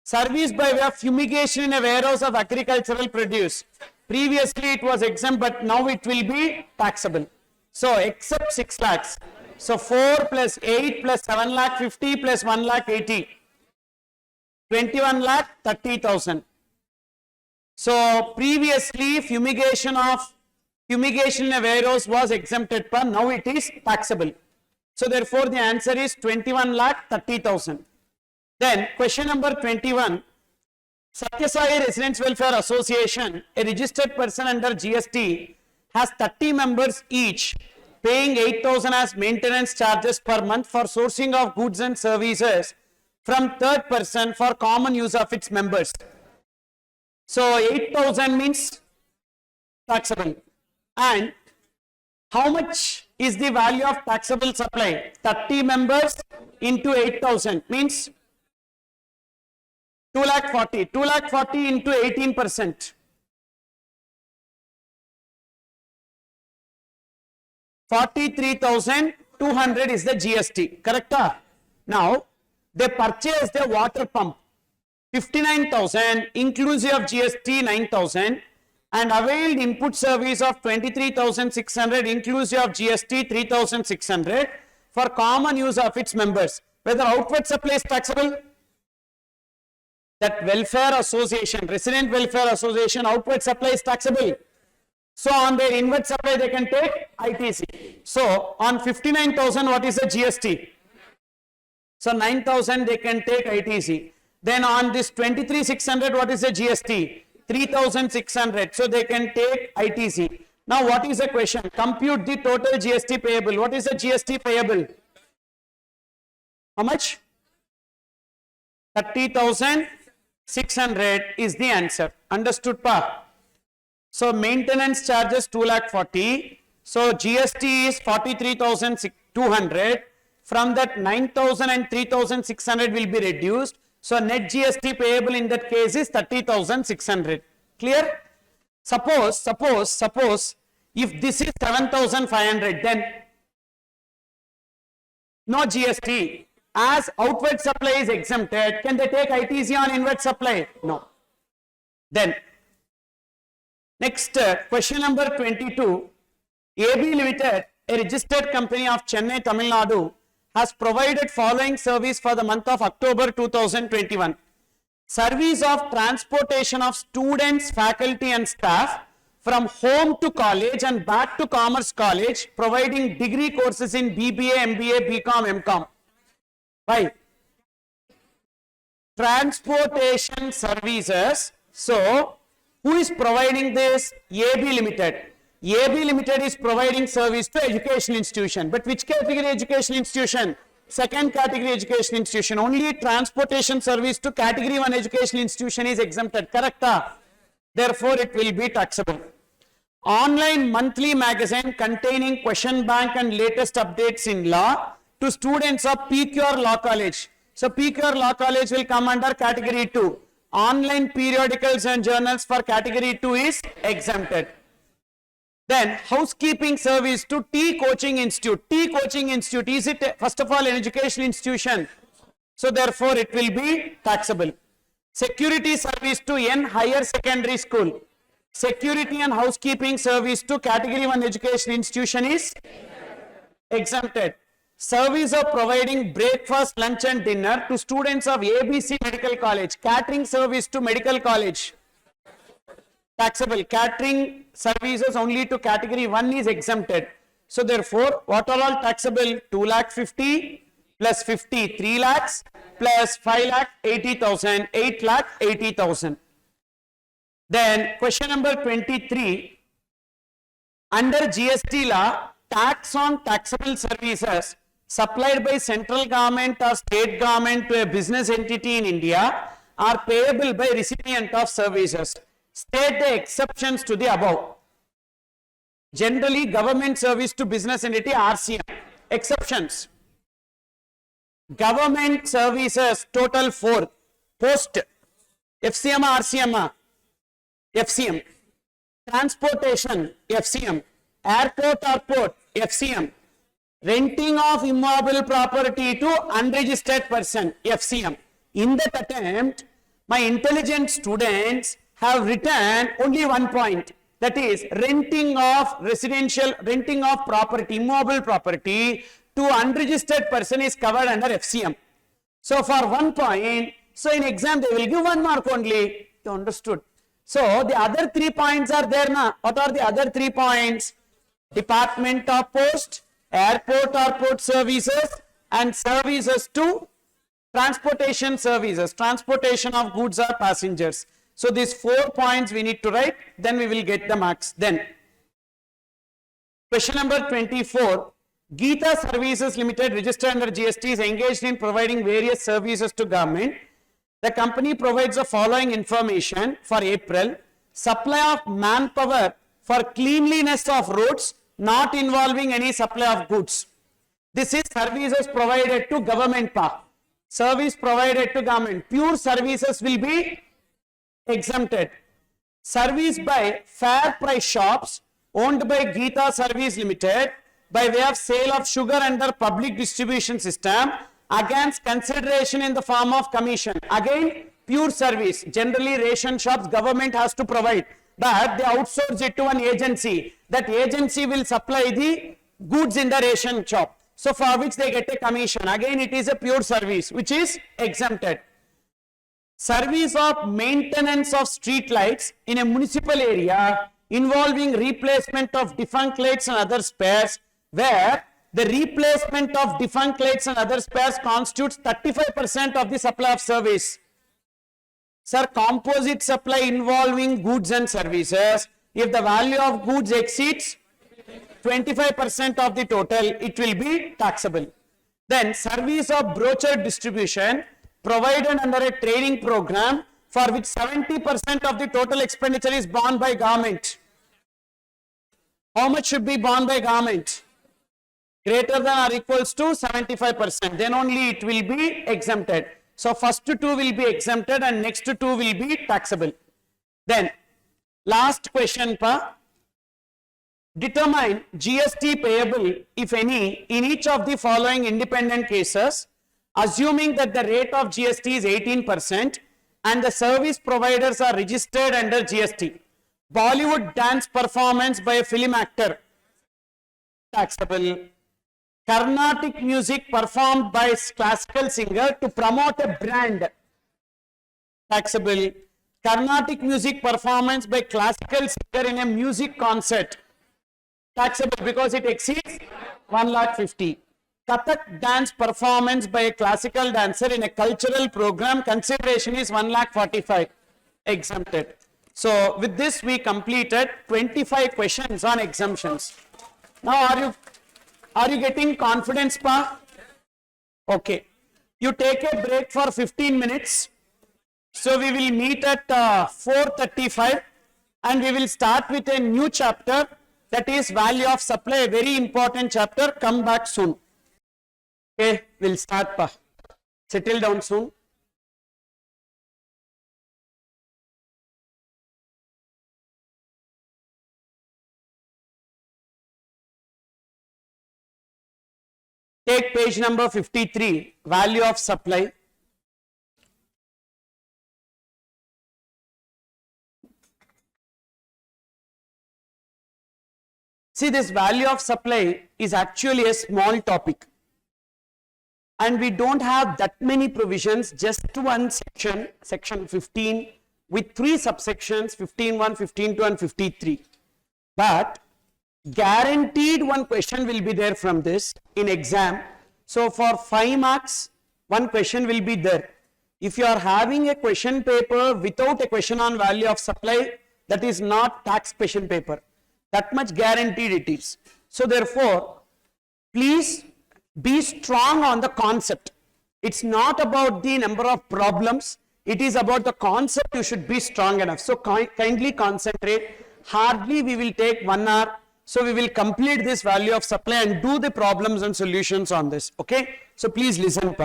Service by way of fumigation in a warehouse of agricultural produce. Previously it was exempt, but now it will be taxable. So except 6 lakhs. So 4 plus 8 plus 7 lakh 50 plus 1 lakh 80. 21 lakh 30,000. So previously fumigation in a warehouse was exempted, but now it is taxable. So therefore the answer is 21 lakh 30,000. Then question number 21. Satyasai Residents Welfare Association, a registered person under GST, has 30 members each, paying 8,000 as maintenance charges per month for sourcing of goods and services from third person for common use of its members. So 8,000 means taxable. And how much is the value of taxable supply? 30 members into 8,000 means 2 lakh 40. 2 lakh 40 into 18%. 43,200 is the GST. Correct? Now, they purchased a water pump. 59,000 inclusive of GST 9,000 and availed input service of 23,600 inclusive of GST 3,600 for common use of its members. Whether outward supply is taxable? That welfare association, resident welfare association, outward supply is taxable. So on their inward supply they can take ITC. So on 59,000 what is the GST? So 9,000 they can take ITC. Then on this 23,600 what is the GST? 3,600. So they can take ITC. Now what is the question? Compute the total GST payable. What is the GST payable? How much? 30,600 is the answer. Understood, pa? So maintenance charges 2 lakh 40. So GST is 43,200. From that 9,000 and 3,600 will be reduced. So net GST payable in that case is 30,600. Clear? Suppose if this is 7,500, then no GST. As outward supply is exempted, can they take ITC on inward supply? No. Then, next question number 22. AB Limited, a registered company of Chennai, Tamil Nadu, has provided following service for the month of October 2021. Service of transportation of students, faculty and staff from home to college and back to Commerce College, providing degree courses in BBA, MBA, BCom, MCom. Why? Transportation services. So, who is providing this? AB Limited. AB Limited is providing service to education institution. But which category education institution? Second category education institution. Only transportation service to category 1 education institution is exempted. Correct? Therefore, it will be taxable. Online monthly magazine containing question bank and latest updates in law to students of PQR Law College. So, PQR Law College will come under category 2. Online periodicals and journals for category 2 is exempted. Then housekeeping service to T Coaching Institute. T Coaching Institute, is it first of all an education institution? So therefore it will be taxable. Security service to N Higher Secondary School. Security and housekeeping service to category 1 education institution is exempted. Service of providing breakfast, lunch and dinner to students of ABC Medical College. Catering service to medical college. Taxable. Catering services only to category 1 is exempted. So therefore, what are all taxable? 2 lakh 50 plus 50, 3 lakhs plus 5 lakh 80,000, 8 lakh 80,000. Then question number 23. Under GST law, tax on taxable services supplied by central government or state government to a business entity in India are payable by recipient of services. State the exceptions to the above. Generally, government service to business entity, RCM. Exceptions. Government services, total 4. Post, FCM, RCM, FCM. Transportation, FCM. Airport or port, FCM. Renting of immobile property to unregistered person, FCM. In that attempt, my intelligent students have written only one point, that is renting of property, immobile property to unregistered person is covered under FCM. So for 1 point, so in exam they will give 1 mark only. You understood? So the other 3 points are there now. What are the other 3 points? Department of Post, airport or port services, and services to transportation services, transportation of goods or passengers. So these 4 points we need to write, then we will get the marks. Then question number 24. Geeta Services Limited, registered under GST, is engaged in providing various services to government. The company provides the following information for April: supply of manpower for cleanliness of roads, not involving any supply of goods. This is services provided to government part. Service provided to government. Pure services will be exempted. Service by fair price shops owned by Geeta Service Limited by way of sale of sugar under public distribution system against consideration in the form of commission. Again, pure service. Generally, ration shops government has to provide, but they outsource it to an agency. That agency will supply the goods in the ration shop. So for which they get a commission. Again, it is a pure service which is exempted. Service of maintenance of street lights in a municipal area involving replacement of defunct lights and other spares, where the replacement of defunct lights and other spares constitutes 35% of the supply of service. Sir, composite supply involving goods and services, if the value of goods exceeds 25% of the total, it will be taxable. Then service of brochure distribution provided under a training program for which 70% of the total expenditure is borne by government. How much should be borne by government? Greater than or equals to 75%. Then only it will be exempted. So first 2 will be exempted and next 2 will be taxable. Then last question pa. Determine GST payable, if any, in each of the following independent cases, assuming that the rate of GST is 18% and the service providers are registered under GST. Bollywood dance performance by a film actor, taxable. Carnatic music performed by a classical singer to promote a brand, taxable. Carnatic music performance by classical singer in a music concert, taxable because it exceeds 1,50,000. Kathak dance performance by a classical dancer in a cultural program, consideration is 1,45,000, exempted. So with this we completed 25 questions on exemptions. Now are you getting confidence pa? Okay. You take a break for 15 minutes. So we will meet at 4:35 and we will start with a new chapter, that is value of supply, a very important chapter. Come back soon. Okay, we'll start pa. Settle down soon. Take page number 53, value of supply. See, this value of supply is actually a small topic. And we don't have that many provisions, just one section, section 15, with 3 subsections, 15.1, 15.2 and 53. But guaranteed one question will be there from this in exam. So for 5 marks, one question will be there. If you are having a question paper without a question on value of supply, that is not tax question paper. That much guaranteed it is. So therefore, please be strong on the concept. It's not about the number of problems. It is about the concept. You should be strong enough. So kindly concentrate. Hardly we will take 1 hour. So we will complete this value of supply and do the problems and solutions on this. Okay. So please listen.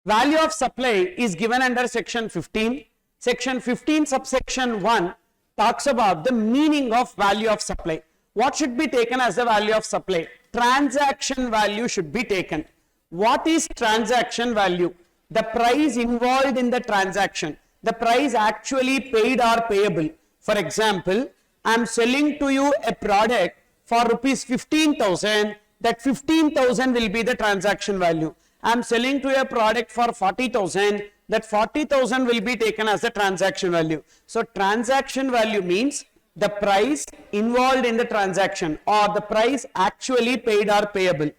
Value of supply is given under section 15. Section 15 subsection 1 talks about the meaning of value of supply. What should be taken as the value of supply? Transaction value should be taken. What is transaction value? The price involved in the transaction. the price actually paid or payable. For example, I am selling to you a product for rupees 15,000, that 15,000 will be the transaction value. I am selling to you a product for 40,000, that 40,000 will be taken as the transaction value. So transaction value means the price involved in the transaction or the price actually paid or payable,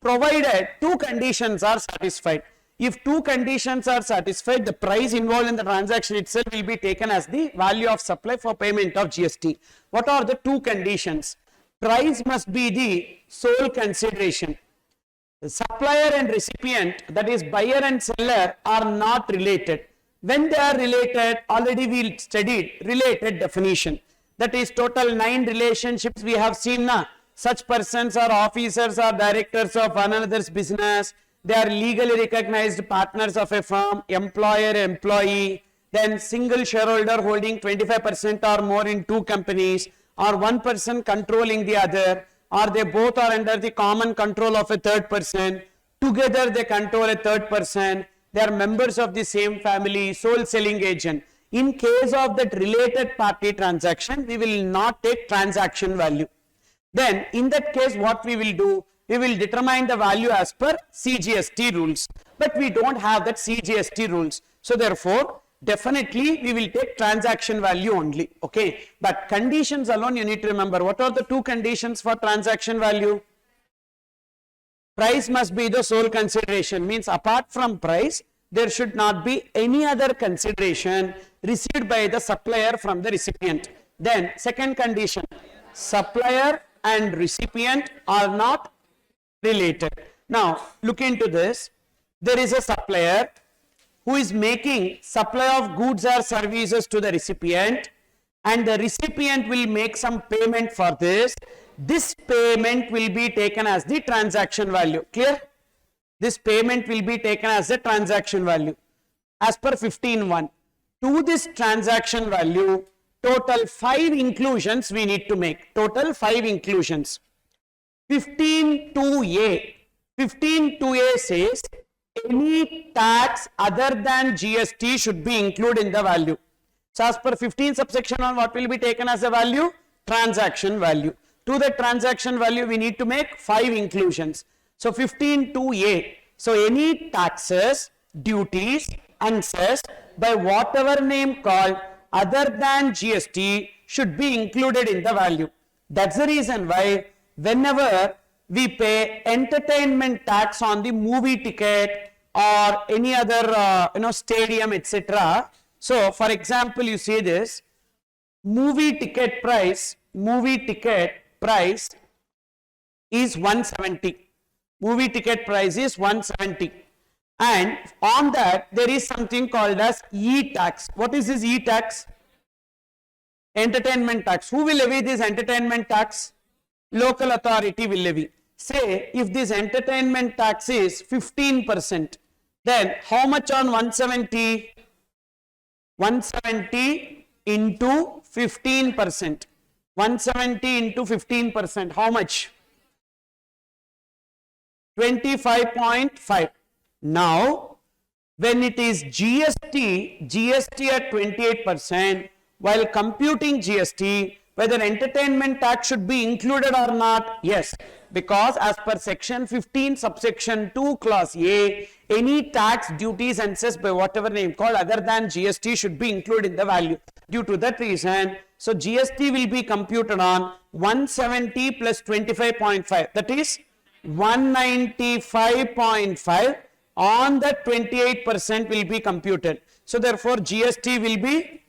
provided two conditions are satisfied. If two conditions are satisfied, the price involved in the transaction itself will be taken as the value of supply for payment of GST. What are the two conditions? Price must be the sole consideration. The supplier and recipient, that is buyer and seller, are not related. When they are related, already we studied related definition. That is total 9 relationships we have seen now. Such persons are officers or directors of another's business. They are legally recognized partners of a firm, employer, employee, then single shareholder holding 25% or more in two companies, or one person controlling the other, or they both are under the common control of a third person. Together they control a third person. They are members of the same family, sole selling agent. In case of that related party transaction, we will not take transaction value. Then in that case, what we will do? We will determine the value as per CGST rules. But we don't have that CGST rules. So therefore, definitely we will take transaction value only. Okay. But conditions alone you need to remember. What are the two conditions for transaction value? Price must be the sole consideration. Means apart from price, there should not be any other consideration received by the supplier from the recipient. Then second condition, supplier and recipient are not related. Now look into this. There is a supplier who is making supply of goods or services to the recipient, and the recipient will make some payment for this. This payment will be taken as the transaction value. Clear? This payment will be taken as the transaction value as per 15.1. To this transaction value, total 5 inclusions we need to make. Total 5 inclusions. 15.2a. 15.2a says any tax other than GST should be included in the value. So as per 15 subsection 1, what will be taken as a value? Transaction value. To the transaction value, we need to make 5 inclusions. So 15.2a. So any taxes, duties, and cess by whatever name called other than GST should be included in the value. That's the reason why whenever we pay entertainment tax on the movie ticket or any other stadium, etc. So for example, you see this movie ticket price is 170. Movie ticket price is 170, and on that there is something called as e-tax. What is this e-tax? Entertainment tax. Who will levy this entertainment tax? Local authority will levy. Say if this entertainment tax is 15%, then how much on 170? 170 into 15%. 170 into 15%. How much? 25.5. Now, when it is GST at 28%, while computing GST, whether entertainment tax should be included or not? Yes, because as per section 15 subsection 2 clause A, any tax, duties and cess by whatever name called other than GST should be included in the value. Due to that reason, so GST will be computed on 170 plus 25.5, that is 195.5 on that 28% will be computed. So therefore GST will be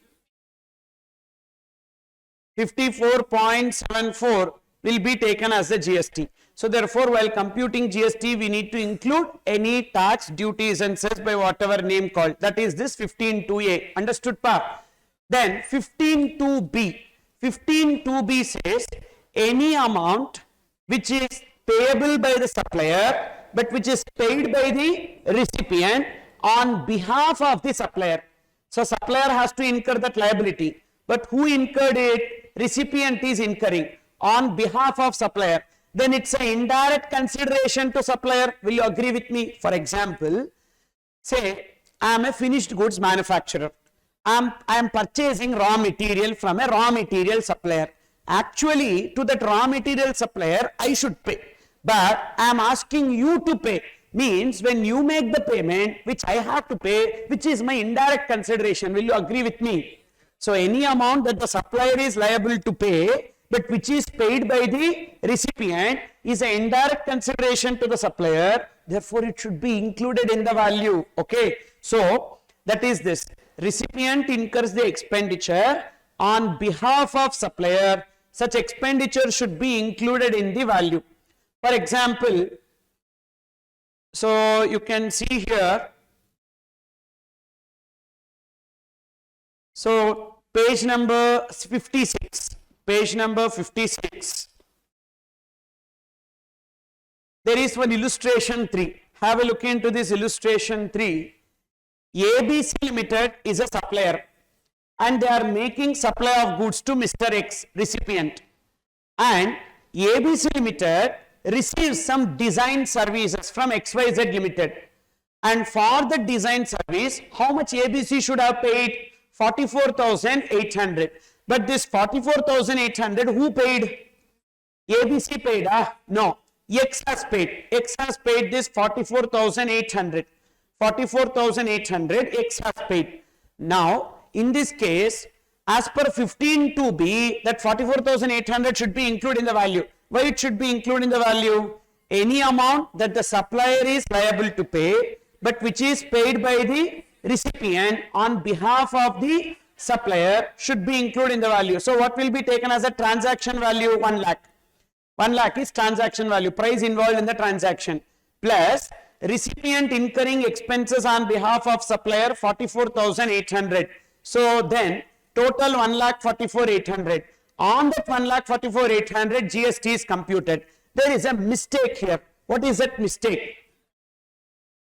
54.74 will be taken as the GST. So therefore while computing GST we need to include any tax, duties and cess by whatever name called, that is this 15.2a. Understood pa? Then 15.2b. 15.2b says any amount which is payable by the supplier but which is paid by the recipient on behalf of the supplier. So supplier has to incur that liability, but who incurred it? Recipient is incurring on behalf of supplier. Then it's an indirect consideration to supplier. Will you agree with me? For example, say I am a finished goods manufacturer. I am purchasing raw material from a raw material supplier. Actually, to that raw material supplier, I should pay. But I am asking you to pay. Means when you make the payment, which I have to pay, which is my indirect consideration. Will you agree with me? So any amount that the supplier is liable to pay, but which is paid by the recipient, is an indirect consideration to the supplier. Therefore, it should be included in the value. Okay. So that is this. Recipient incurs the expenditure on behalf of supplier. Such expenditure should be included in the value. For example, so you can see here. So page number 56. Page number 56. There is one illustration 3. Have a look into this illustration 3. ABC Limited is a supplier and they are making supply of goods to Mr. X recipient, and ABC Limited receives some design services from XYZ Limited, and for the design service how much ABC should have paid? 44,800. But this 44,800 who paid? ABC paid? No, X has paid. X has paid this 44,800. 44,800 X has paid. Now, in this case, as per 15(2)(b, that 44,800 should be included in the value. Why it should be included in the value? Any amount that the supplier is liable to pay, but which is paid by the recipient on behalf of the supplier, should be included in the value. So, what will be taken as a transaction value? 1 lakh. 1 lakh is transaction value, price involved in the transaction, plus recipient incurring expenses on behalf of supplier 44,800. So then total 1,44,800. On that 1,44,800 GST is computed. There is a mistake here. What is that mistake?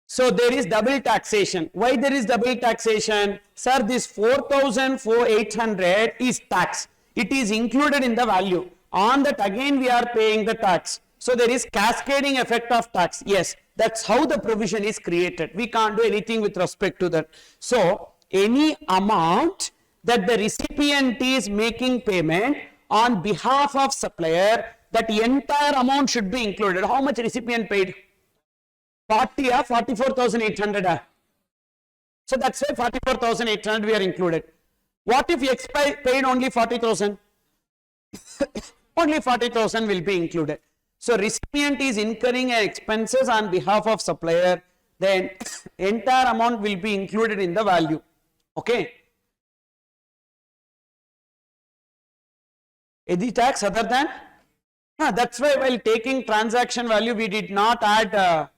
So there is double taxation. Why there is double taxation? Sir, this 4,800 is tax. It is included in the value. On that again we are paying the tax. So there is cascading effect of tax. Yes, that's how the provision is created. We can't do anything with respect to that. So any amount that the recipient is making payment on behalf of supplier, that entire amount should be included. How much recipient paid? 40 or 44,800. So that's why 44,800 we are included. What if X paid only 40,000? Only 40,000 will be included. So recipient is incurring expenses on behalf of supplier, then entire amount will be included in the value. Okay. Any tax other than? That's why while taking transaction value we did not add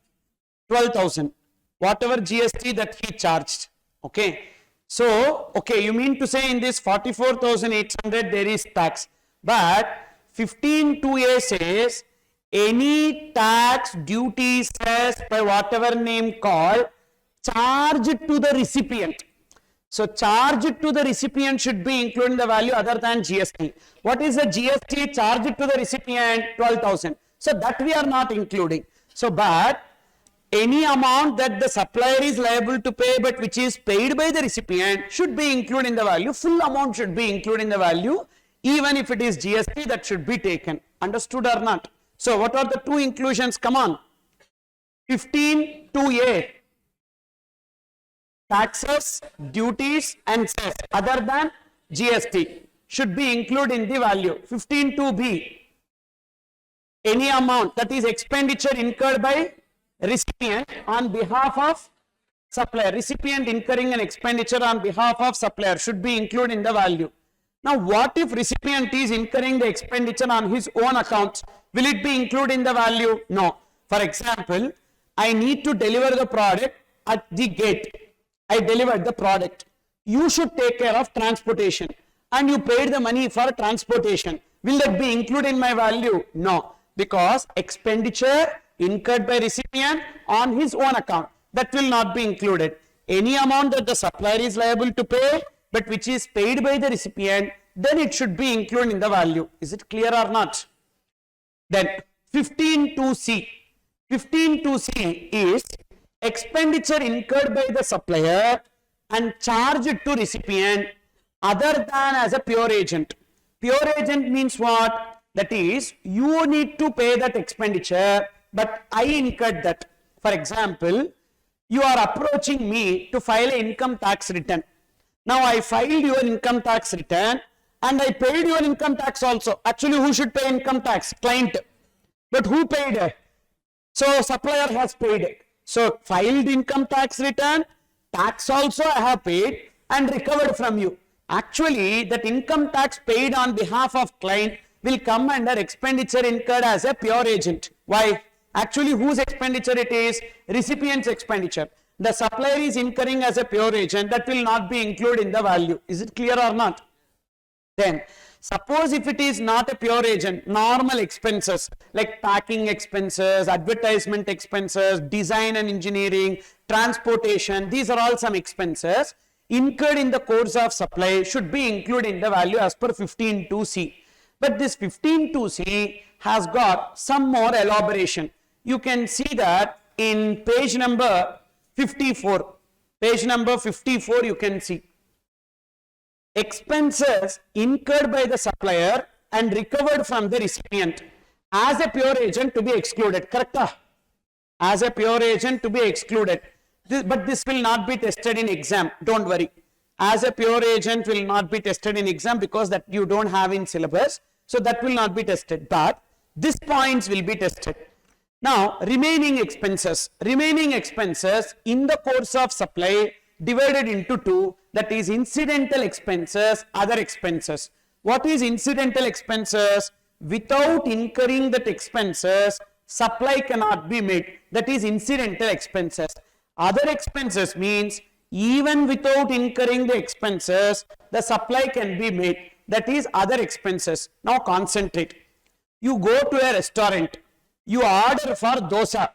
12,000. Whatever GST that he charged. Okay. So, okay, you mean to say in this 44,800 there is tax. But 15(2)(a) says any tax, duty, cess by whatever name called, charged to the recipient. So charge to the recipient should be included in the value other than GST. What is the GST charged to the recipient? 12,000. So that we are not including. So but any amount that the supplier is liable to pay but which is paid by the recipient should be included in the value. Full amount should be included in the value. Even if it is GST, that should be taken. Understood or not? So what are the two inclusions? Come on. 15(2)(a). Taxes, duties and cess other than GST should be included in the value. 15(2)(b). Any amount that is expenditure incurred by recipient on behalf of supplier. Recipient incurring an expenditure on behalf of supplier should be included in the value. Now, what if recipient is incurring the expenditure on his own account? Will it be included in the value? No. For example, I need to deliver the product at the gate. I delivered the product. You should take care of transportation and you paid the money for transportation. Will that be included in my value? No. Because expenditure incurred by recipient on his own account, that will not be included. Any amount that the supplier is liable to pay but which is paid by the recipient, then it should be included in the value. Is it clear or not? Then 15(2)(c). 15(2)(c) is expenditure incurred by the supplier and charge it to recipient other than as a pure agent. Pure agent means what? That is, you need to pay that expenditure, but I incurred that. For example, you are approaching me to file an income tax return. Now I filed your income tax return and I paid your income tax also. Actually, who should pay income tax? Client. But who paid? So supplier has paid. So filed income tax return, tax also I have paid and recovered from you. Actually, that income tax paid on behalf of client will come under expenditure incurred as a pure agent. Why? Actually, whose expenditure it is? Recipient's expenditure. The supplier is incurring as a pure agent, that will not be included in the value. Is it clear or not? Then, suppose if it is not a pure agent, normal expenses like packing expenses, advertisement expenses, design and engineering, transportation, these are all some expenses incurred in the course of supply should be included in the value as per 15(2)(c). But this 15(2)(c) has got some more elaboration. You can see that in page number 54. Page number 54 you can see. Expenses incurred by the supplier and recovered from the recipient as a pure agent to be excluded. Correct? As a pure agent to be excluded. But this will not be tested in exam. Don't worry. As a pure agent will not be tested in exam because that you don't have in syllabus. So that will not be tested. But these points will be tested. Now, remaining expenses. Remaining expenses in the course of supply divided into two, that is incidental expenses, other expenses. What is incidental expenses? Without incurring that expenses, supply cannot be made. That is incidental expenses. Other expenses means even without incurring the expenses, the supply can be made. That is other expenses. Now concentrate. You go to a restaurant. You order for dosa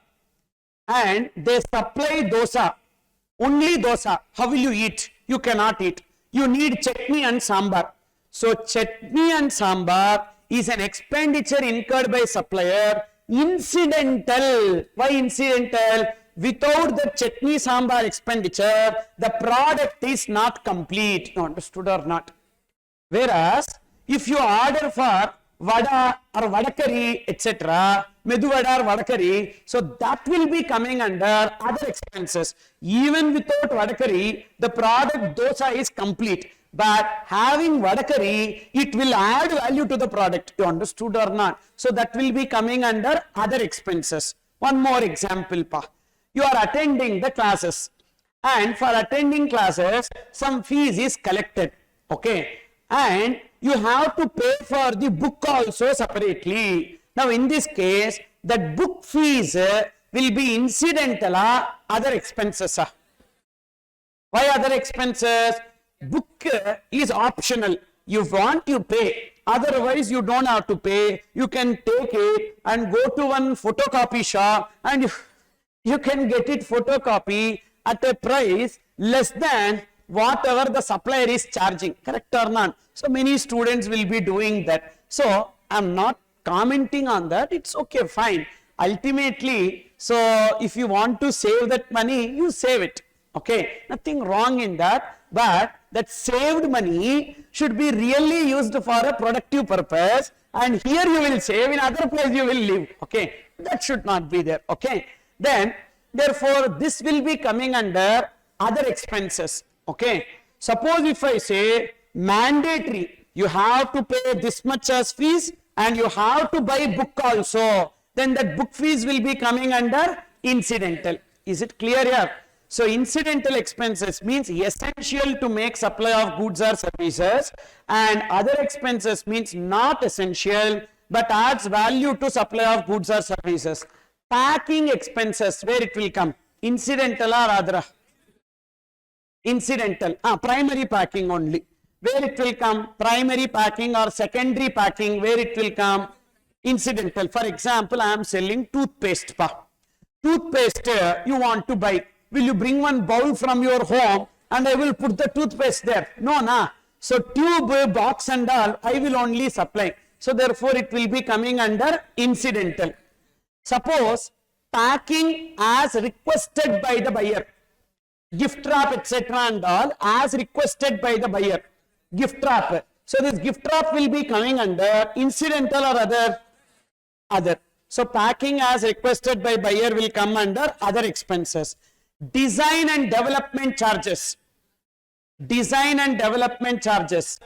and they supply dosa, only dosa. How will you eat? You cannot eat. You need chutney and sambar. So chutney and sambar is an expenditure incurred by supplier, incidental. Why incidental? Without the chutney sambar expenditure, the product is not complete. You understood or not? Whereas, if you order for vada or vadakari, etc., medu vada or vadakari, so that will be coming under other expenses. Even without vadakari, the product dosa is complete. But having vadakari, it will add value to the product. You understood or not? So that will be coming under other expenses. One more example, pa. You are attending the classes, and for attending classes, some fees is collected. Okay. And you have to pay for the book also separately. Now in this case, that book fees will be incidental other expenses. Why other expenses? Book is optional. You want, you pay. Otherwise you don't have to pay. You can take it and go to one photocopy shop and you can get it photocopy at a price less than whatever the supplier is charging. Correct or not? So many students will be doing that. So I'm not commenting on that. It's okay, fine. Ultimately, so if you want to save that money, you save it. Okay, nothing wrong in that. But that saved money should be really used for a productive purpose. And here you will save, in other place you will live. Okay, that should not be there. Okay, then therefore this will be coming under other expenses. Okay, suppose if I say mandatory, you have to pay this much as fees and you have to buy book also, then that book fees will be coming under incidental. Is it clear here? So incidental expenses means essential to make supply of goods or services, and other expenses means not essential but adds value to supply of goods or services. Packing expenses, where it will come? Incidental or other? Incidental. Primary packing only. Where it will come? Primary packing or secondary packing, where it will come? Incidental. For example, I am selling toothpaste. Toothpaste you want to buy. Will you bring one bowl from your home and I will put the toothpaste there? No, na. So tube, box and all, I will only supply. So therefore it will be coming under incidental. Suppose packing as requested by the buyer. gift wrap, etc. and all as requested by the buyer. Gift wrap. So this gift wrap will be coming under incidental or other. Other. So packing as requested by buyer will come under other expenses. Design and development charges. Design and development charges.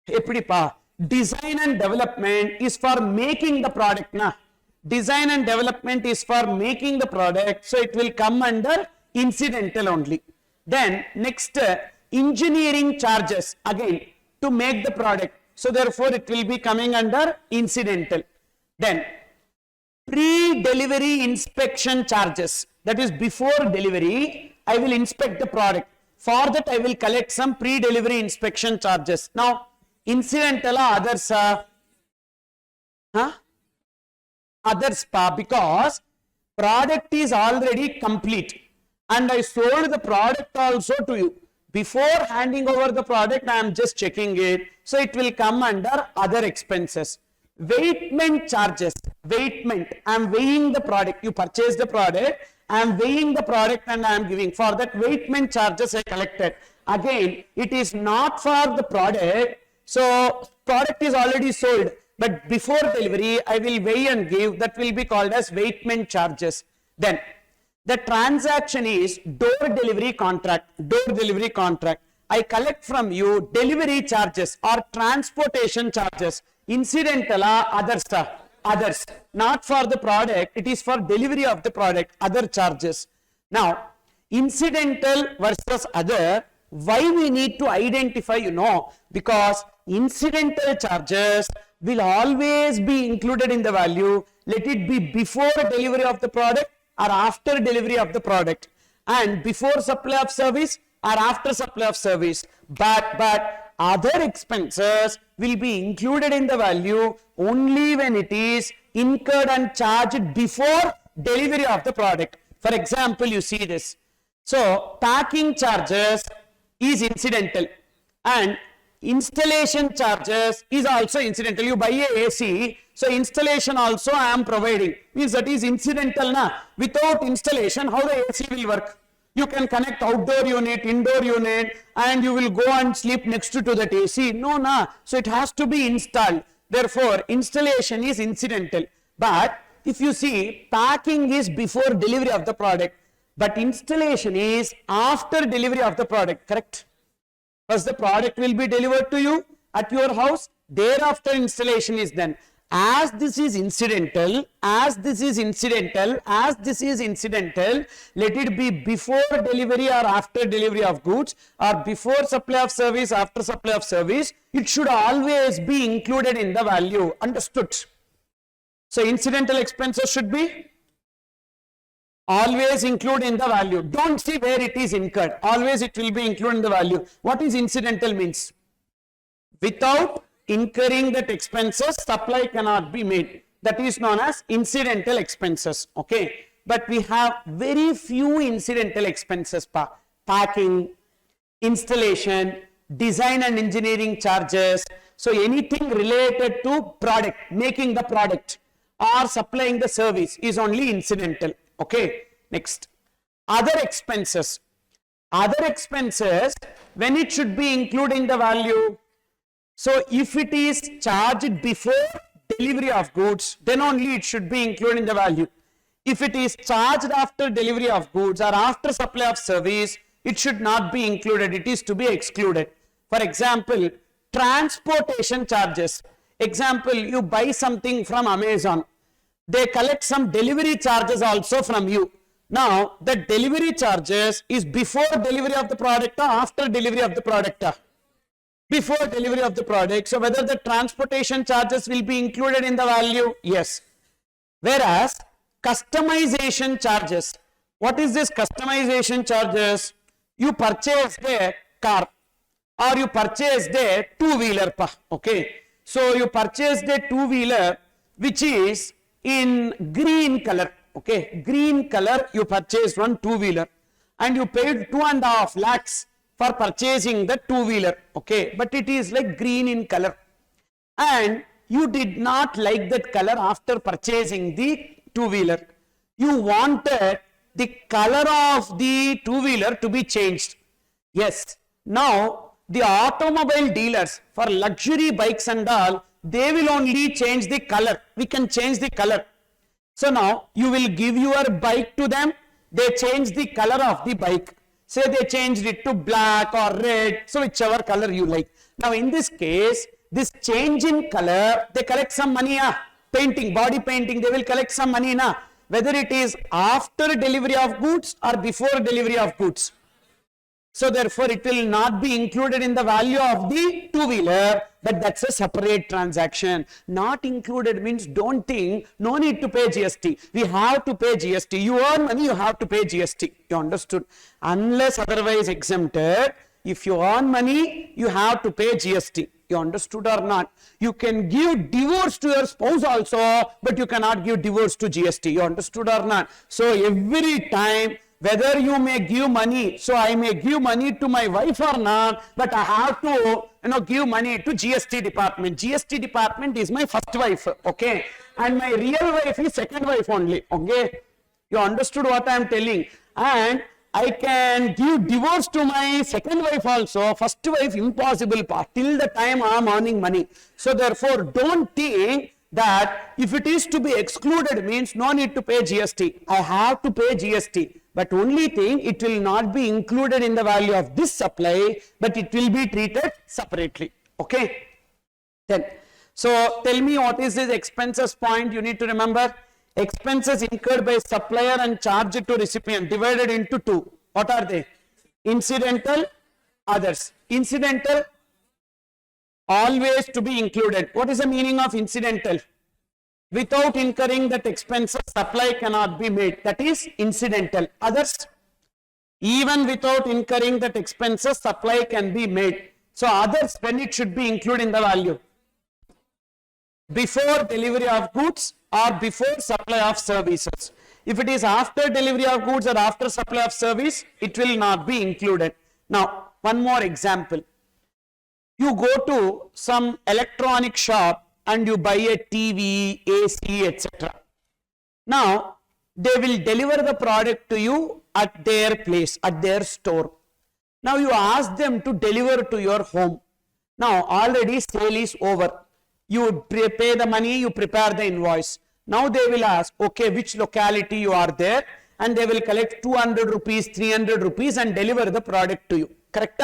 Design and development is for making the product. Na? Design and development is for making the product. So it will come under incidental only. Then next engineering charges again to make the product. So therefore it will be coming under incidental. Then pre-delivery inspection charges. That is before delivery, I will inspect the product. For that, I will collect some pre-delivery inspection charges. Now, incidental others, others because product is already complete and I sold the product also to you. Before handing over the product, I am just checking it. So it will come under other expenses. Weightment charges. Weightment. I am weighing the product. You purchase the product. I am weighing the product and I am giving. For that, weightment charges I collected. Again, it is not for the product. So product is already sold. But before delivery, I will weigh and give. That will be called as weightment charges. Then the transaction is door delivery contract. Door delivery contract. I collect from you delivery charges or transportation charges. Incidental other stuff. Others. Not for the product. It is for delivery of the product. Other charges. Now, incidental versus other. Why we need to identify, because incidental charges will always be included in the value. Let it be before delivery of the product or after delivery of the product, and before supply of service or after supply of service. But other expenses will be included in the value only when it is incurred and charged before delivery of the product. For example, you see this. So packing charges is incidental and installation charges is also incidental. You buy a AC, so installation also I am providing. Means that is incidental. Without installation, how the AC will work? You can connect outdoor unit, indoor unit, and you will go and sleep next to that AC. No. So it has to be installed. Therefore, installation is incidental. But if you see, packing is before delivery of the product, but installation is after delivery of the product. Correct? First, the product will be delivered to you at your house. Thereafter, installation is done. As this is incidental, let it be before delivery or after delivery of goods, or before supply of service, after supply of service. It should always be included in the value. Understood? So, incidental expenses should be always included in the value. Don't see where it is incurred. Always it will be included in the value. What is incidental means? Without incurring that expenses, supply cannot be made. That is known as incidental expenses. Okay. But we have very few incidental expenses. Packing, installation, design and engineering charges. So anything related to product, making the product or supplying the service is only incidental. Okay. Next. Other expenses. Other expenses, when it should be including the value. So if it is charged before delivery of goods, then only it should be included in the value. If it is charged after delivery of goods or after supply of service, it should not be included. It is to be excluded. For example, transportation charges. Example, you buy something from Amazon. They collect some delivery charges also from you. Now, the delivery charges is before delivery of the product or after delivery of the product? Before delivery of the product. So, whether the transportation charges will be included in the value? Yes. Whereas, customization charges. What is this customization charges? You purchased a car or you purchased a two-wheeler. Okay. So, you purchased a two-wheeler which is in green color. Okay. Green color, you purchased one two-wheeler and you paid 2.5 lakhs for purchasing the two-wheeler. Okay. But it is like green in color. And you did not like that color after purchasing the two-wheeler. You wanted the color of the two-wheeler to be changed. Yes. Now, the automobile dealers for luxury bikes and all, they will only change the color. We can change the color. So now, you will give your bike to them. They change the color of the bike. Say they changed it to black or red. So whichever color you like. Now, in this case, this change in color, they collect some money. Painting, body painting, they will collect some money. Whether it is after delivery of goods or before delivery of goods. So therefore, it will not be included in the value of the two-wheeler, but that's a separate transaction. Not included means don't think, no need to pay GST. We have to pay GST. You earn money, you have to pay GST. You understood? Unless otherwise exempted, if you earn money, you have to pay GST. You understood or not? You can give divorce to your spouse also, but you cannot give divorce to GST. You understood or not? So every time, whether you may give money, so I may give money to my wife or not, but I have to give money to GST department. GST department is my first wife, okay? And my real wife is second wife only, okay? You understood what I am telling? And I can give divorce to my second wife also. First wife, impossible part, till the time I am earning money. So therefore, don't think that if it is to be excluded means no need to pay GST. I have to pay GST. But only thing, it will not be included in the value of this supply, but it will be treated separately. Okay? Then, so tell me what is this expenses point you need to remember. Expenses incurred by supplier and charged to recipient divided into two. What are they? Incidental, others. Incidental, always to be included. What is the meaning of incidental? Without incurring that expenses, supply cannot be made. That is incidental. Others, even without incurring that expenses, supply can be made. So others, when it should be included in the value? Before delivery of goods or before supply of services. If it is after delivery of goods or after supply of service, it will not be included. Now, one more example. You go to some electronic shop and you buy a TV, AC, etc. Now, they will deliver the product to you at their place, at their store. Now, you ask them to deliver to your home. Now, already sale is over. You pay the money, you prepare the invoice. Now, they will ask, okay, which locality you are there, and they will collect 200 rupees, 300 rupees and deliver the product to you. Correct?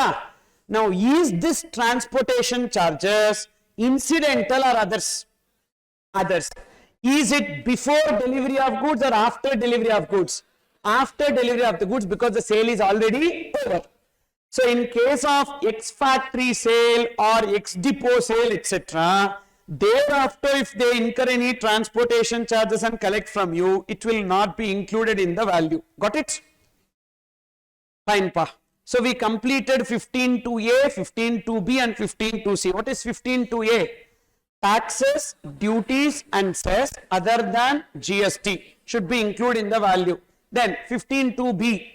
Now, is this transportation charges incidental or others? Others. Is it before delivery of goods or after delivery of goods? After delivery of the goods, because the sale is already over. So, in case of X factory sale or X depot sale, etc., thereafter, if they incur any transportation charges and collect from you, it will not be included in the value. Got it? Fine, pa. So, we completed 15.2a, 15.2b and 15.2c. What is 15.2a? Taxes, duties and cess other than GST should be included in the value. Then 15.2b,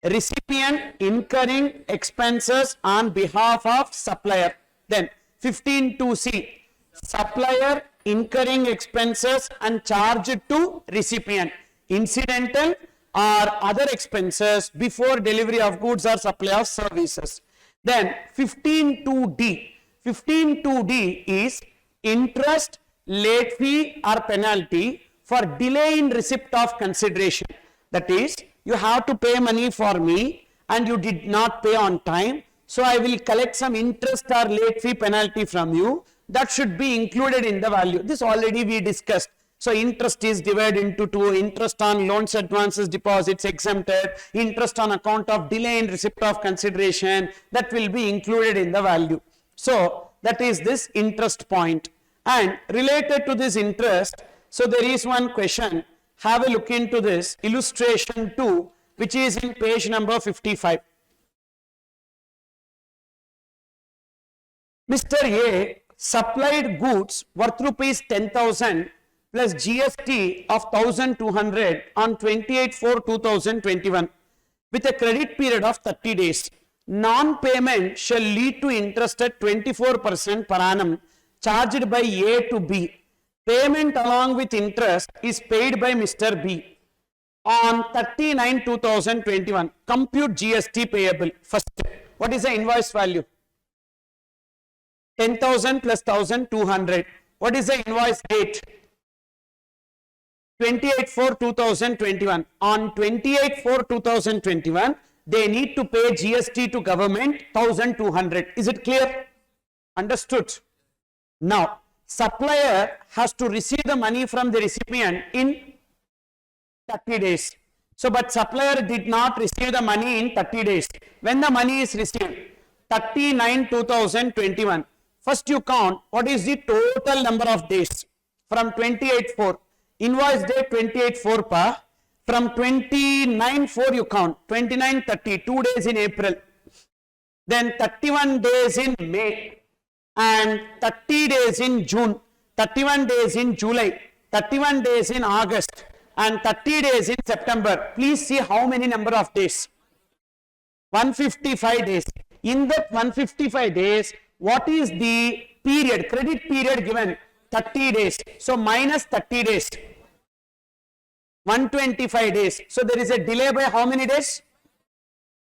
recipient incurring expenses on behalf of supplier. Then 15.2c, supplier incurring expenses and charged to recipient. Incidental or other expenses before delivery of goods or supply of services. Then 15.2d. 15.2d is interest, late fee or penalty for delay in receipt of consideration. That is, you have to pay money for me and you did not pay on time. So I will collect some interest or late fee penalty from you. That should be included in the value. This already we discussed. So interest is divided into two. Interest on loans, advances, deposits exempted. Interest on account of delay in receipt of consideration, that will be included in the value. So that is this interest point. And related to this interest, so there is one question. Have a look into this. Illustration 2, which is in page number 55. Mr. A supplied goods worth rupees 10,000 plus GST of 1,200 on 28/4/2021 with a credit period of 30 days. Non-payment shall lead to interest at 24% per annum charged by A to B. Payment along with interest is paid by Mr. B. on 39/2021. Compute GST payable. First, what is the invoice value? 10,000 plus 1,200. What is the invoice date? 28/4/2021. On 28/4/2021, they need to pay GST to government 1,200. Is it clear? Understood? Now, supplier has to receive the money from the recipient in 30 days. So, but supplier did not receive the money in 30 days. When the money is received, 39/2021. First you count what is the total number of days from 28/4. Invoice date 28/4 pa. From 29/4 you count 29/30, 2 days in April. Then 31 days in May and 30 days in June, 31 days in July, 31 days in August and 30 days in September. Please see how many number of days. 155 days. In that 155 days, what is the period, credit period given? 30 days. So minus 30 days. 125 days. So there is a delay by how many days?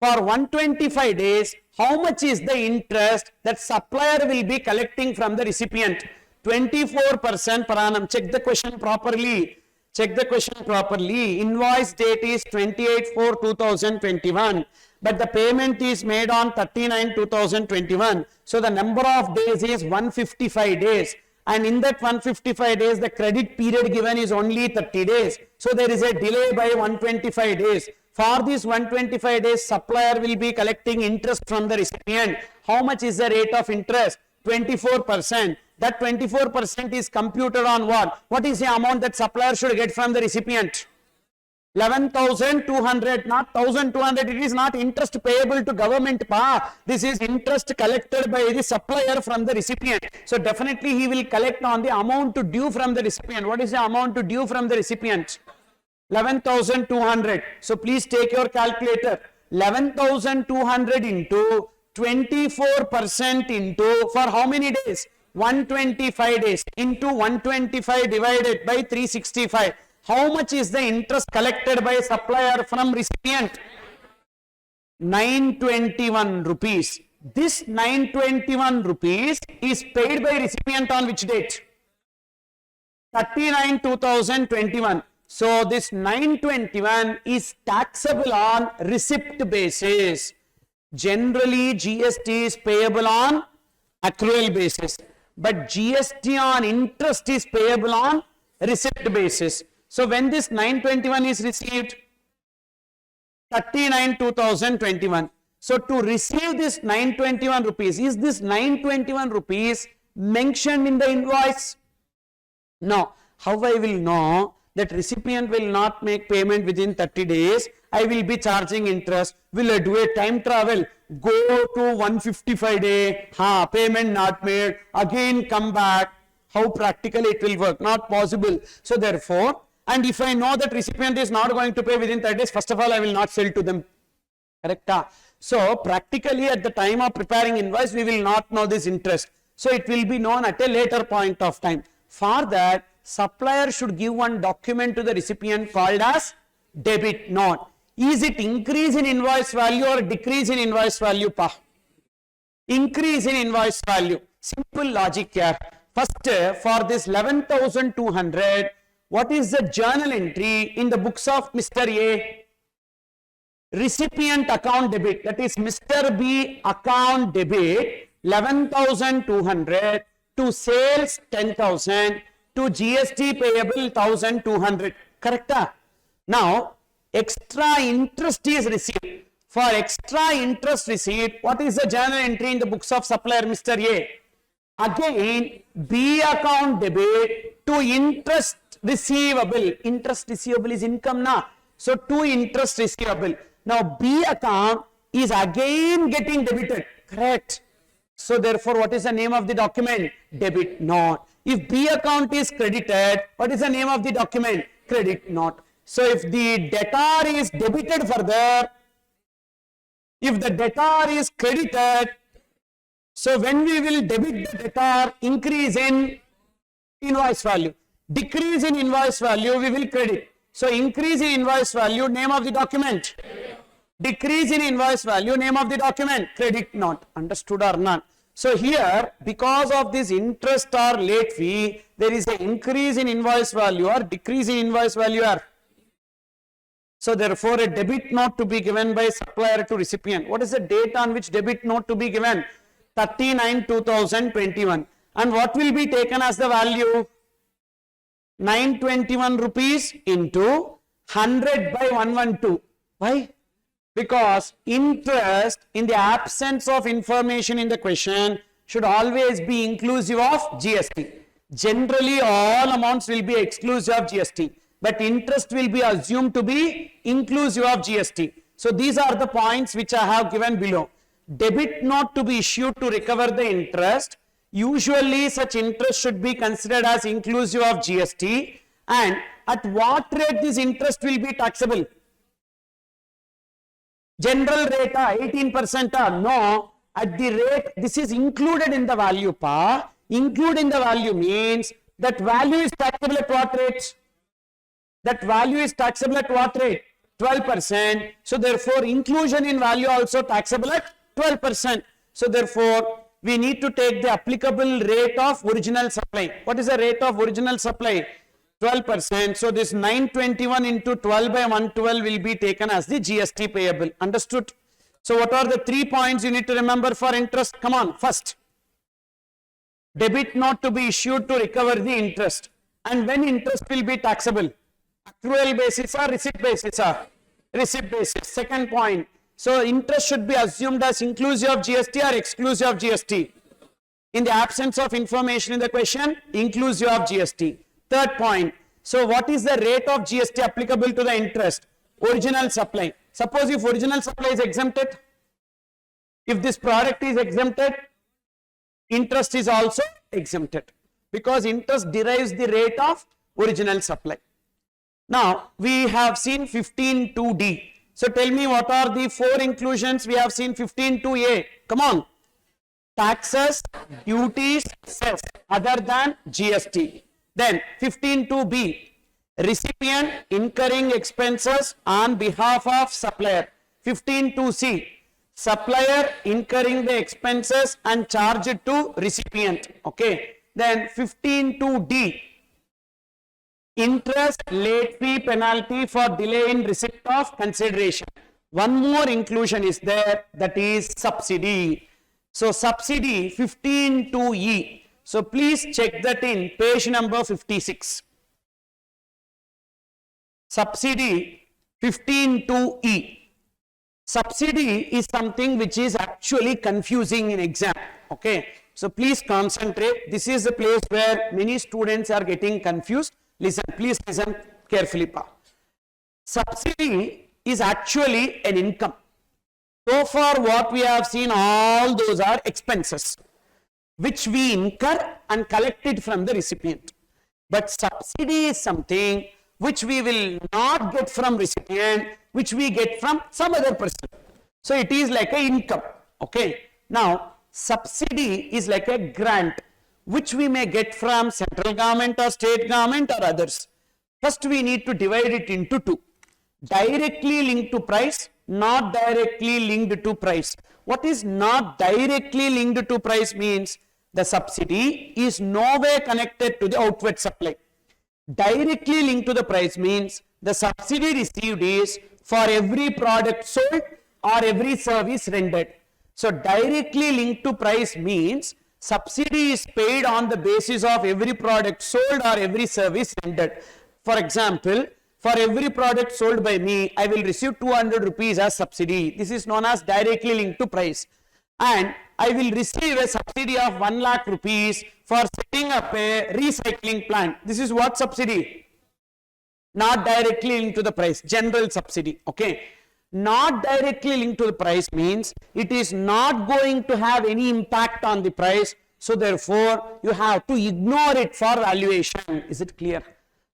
For 125 days, how much is the interest that supplier will be collecting from the recipient? 24% per annum. Check the question properly. Check the question properly. Invoice date is 28/4/2021, but the payment is made on 39/2021. So the number of days is 155 days. And in that 155 days, the credit period given is only 30 days. So there is a delay by 125 days. For this 125 days, supplier will be collecting interest from the recipient. How much is the rate of interest? 24%. That 24% is computed on what? What is the amount that supplier should get from the recipient? 11,200, not 1,200. It is not interest payable to government. This is interest collected by the supplier from the recipient. So definitely he will collect on the amount to due from the recipient. What is the amount to due from the recipient? 11,200. So please take your calculator. 11,200 into 24% into, for how many days? 125 days into 125 divided by 365. How much is the interest collected by supplier from recipient? 921 rupees. This 921 rupees is paid by recipient on which date? 39/2021. So this 921 is taxable on receipt basis. Generally, GST is payable on accrual basis, but GST on interest is payable on receipt basis. So when this 921 is received, 39/2021. So to receive this 921 rupees, is this 921 rupees mentioned in the invoice? No. How I will know that recipient will not make payment within 30 days? I will be charging interest. Will I do a time travel? Go to 155 day, payment not made, again come back. How practically it will work? Not possible. So therefore, and if I know that recipient is not going to pay within 30 days, first of all, I will not sell to them. Correct? So practically at the time of preparing invoice, we will not know this interest. So it will be known at a later point of time. For that, supplier should give one document to the recipient called as debit note. Is it increase in invoice value or decrease in invoice value? Increase in invoice value. Simple logic here. First, for this 11,200, what is the journal entry in the books of Mr. A? Recipient account debit. That is Mr. B account debit 11,200 to sales 10,000 to GST payable 1,200. Correct? Now, extra interest is received. For extra interest received, what is the journal entry in the books of supplier Mr. A? Again, B account debit to interest receivable. Interest receivable is income now. So to interest receivable. Now B account is again getting debited. Correct. So therefore, what is the name of the document? Debit note. If B account is credited, what is the name of the document? Credit note. So if the debtor is debited further, if the debtor is credited, so when we will debit the debtor, increase in invoice value. Decrease in invoice value, we will credit. So increase in invoice value, name of the document. Decrease in invoice value, name of the document. Credit note. Understood or not? So here, because of this interest or late fee, there is an increase in invoice value or decrease in invoice value. So therefore, a debit note to be given by supplier to recipient. What is the date on which debit note to be given? 30/9/2021. And what will be taken as the value? 921 rupees into 100/112. Why? Because interest in the absence of information in the question should always be inclusive of GST. Generally, all amounts will be exclusive of GST, but interest will be assumed to be inclusive of GST. So these are the points which I have given below. Debit note to be issued to recover the interest. Usually such interest should be considered as inclusive of GST, and at what rate this interest will be taxable? General rate 18%. No, at the rate, this is included in the value. Include in the value means that value is taxable at what rate? That value is taxable at what rate? 12%. So therefore, inclusion in value also taxable at 12%. So therefore, we need to take the applicable rate of original supply. What is the rate of original supply? 12%. So this 921 into 12/112 will be taken as the GST payable. Understood? So what are the 3 points you need to remember for interest? Come on, first. Debit note to be issued to recover the interest. And when interest will be taxable? Accrual basis or receipt basis? Receipt basis. Second point. So interest should be assumed as inclusive of GST or exclusive of GST. In the absence of information in the question, inclusive of GST. Third point. So what is the rate of GST applicable to the interest? Original supply. Suppose if original supply is exempted, if this product is exempted, interest is also exempted, because interest derives the rate of original supply. Now we have seen 15(2)(d). So tell me, what are the 4 inclusions we have seen? 15(2)(a). Come on. Taxes, duties, cess other than GST. Then 15(2)(b). Recipient incurring expenses on behalf of supplier. 15(2)(c). Supplier incurring the expenses and charged to recipient. Okay. Then 15(2)(d). Interest, late fee, penalty for delay in receipt of consideration. One more inclusion is there, that is subsidy. So subsidy 15(2)(e). So please check that in page number 56. Subsidy 15(2)(e). Subsidy is something which is actually confusing in exam. Okay. So please concentrate. This is the place where many students are getting confused. Listen, please listen carefully. Subsidy is actually an income. So far what we have seen, all those are expenses which we incur and collected from the recipient. But subsidy is something which we will not get from recipient, which we get from some other person. So it is like an income. Okay. Now subsidy is like a grant which we may get from central government or state government or others. First we need to divide it into 2. Directly linked to price, not directly linked to price. What is not directly linked to price means? The subsidy is no way connected to the outward supply. Directly linked to the price means the subsidy received is for every product sold or every service rendered. So directly linked to price means subsidy is paid on the basis of every product sold or every service rendered. For example, for every product sold by me, I will receive 200 rupees as subsidy. This is known as directly linked to price. And I will receive a subsidy of 1 lakh rupees for setting up a recycling plant. This is what subsidy? Not directly linked to the price, general subsidy. Okay. Not directly linked to the price means it is not going to have any impact on the price. So therefore, you have to ignore it for valuation. Is it clear?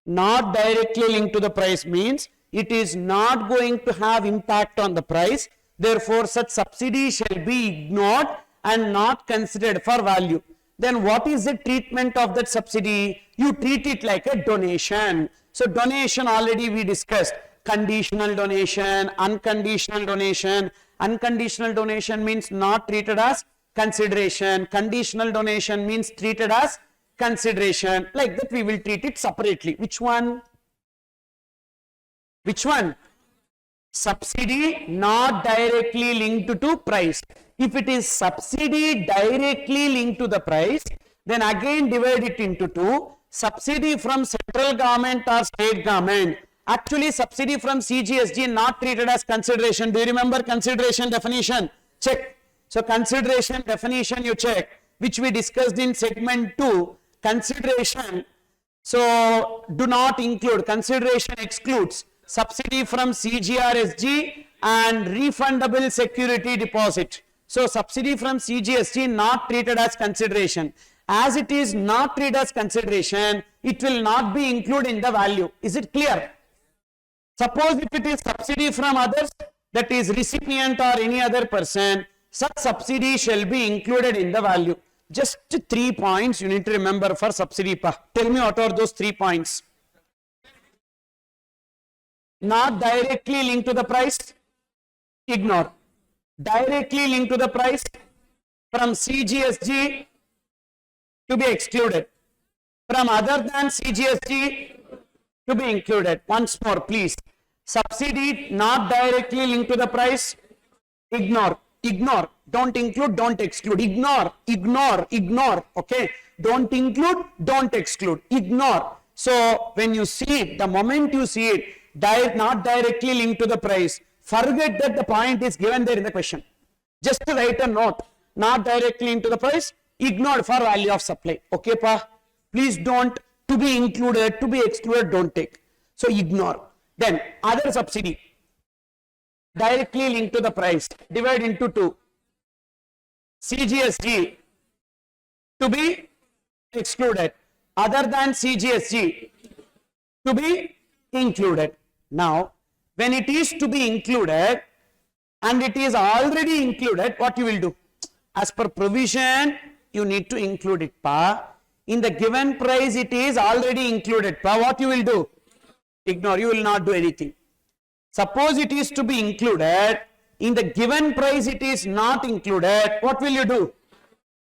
Not directly linked to the price means it is not going to have impact on the price. Therefore, such subsidy shall be ignored and not considered for value. Then what is the treatment of that subsidy? You treat it like a donation. So donation already we discussed. Conditional donation, unconditional donation. Unconditional donation means not treated as consideration. Conditional donation means treated as consideration. Like that we will treat it separately. Which one? Which one? Subsidy not directly linked to price. If it is subsidy directly linked to the price, then again divide it into two. Subsidy from central government or state government. Actually, subsidy from CGST not treated as consideration. Do you remember consideration definition? Check. So, consideration definition you check, which we discussed in segment 2. Consideration, so do not include, consideration excludes subsidy from CGRSG and refundable security deposit. So, subsidy from CGST not treated as consideration. As it is not treated as consideration, it will not be included in the value. Is it clear? Suppose if it is subsidy from others, that is recipient or any other person, such subsidy shall be included in the value. Just 3 points you need to remember for subsidy. Tell me what are those 3 points. Not directly linked to the price, ignore. Directly linked to the price, from CGST to be excluded. From other than CGST to be included. Once more please. Subsidy not directly linked to the price, ignore. Ignore. Don't include, don't exclude. Ignore, ignore, ignore. Okay. Don't include, don't exclude. Ignore. So when you see it, the moment you see it, not directly linked to the price, forget that the point is given there in the question. Just write a note. Not directly linked to the price, ignored for value of supply. Okay, pa? Please don't. To be included, to be excluded, don't take. So ignore. Then other subsidy. Directly linked to the price, divide into two. CGST to be excluded, other than CGST to be included. Now, when it is to be included and it is already included, what you will do? As per provision, you need to include it, pa. In the given price, it is already included, pa. What you will do? Ignore, you will not do anything. Suppose it is to be included, in the given price it is not included, what will you do?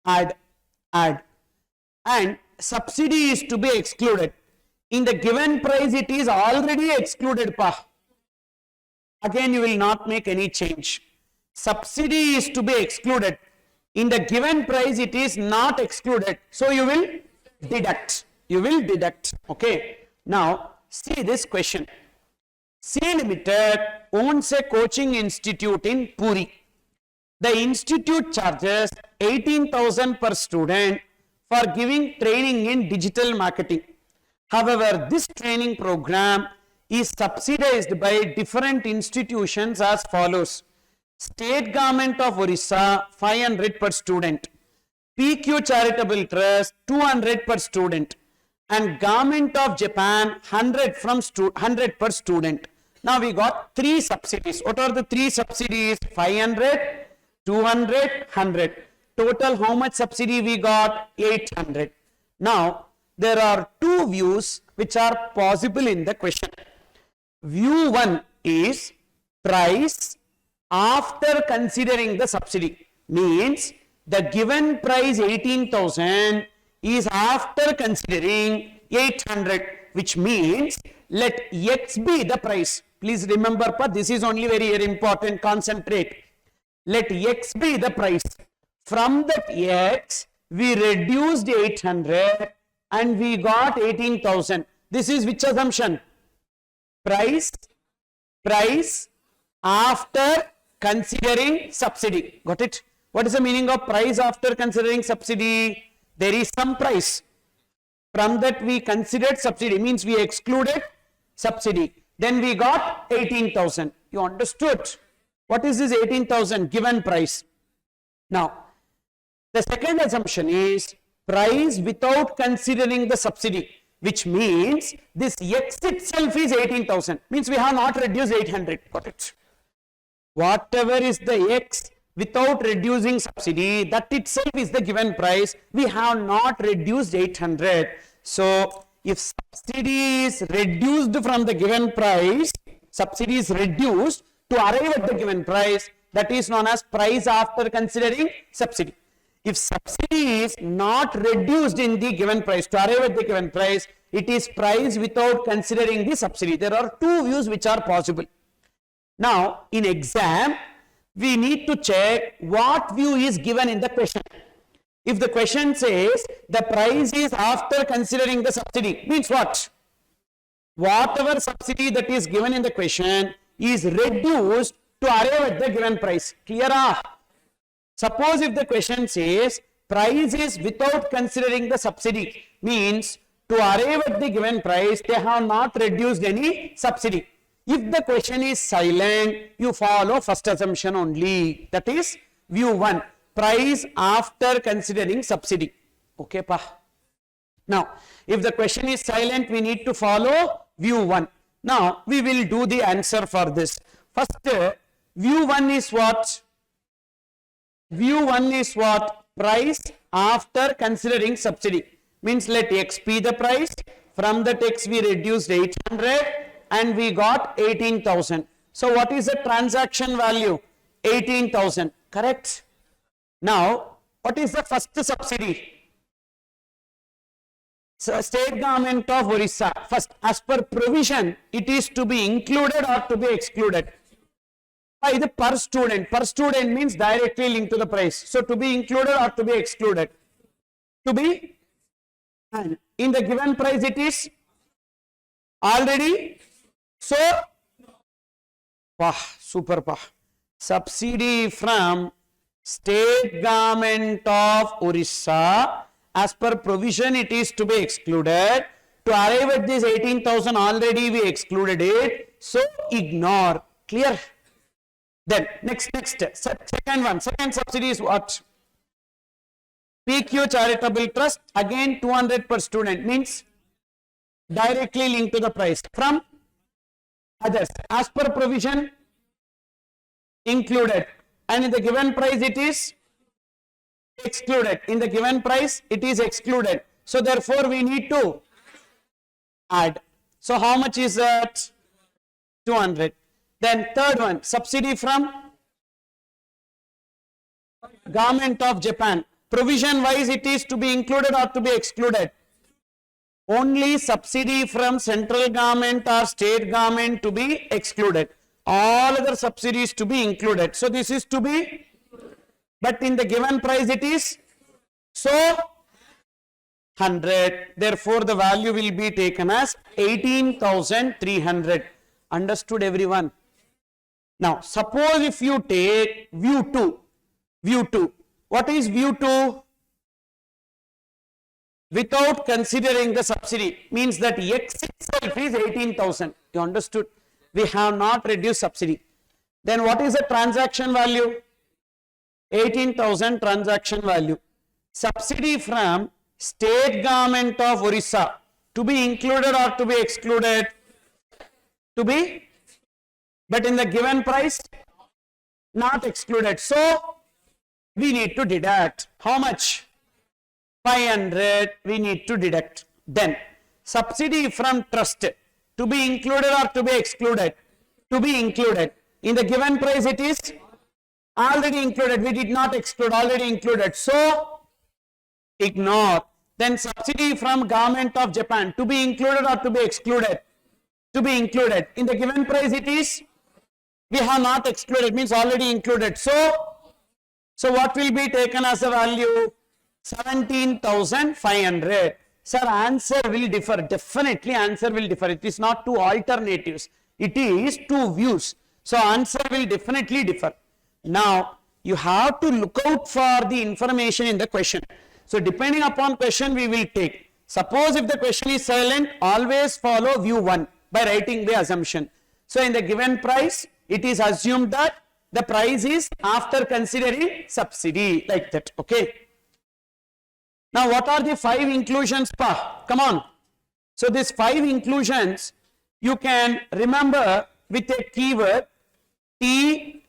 Add, add. And subsidy is to be excluded. In the given price it is already excluded, pa. Again you will not make any change. Subsidy is to be excluded. In the given price it is not excluded. So you will deduct. You will deduct. Okay. Now see this question. C Limited owns a coaching institute in Puri. The institute charges 18,000 per student for giving training in digital marketing. However, this training program is subsidized by different institutions as follows. State Government of Orissa 500 per student, PQ Charitable Trust 200 per student, and Government of Japan 100 per student. Now we got 3 subsidies. What are the 3 subsidies? 500, 200, 100. Total how much subsidy we got? 800. Now there are 2 views which are possible in the question. View 1 is price after considering the subsidy. Means the given price 18,000 is after considering 800, which means let X be the price. Please remember, this is only very important, concentrate. Let X be the price. From that X, we reduced 800 and we got 18,000. This is which assumption? Price after considering subsidy. Got it? What is the meaning of price after considering subsidy? There is some price. From that we considered subsidy, means we excluded subsidy. Then we got 18,000. You understood? What is this 18,000? Given price. Now, the second assumption is price without considering the subsidy, which means this X itself is 18,000. Means we have not reduced 800. Got it? Whatever is the X without reducing subsidy, that itself is the given price. We have not reduced 800. So if subsidy is reduced from the given price, subsidy is reduced to arrive at the given price, that is known as price after considering subsidy. If subsidy is not reduced in the given price to arrive at the given price, it is price without considering the subsidy. There are two views which are possible. Now, in exam, we need to check what view is given in the question. If the question says the price is after considering the subsidy, means what? Whatever subsidy that is given in the question is reduced to arrive at the given price. Clear? Suppose if the question says price is without considering the subsidy, means to arrive at the given price, they have not reduced any subsidy. If the question is silent, you follow first assumption only. That is view 1. Price after considering subsidy. Okay, pa. Now, if the question is silent, we need to follow view 1. Now, we will do the answer for this. First, view 1 is what? View 1 is what? Price after considering subsidy. Means let X be the price. From that X we reduced 800 and we got 18,000. So what is the transaction value? 18,000. Correct? Now, what is the first subsidy? So, state government of Orissa. First, as per provision, it is to be included or to be excluded. By the per student. Per student means directly linked to the price. So, to be included or to be excluded? To be, and in the given price it is already. So, super pa. Subsidy from state government of Orissa, as per provision it is to be excluded. To arrive at this 18,000 already we excluded it. So, ignore. Clear? Then, next, second one. Second subsidy is what? PQ Charitable Trust, again 200 per student, means directly linked to the price. From others, as per provision, included. And in the given price it is excluded. In the given price it is excluded. So therefore we need to add. So how much is that? 200. Then third one, subsidy from Government of Japan. Provision wise it is to be included or to be excluded? Only subsidy from central government or state government to be excluded. All other subsidies to be included. So this is to be, but in the given price it is, so 100. Therefore the value will be taken as 18,300. Understood everyone? Now suppose if you take view 2. View 2. What is view 2? Without considering the subsidy, means that X itself is 18,000. You understood? We have not reduced subsidy. Then what is the transaction value? 18,000 transaction value. Subsidy from state government of Orissa, to be included or to be excluded? To be, but in the given price, not excluded. So we need to deduct. How much? 500 we need to deduct. Then subsidy from trust, to be included or to be excluded? To be included. In the given price it is already included. We did not exclude, already included. So ignore. Then subsidy from Government of Japan, to be included or to be excluded? To be included. In the given price it is, we have not excluded, means already included. So what will be taken as a value? 17,500. Sir, answer will differ. Definitely answer will differ. It is not two alternatives. It is two views. So answer will definitely differ. Now you have to look out for the information in the question. So depending upon question we will take. Suppose if the question is silent, always follow view 1 by writing the assumption. So in the given price, it is assumed that the price is after considering subsidy, like that. Okay. Now what are the 5 inclusions, pa? Come on. So these 5 inclusions you can remember with a keyword T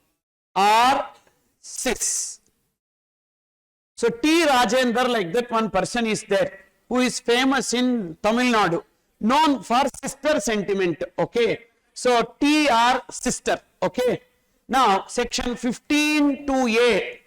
or sis. So T Rajendra, like that one person is there. who is famous in Tamil Nadu, known for sister sentiment. Okay, so TR sister. Okay, now section 15 to A,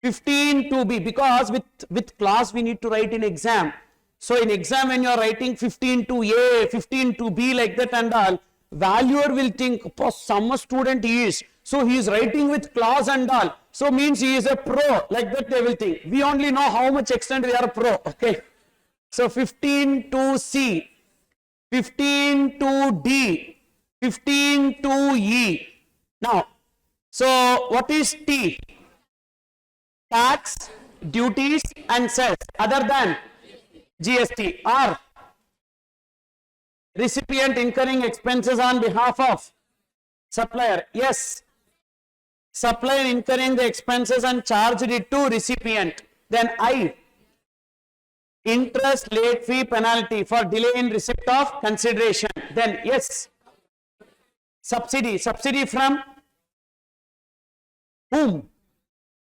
15 to B, because with class we need to write in exam. So in exam when you are writing 15 to A, 15 to B like that and all, valuer will think, oh, some student he is, so he is writing with clause and all, so means he is a pro, like that they will think. We only know how much extent we are pro. Okay, so 15 to C, 15 to D, 15 to E. Now, so what is T? Tax, duties and cess other than GST. R, recipient incurring expenses on behalf of supplier. Yes, supplier incurring the expenses and charged it to recipient. Then I, interest, late fee, penalty for delay in receipt of consideration. Then yes, subsidy, subsidy from whom?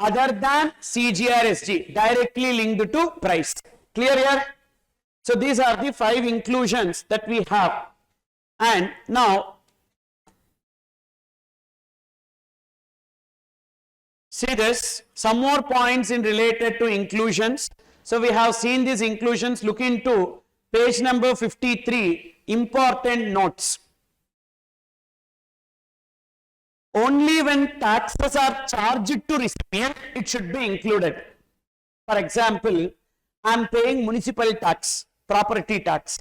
Other than CGRSG, directly linked to price. Clear here? So these are the 5 inclusions that we have. And now, see this, some more points in related to inclusions. So we have seen these inclusions. Look into page number 53, important notes. Only when taxes are charged to recipient, it should be included. For example, I am paying municipal tax, property tax,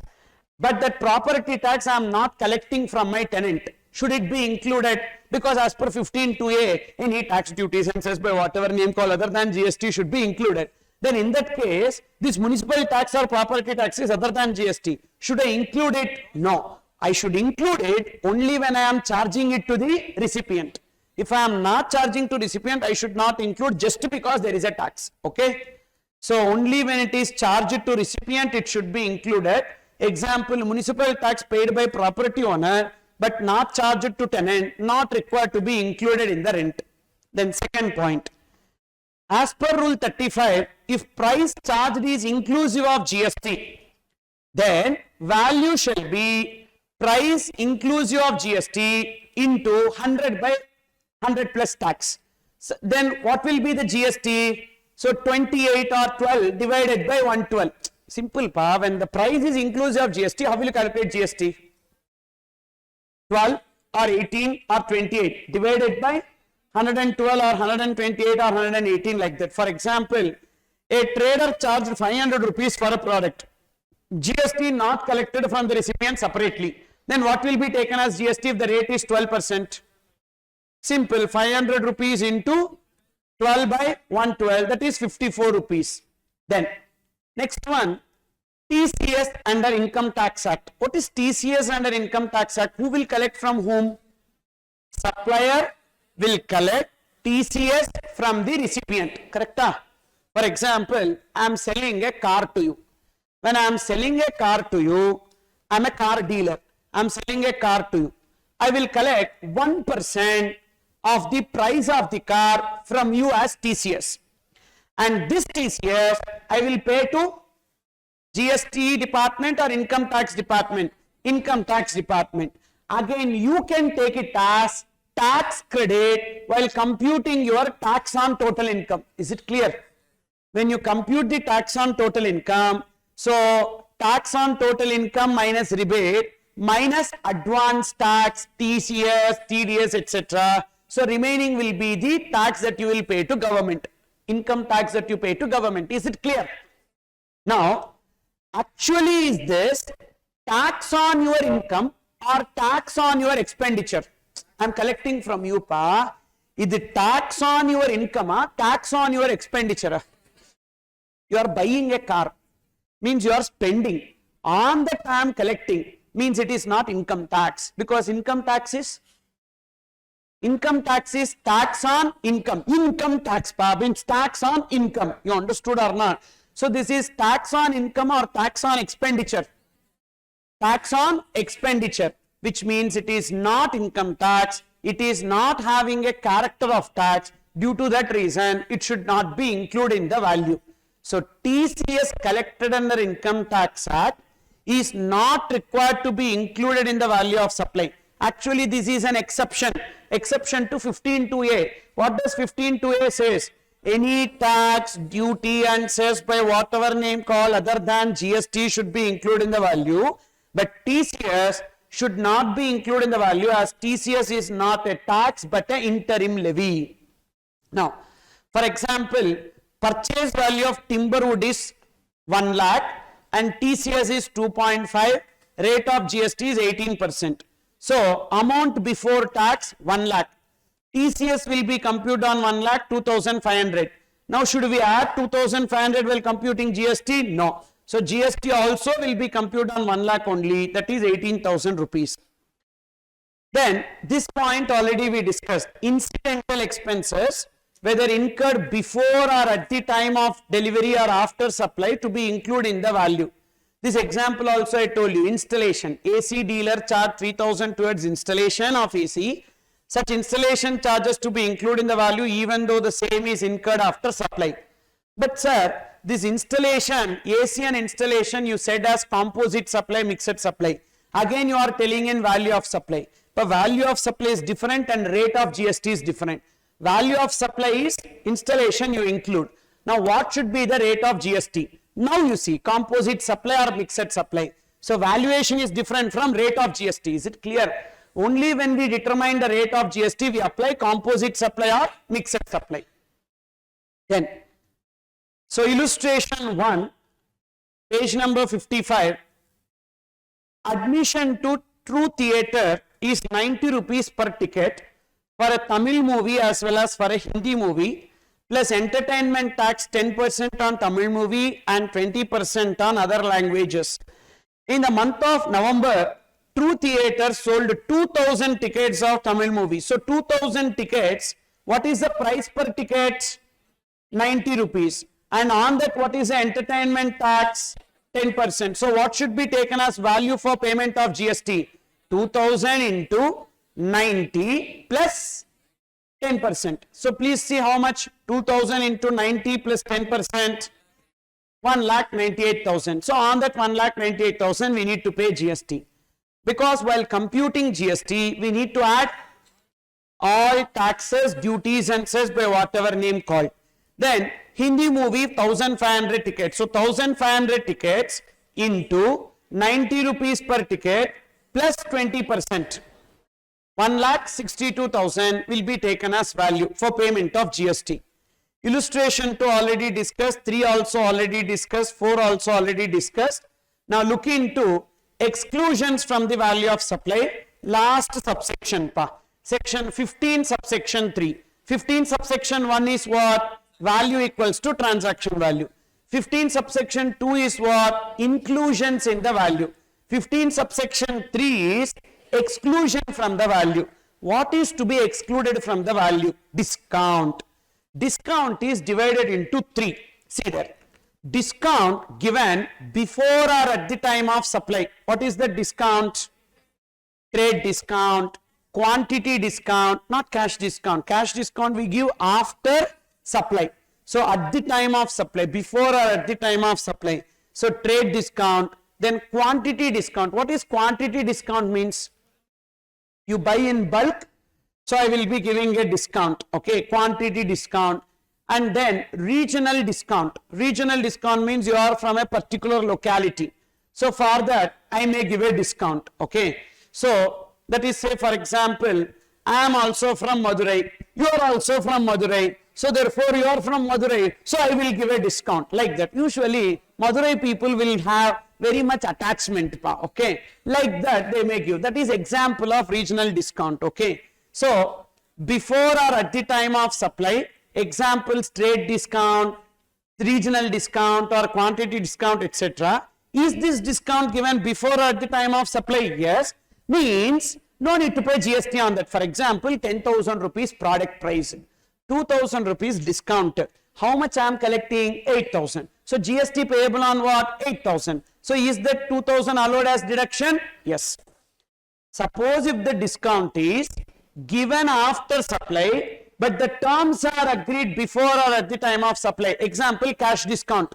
but that property tax I am not collecting from my tenant. Should it be included? Because as per 15(2)(a), any tax duties and cess by whatever name call other than GST should be included. Then in that case, this municipal tax or property tax is other than GST. Should I include it? No. I should include it only when I am charging it to the recipient. If I am not charging to recipient, I should not include just because there is a tax. Okay. So only when it is charged to recipient, it should be included. Example, municipal tax paid by property owner, but not charged to tenant, not required to be included in the rent. Then second point, as per rule 35, if price charged is inclusive of GST, then value shall be price inclusive of GST into 100 by 100 plus tax. So then what will be the GST? So 28 or 12 divided by 112. Simple, pa. When the price is inclusive of GST, how will you calculate GST? 12 or 18 or 28 divided by 112 or 128 or 118 like that. For example, a trader charged 500 rupees for a product. GST not collected from the recipient separately. Then what will be taken as GST if the rate is 12%? Simple, 500 rupees into 12 by 112, that is 54 rupees. Then next one, TCS under Income Tax Act. What is TCS under Income Tax Act? Who will collect from whom? Supplier will collect TCS from the recipient. Correct? For example, I am selling a car to you. When I am selling a car to you, I am a car dealer. I am selling a car to you. I will collect 1% of the price of the car from you as TCS. And this TCS I will pay to GST department or income tax department. Income tax department. Again, you can take it as tax credit while computing your tax on total income. Is it clear? When you compute the tax on total income, so tax on total income minus rebate minus advance tax, TCS, TDS, etc. So remaining will be the tax that you will pay to government. Income tax that you pay to government. Is it clear? Now, actually is this tax on your income or tax on your expenditure? I am collecting from you, pa. Is it tax on your income, tax on your expenditure? You are buying a car, means you are spending. On that I am collecting, means it is not income tax, because income tax is tax on income. Income tax, pa, means tax on income. You understood or not? So this is tax on income or tax on expenditure. Tax on expenditure, which means it is not income tax. It is not having a character of tax. Due to that reason, it should not be included in the value. So TCS collected under Income Tax Act is not required to be included in the value of supply. Actually, this is an exception to 15(2)(a). What does 15(2)(a) says? Any tax, duty and cess by whatever name called other than GST should be included in the value, but TCS should not be included in the value, as TCS is not a tax but an interim levy. Now, for example, purchase value of timber wood is 1 lakh and TCS is 2.5, rate of GST is 18%. So, amount before tax 1 lakh. TCS will be computed on 1 lakh 2,500. Now, should we add 2,500 while computing GST? No. So, GST also will be computed on 1 lakh only, that is 18,000 rupees. Then, this point already we discussed. Incidental expenses, whether incurred before or at the time of delivery or after supply, to be included in the value. This example also I told you, installation. AC dealer charge 3,000 towards installation of AC. Such installation charges to be included in the value even though the same is incurred after supply. But sir, this installation, AC and installation you said as composite supply, mixed supply. Again you are telling in value of supply. The value of supply is different and rate of GST is different. Value of supply is installation you include. Now what should be the rate of GST? Now you see composite supply or mixed supply. So valuation is different from rate of GST. Is it clear? Only when we determine the rate of GST, we apply composite supply or mixed supply. Then, so illustration 1, page number 55, admission to True Theatre is 90 rupees per ticket for a Tamil movie as well as for a Hindi movie, plus entertainment tax 10% on Tamil movie and 20% on other languages. In the month of November, True Theatre sold 2,000 tickets of Tamil movie. So 2,000 tickets, what is the price per ticket? 90 rupees. And on that, what is the entertainment tax? 10%. So what should be taken as value for payment of GST? 2,000 into 90 plus 10%. So please see how much? 2,000 into 90 plus 10%. 1,98,000. So on that 1,98,000, we need to pay GST. Because while computing GST, we need to add all taxes, duties and cess by whatever name called. Then Hindi movie 1,500 tickets. So 1,500 tickets into 90 rupees per ticket plus 20%. 1,62,000 will be taken as value for payment of GST. Illustration 2 already discussed, 3 also already discussed, 4 also already discussed. Now look into exclusions from the value of supply, last subsection, section 15 subsection 3. 15 subsection 1 is what? Value equals to transaction value. 15 subsection 2 is what? Inclusions in the value. 15 subsection 3 is exclusion from the value. What is to be excluded from the value? Discount. Discount is divided into 3. See there. Discount given before or at the time of supply. What is the discount? Trade discount, quantity discount, not cash discount. Cash discount we give after supply. So at the time of supply, before or at the time of supply. So trade discount, then quantity discount. What is quantity discount means? You buy in bulk, so I will be giving a discount. Okay, quantity discount. And then regional discount. Regional discount means you are from a particular locality. So for that, I may give a discount. Okay. So that is, say for example, I am also from Madurai. You are also from Madurai. So therefore you are from Madurai. So I will give a discount like that. Usually Madurai people will have very much attachment. Okay. Like that they may give. That is example of regional discount. Okay. So before or at the time of supply, examples trade discount, regional discount or quantity discount, etc. Is this discount given before or at the time of supply? Yes. Means no need to pay GST on that. For example, 10,000 rupees product price, 2,000 rupees discount. How much I am collecting? 8,000. So GST payable on what? 8,000. So is that 2,000 allowed as deduction? Yes. Suppose if the discount is given after supply, but the terms are agreed before or at the time of supply. Example, cash discount.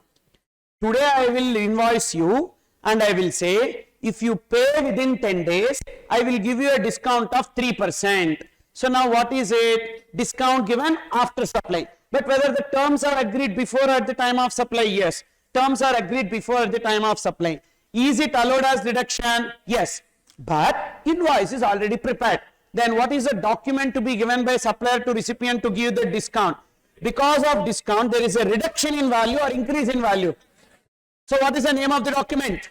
Today I will invoice you and I will say, if you pay within 10 days, I will give you a discount of 3%. So now what is it? Discount given after supply. But whether the terms are agreed before or at the time of supply? Yes. Terms are agreed before at the time of supply. Is it allowed as deduction? Yes. But invoice is already prepared. Then what is the document to be given by supplier to recipient to give the discount? Because of discount, there is a reduction in value or increase in value. So what is the name of the document?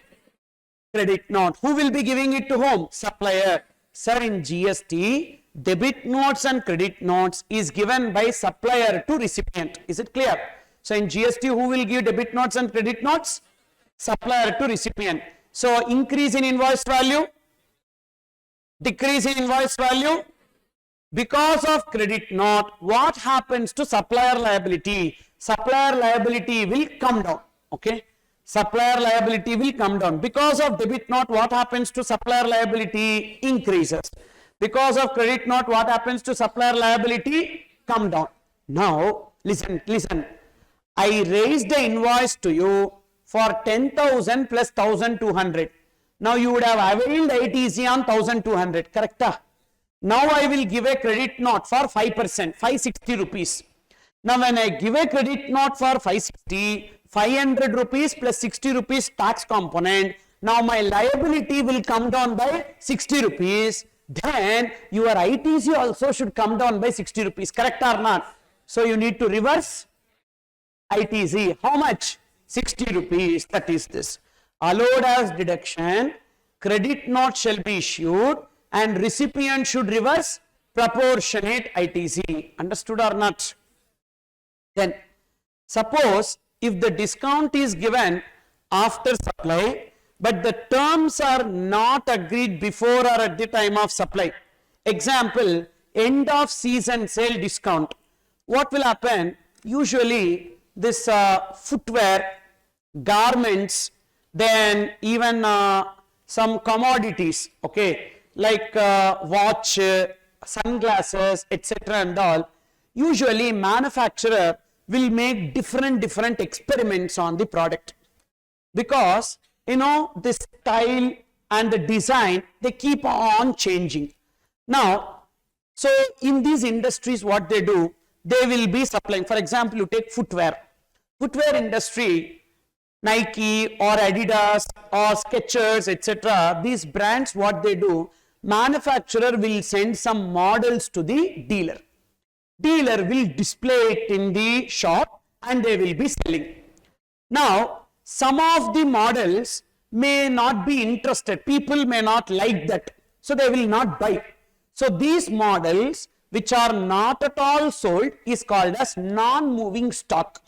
Credit note. Who will be giving it to whom? Supplier. Sir, in GST, debit notes and credit notes is given by supplier to recipient. Is it clear? So in GST, who will give debit notes and credit notes? Supplier to recipient. So increase in invoice value, decrease in invoice value. Because of credit note, what happens to supplier liability? Supplier liability will come down. Okay. Supplier liability will come down. Because of debit note, what happens to supplier liability? Increases. Because of credit note, what happens to supplier liability? Come down. Now, listen. I raised the invoice to you for 10,000 plus 1,200. Now, you would have availed ITC on 1,200, correct? Now, I will give a credit note for 5%, 560 rupees. Now, when I give a credit note for 560, 500 rupees plus 60 rupees tax component, now my liability will come down by 60 rupees. Then your ITC also should come down by 60 rupees, correct or not? So you need to reverse ITC. How much? 60 rupees. That is this. Allowed as deduction, credit note shall be issued and recipient should reverse proportionate ITC. Understood or not? Then suppose if the discount is given after supply, but the terms are not agreed before or at the time of supply. Example, end of season sale discount. What will happen? Usually this footwear, garments, then even some commodities, okay, like watch, sunglasses, etc. and all. Usually manufacturer will make different experiments on the product, because the style and the design, they keep on changing. Now, so in these industries, what they do, they will be supplying. For example, you take footwear industry, Nike or Adidas or Skechers, etc. These brands, what they do, manufacturer will send some models to the dealer. Dealer will display it in the shop and they will be selling. Now, some of the models may not be interested. People may not like that. So they will not buy. So these models which are not at all sold is called as non-moving stock.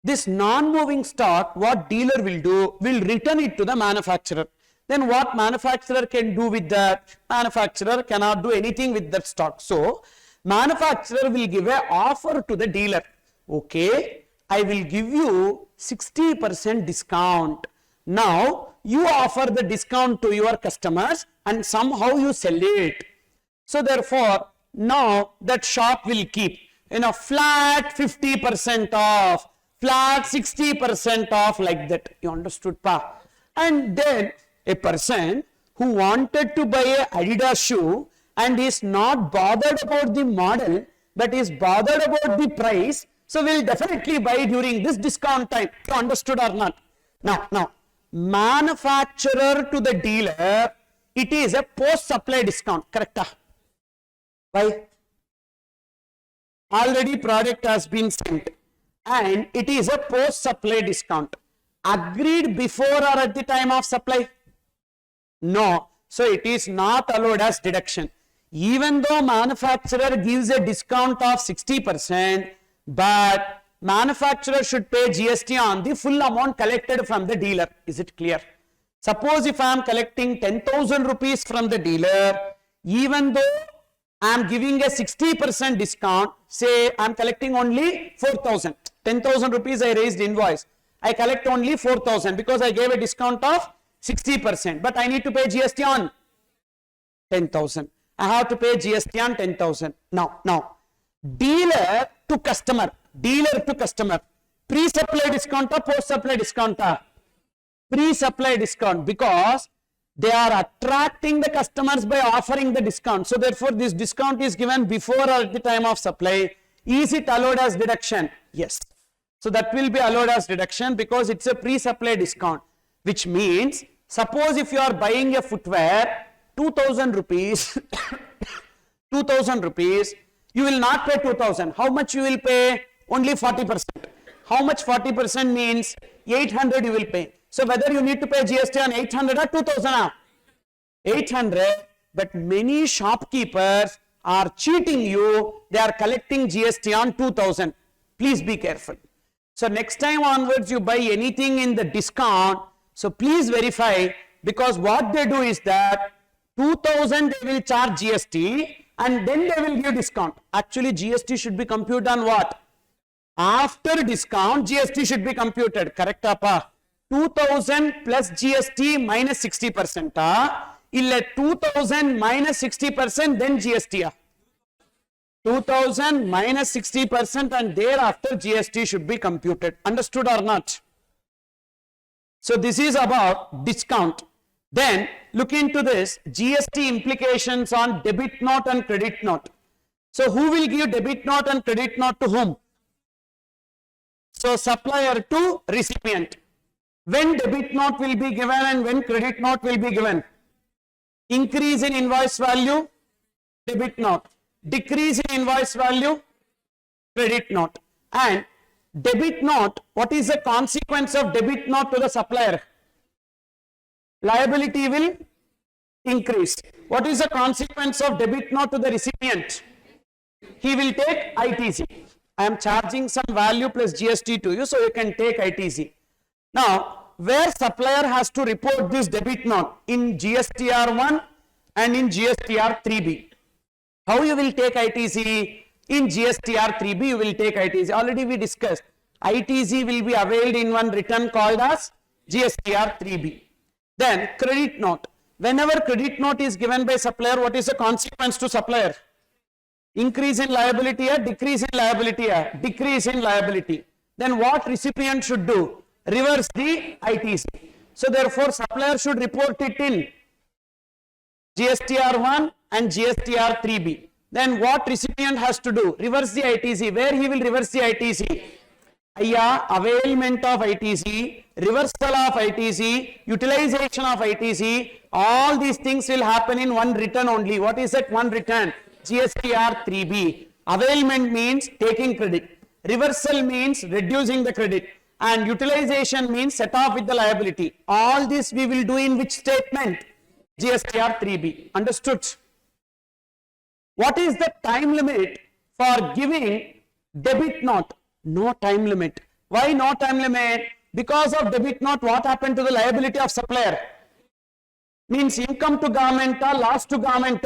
This non-moving stock, what dealer will do, will return it to the manufacturer. Then what manufacturer can do with that? Manufacturer cannot do anything with that stock. So manufacturer will give an offer to the dealer. Okay, I will give you 60% discount. Now you offer the discount to your customers and somehow you sell it. So therefore, now that shop will keep flat 50% off, flat 60% off, like that. You understood, pa? And then a person who wanted to buy a Adidas shoe and is not bothered about the model but is bothered about the price, so will definitely buy during this discount time. You understood or not? Now, manufacturer to the dealer, it is a post-supply discount, correct? Why? Already product has been sent and it is a post-supply discount. Agreed before or at the time of supply? No. So it is not allowed as deduction. Even though manufacturer gives a discount of 60%, but manufacturer should pay GST on the full amount collected from the dealer. Is it clear? Suppose if I am collecting 10,000 rupees from the dealer, even though I am giving a 60% discount, say I am collecting only 4,000. 10,000 rupees I raised invoice. I collect only 4,000 because I gave a discount of 60%. But I need to pay GST on 10,000. I have to pay GST on 10,000. Now, dealer to customer, pre-supply discount or post-supply discount? Pre-supply discount, because they are attracting the customers by offering the discount. So therefore this discount is given before or at the time of supply. Is it allowed as deduction? Yes. So that will be allowed as deduction because it's a pre-supply discount, which means suppose if you are buying a footwear 2000 rupees 2000 rupees, you will not pay 2000. How much you will pay? Only 40%. How much 40% means? 800 you will pay. So whether you need to pay GST on 800 or 2000? 800. But many shopkeepers are cheating you. They are collecting GST on 2000. Please be careful. So next time onwards you buy anything in the discount, so please verify, because what they do is that 2000 they will charge GST and then they will give discount. Actually GST should be computed on what? After discount GST should be computed. Correct appa? 2000 plus GST minus 60%. Illa 2000 minus 60% then GST. 2000 minus 60% and thereafter GST should be computed. Understood or not? So this is about discount. Then look into this GST implications on debit note and credit note. So who will give debit note and credit note to whom? So supplier to recipient. When debit note will be given and when credit note will be given? Increase in invoice value, debit note. Decrease in invoice value, credit note. And debit note, what is the consequence of debit note to the supplier? Liability will increase. What is the consequence of debit note to the recipient? He will take ITC. I am charging some value plus GST to you, so you can take ITC. Now, where supplier has to report this debit note? In GSTR1 and in GSTR3B. How you will take ITC? In GSTR3B you will take ITC. Already we discussed. ITC will be availed in one return called as GSTR3B. Then credit note. Whenever credit note is given by supplier, what is the consequence to supplier? Increase in liability or decrease in liability? Decrease in liability. Then what recipient should do? Reverse the ITC. So therefore supplier should report it in GSTR1 and GSTR3B. Then what recipient has to do? Reverse the ITC. Where he will reverse the ITC? Availment of ITC, reversal of ITC, utilization of ITC, all these things will happen in one return only. What is that one return? GSTR3B. Availment means taking credit. Reversal means reducing the credit. And utilization means set off with the liability. All this we will do in which statement? GSTR3B. Understood? What is the time limit for giving debit note? No time limit. Why no time limit? Because of debit note, what happened to the liability of supplier? Means income to government or loss to government.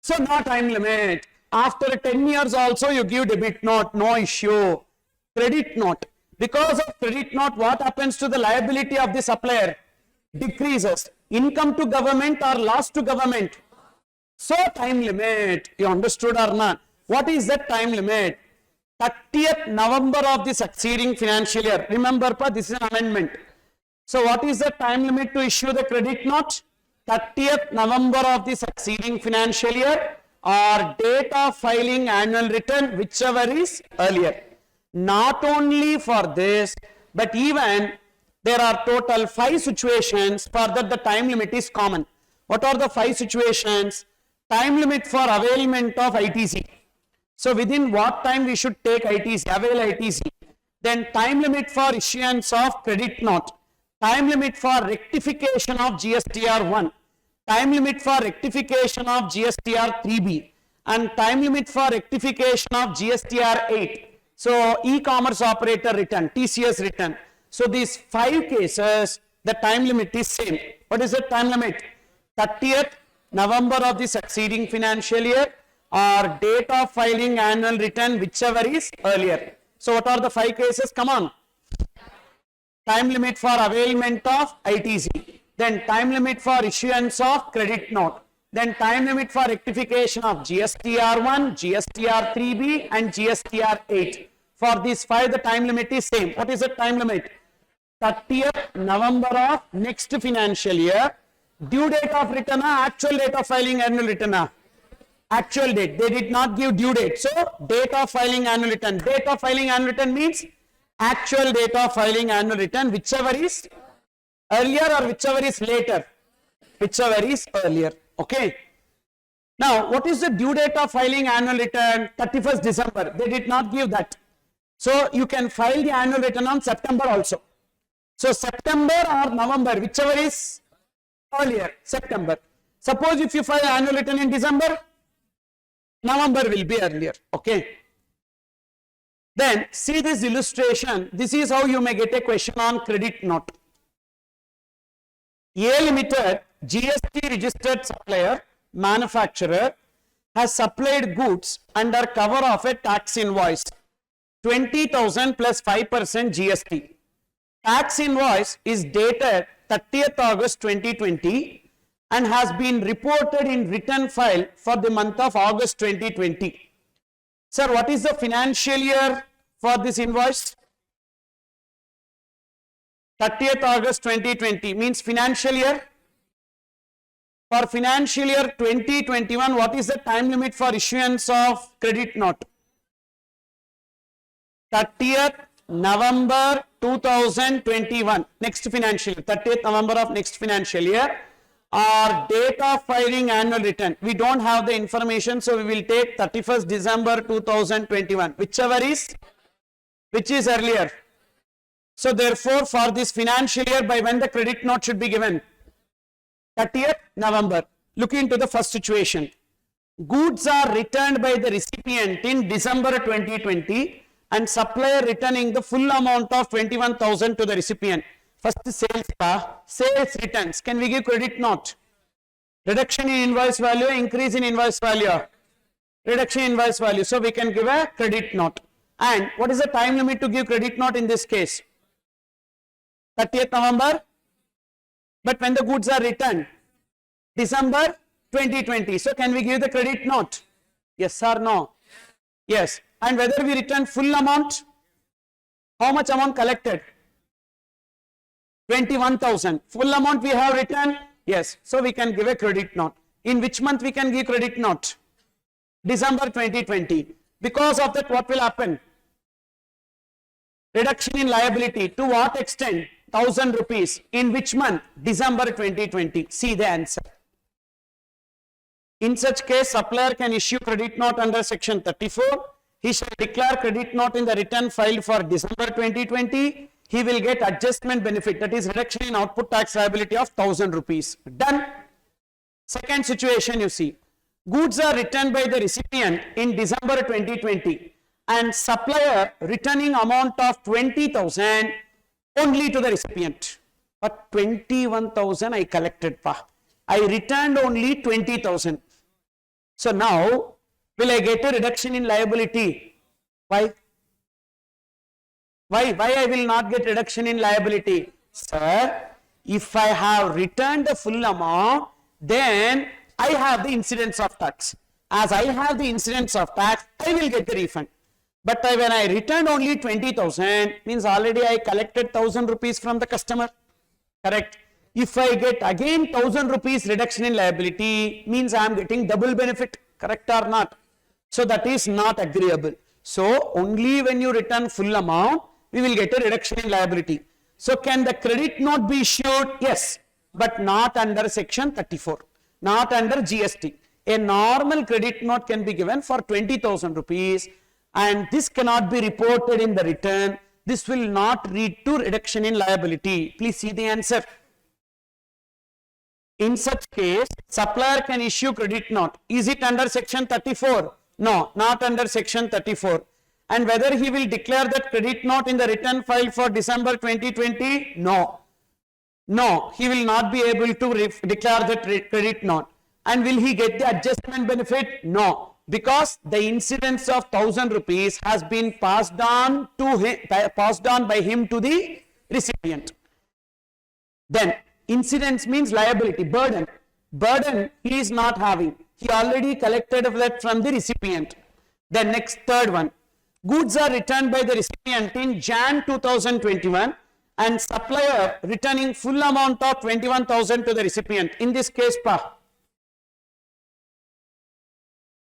So no time limit. After 10 years also you give debit note, no issue. Credit note. Because of credit note, what happens to the liability of the supplier? Decreases. Income to government or loss to government? So time limit. You understood or not? What is that time limit? 30th November of the succeeding financial year. Remember, this is an amendment. So what is the time limit to issue the credit note? 30th November of the succeeding financial year or date of filing annual return, whichever is earlier. Not only for this, but even there are total 5 situations for that the time limit is common. What are the 5 situations? Time limit for availment of ITC. So within what time we should take ITC, avail ITC. Then time limit for issuance of credit note. Time limit for rectification of GSTR1. Time limit for rectification of GSTR3B. And time limit for rectification of GSTR8. So e-commerce operator return, TCS return. So these 5 cases, the time limit is same. What is the time limit? 30th November of the succeeding financial year or date of filing annual return, whichever is earlier. So what are the 5 cases? Come on. Time limit for availment of ITC. Then time limit for issuance of credit note. then time limit for rectification of GSTR1, GSTR3B and GSTR8. For these 5, the time limit is same. What is the time limit? 30th November of next financial year. Due date of return, actual date of filing annual return. Actual date. They did not give due date. So, date of filing annual return. Date of filing annual return means actual date of filing annual return, whichever is earlier or whichever is later. Whichever is earlier. Okay. Now, what is the due date of filing annual return? 31st December. They did not give that. So, you can file the annual return on September also. So, September or November, whichever is earlier, September. Suppose if you file annual return in December, November will be earlier. Okay. Then, see this illustration. This is how you may get a question on credit note. A Limited, GST registered supplier, manufacturer, has supplied goods under cover of a tax invoice, 20,000 plus 5% GST. Tax invoice is dated 30th August 2020 and has been reported in return file for the month of August 2020. Sir, what is the financial year for this invoice? 30th August 2020 means financial year. For financial year 2021, what is the time limit for issuance of credit note? 30th November 2021, next financial year, 30th November of next financial year, or date of filing annual return. We don't have the information, so we will take 31st December 2021, whichever is, which is earlier. So therefore, for this financial year, by when the credit note should be given? 30th November. Look into the first situation. Goods are returned by the recipient in December 2020 and supplier returning the full amount of 21,000 to the recipient. First sales returns. Can we give credit note? Reduction in invoice value, increase in invoice value. Reduction in invoice value. So we can give a credit note. And what is the time limit to give credit note in this case? 30th November. But when the goods are returned? December 2020. So can we give the credit note? Yes or no? Yes. And whether we return full amount? How much amount collected? 21,000. Full amount we have returned? Yes. So we can give a credit note. In which month we can give credit note? December 2020. Because of that, what will happen? Reduction in liability. To what extent? 1,000 rupees. In which month? December 2020. See the answer. In such case, supplier can issue credit note under section 34. He shall declare credit note in the return filed for December 2020. He will get adjustment benefit, that is reduction in output tax liability of 1,000 rupees. Done. Second situation you see. Goods are returned by the recipient in December 2020 and supplier returning amount of 20,000 only to the recipient. But 21,000 I collected. I returned only 20,000. So now, will I get a reduction in liability? Why? Why I will not get reduction in liability? Sir, if I have returned the full amount, then I have the incidence of tax. As I have the incidence of tax, I will get the refund. But when I returned only 20,000, means already I collected 1,000 rupees from the customer. Correct? If I get again 1,000 rupees reduction in liability, means I am getting double benefit. Correct or not? So that is not agreeable. So only when you return full amount, we will get a reduction in liability. So can the credit note be issued? Yes, but not under section 34, not under GST. A normal credit note can be given for 20,000 rupees and this cannot be reported in the return. This will not lead to reduction in liability. Please see the answer. In such case, supplier can issue credit note. Is it under section 34? No, not under section 34. And whether he will declare that credit note in the return file for December 2020? No. No, he will not be able to declare that credit note. And will he get the adjustment benefit? No. Because the incidence of 1,000 rupees has been passed on to him, by him to the recipient. Then, incidence means liability, burden. Burden he is not having. He already collected that from the recipient. The next third one. Goods are returned by the recipient in Jan 2021 and supplier returning full amount of 21,000 to the recipient. In this case,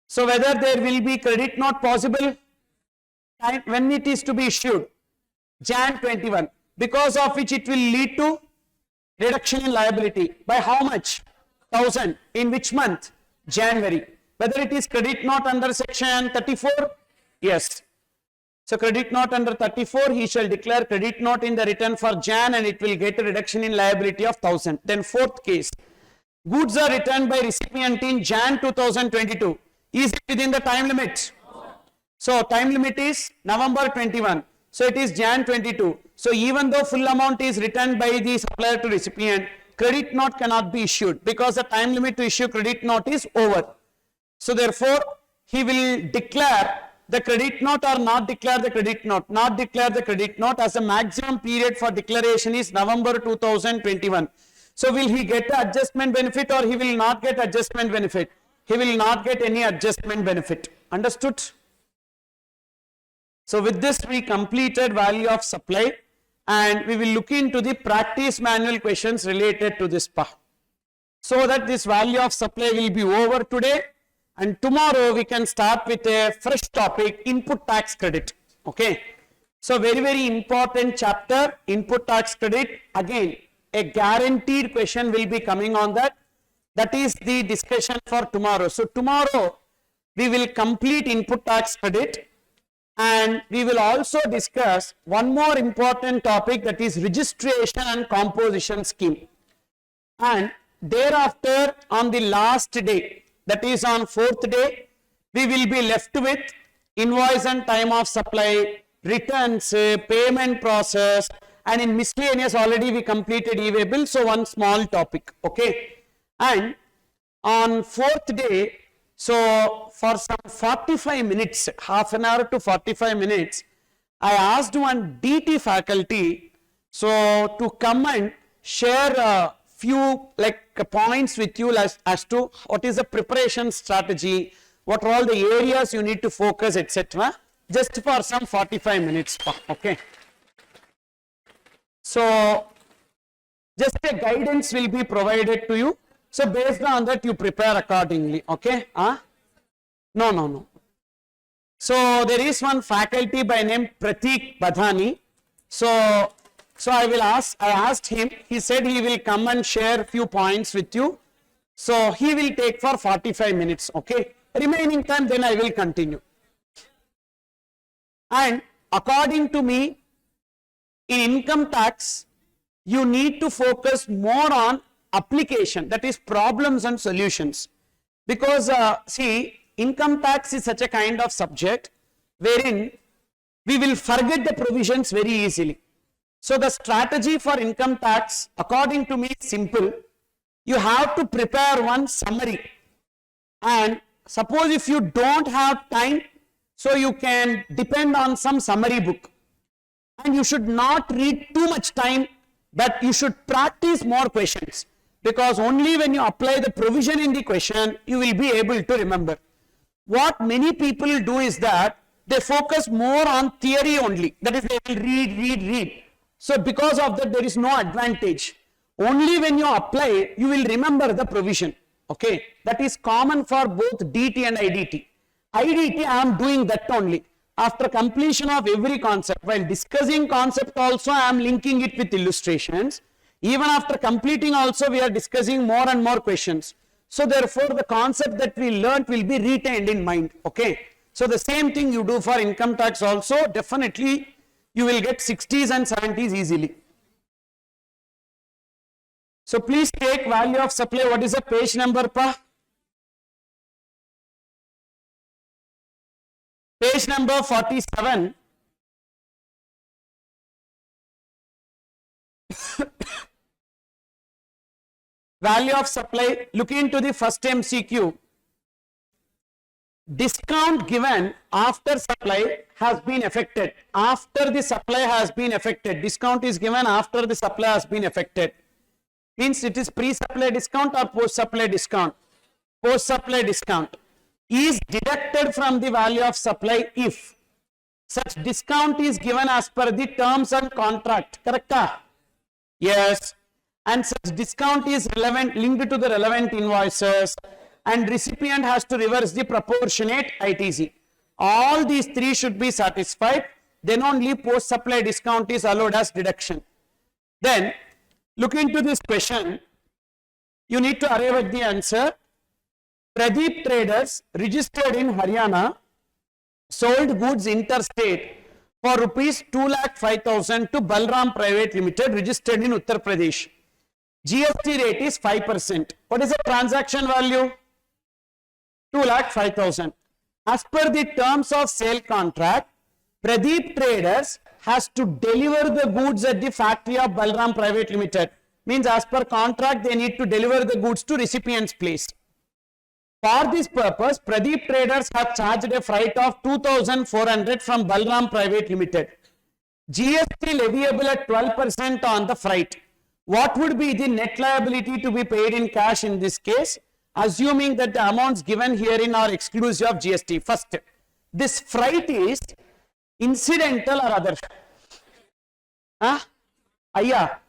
so whether there will be credit note possible when it is to be issued, Jan 21, because of which it will lead to reduction in liability. By how much? 1,000. In which month? January. Whether it is credit note under section 34? Yes. So credit note under 34, he shall declare credit note in the return for Jan and it will get a reduction in liability of 1,000. Then fourth case, goods are returned by recipient in Jan 2022. Is it within the time limit? So time limit is November 21. So it is Jan 22. So even though full amount is returned by the supplier to recipient, credit note cannot be issued because the time limit to issue credit note is over. So therefore, he will declare the credit note or not declare the credit note. Not declare the credit note, as the maximum period for declaration is November 2021. So will he get the adjustment benefit or he will not get adjustment benefit? He will not get any adjustment benefit. Understood? So with this we completed value of supply and we will look into the practice manual questions related to this part. So that this value of supply will be over today and tomorrow we can start with a fresh topic, input tax credit. Okay. So very important chapter, input tax credit. Again, a guaranteed question will be coming on that. That is the discussion for tomorrow. So tomorrow we will complete input tax credit. And we will also discuss one more important topic, that is registration and composition scheme. And thereafter on the last day, that is on fourth day, we will be left with invoice and time of supply, returns, payment process, and in miscellaneous already we completed e-way, so one small topic. Okay. And on fourth day, so for some 45 minutes, half an hour to 45 minutes, I asked one DT faculty so to come and share a few points with you as to what is the preparation strategy, what are all the areas you need to focus, etc. Just for some 45 minutes. Okay. So just a guidance will be provided to you. So based on that you prepare accordingly. Okay. No. So there is one faculty by name Pratik Badhani. So I asked him, he said he will come and share few points with you. So he will take for 45 minutes. Okay. Remaining time then I will continue. And according to me, in income tax, you need to focus more on application, that is problems and solutions, because see, income tax is such a kind of subject wherein we will forget the provisions very easily. So the strategy for income tax according to me is simple. You have to prepare one summary, and suppose if you don't have time, so you can depend on some summary book, and you should not read too much time, but you should practice more questions. Because only when you apply the provision in the question, you will be able to remember. What many people do is that they focus more on theory only. That is, they will read. So because of that, there is no advantage. Only when you apply, you will remember the provision. Okay. That is common for both DT and IDT. IDT, I am doing that only. After completion of every concept, while discussing concept also, I am linking it with illustrations. Even after completing also, we are discussing more and more questions. So therefore, the concept that we learnt will be retained in mind. Okay. So the same thing you do for income tax also, definitely you will get 60s and 70s easily. So please take value of supply. What is the page number, pa? Page number 47. Value of supply, look into the first MCQ. Discount given after supply has been affected. After the supply has been affected. Discount is given after the supply has been affected. Means it is pre-supply discount or post-supply discount? Post-supply discount is deducted from the value of supply if such discount is given as per the terms and contract. Correct? Yes. And such discount is linked to the relevant invoices, and recipient has to reverse the proportionate ITC. All these three should be satisfied. Then only post-supply discount is allowed as deduction. Then look into this question. You need to arrive at the answer. Pradeep Traders registered in Haryana sold goods interstate for rupees 2,05,000 to Balram Private Limited registered in Uttar Pradesh. GST rate is 5%. What is the transaction value? 2,05,000. As per the terms of sale contract, Pradeep Traders has to deliver the goods at the factory of Balram Private Limited. Means as per contract, they need to deliver the goods to recipient's place. For this purpose, Pradeep Traders have charged a freight of 2,400 from Balram Private Limited. GST leviable at 12% on the freight. What would be the net liability to be paid in cash in this case? Assuming that the amounts given herein are exclusive of GST. First, this freight is incidental or other?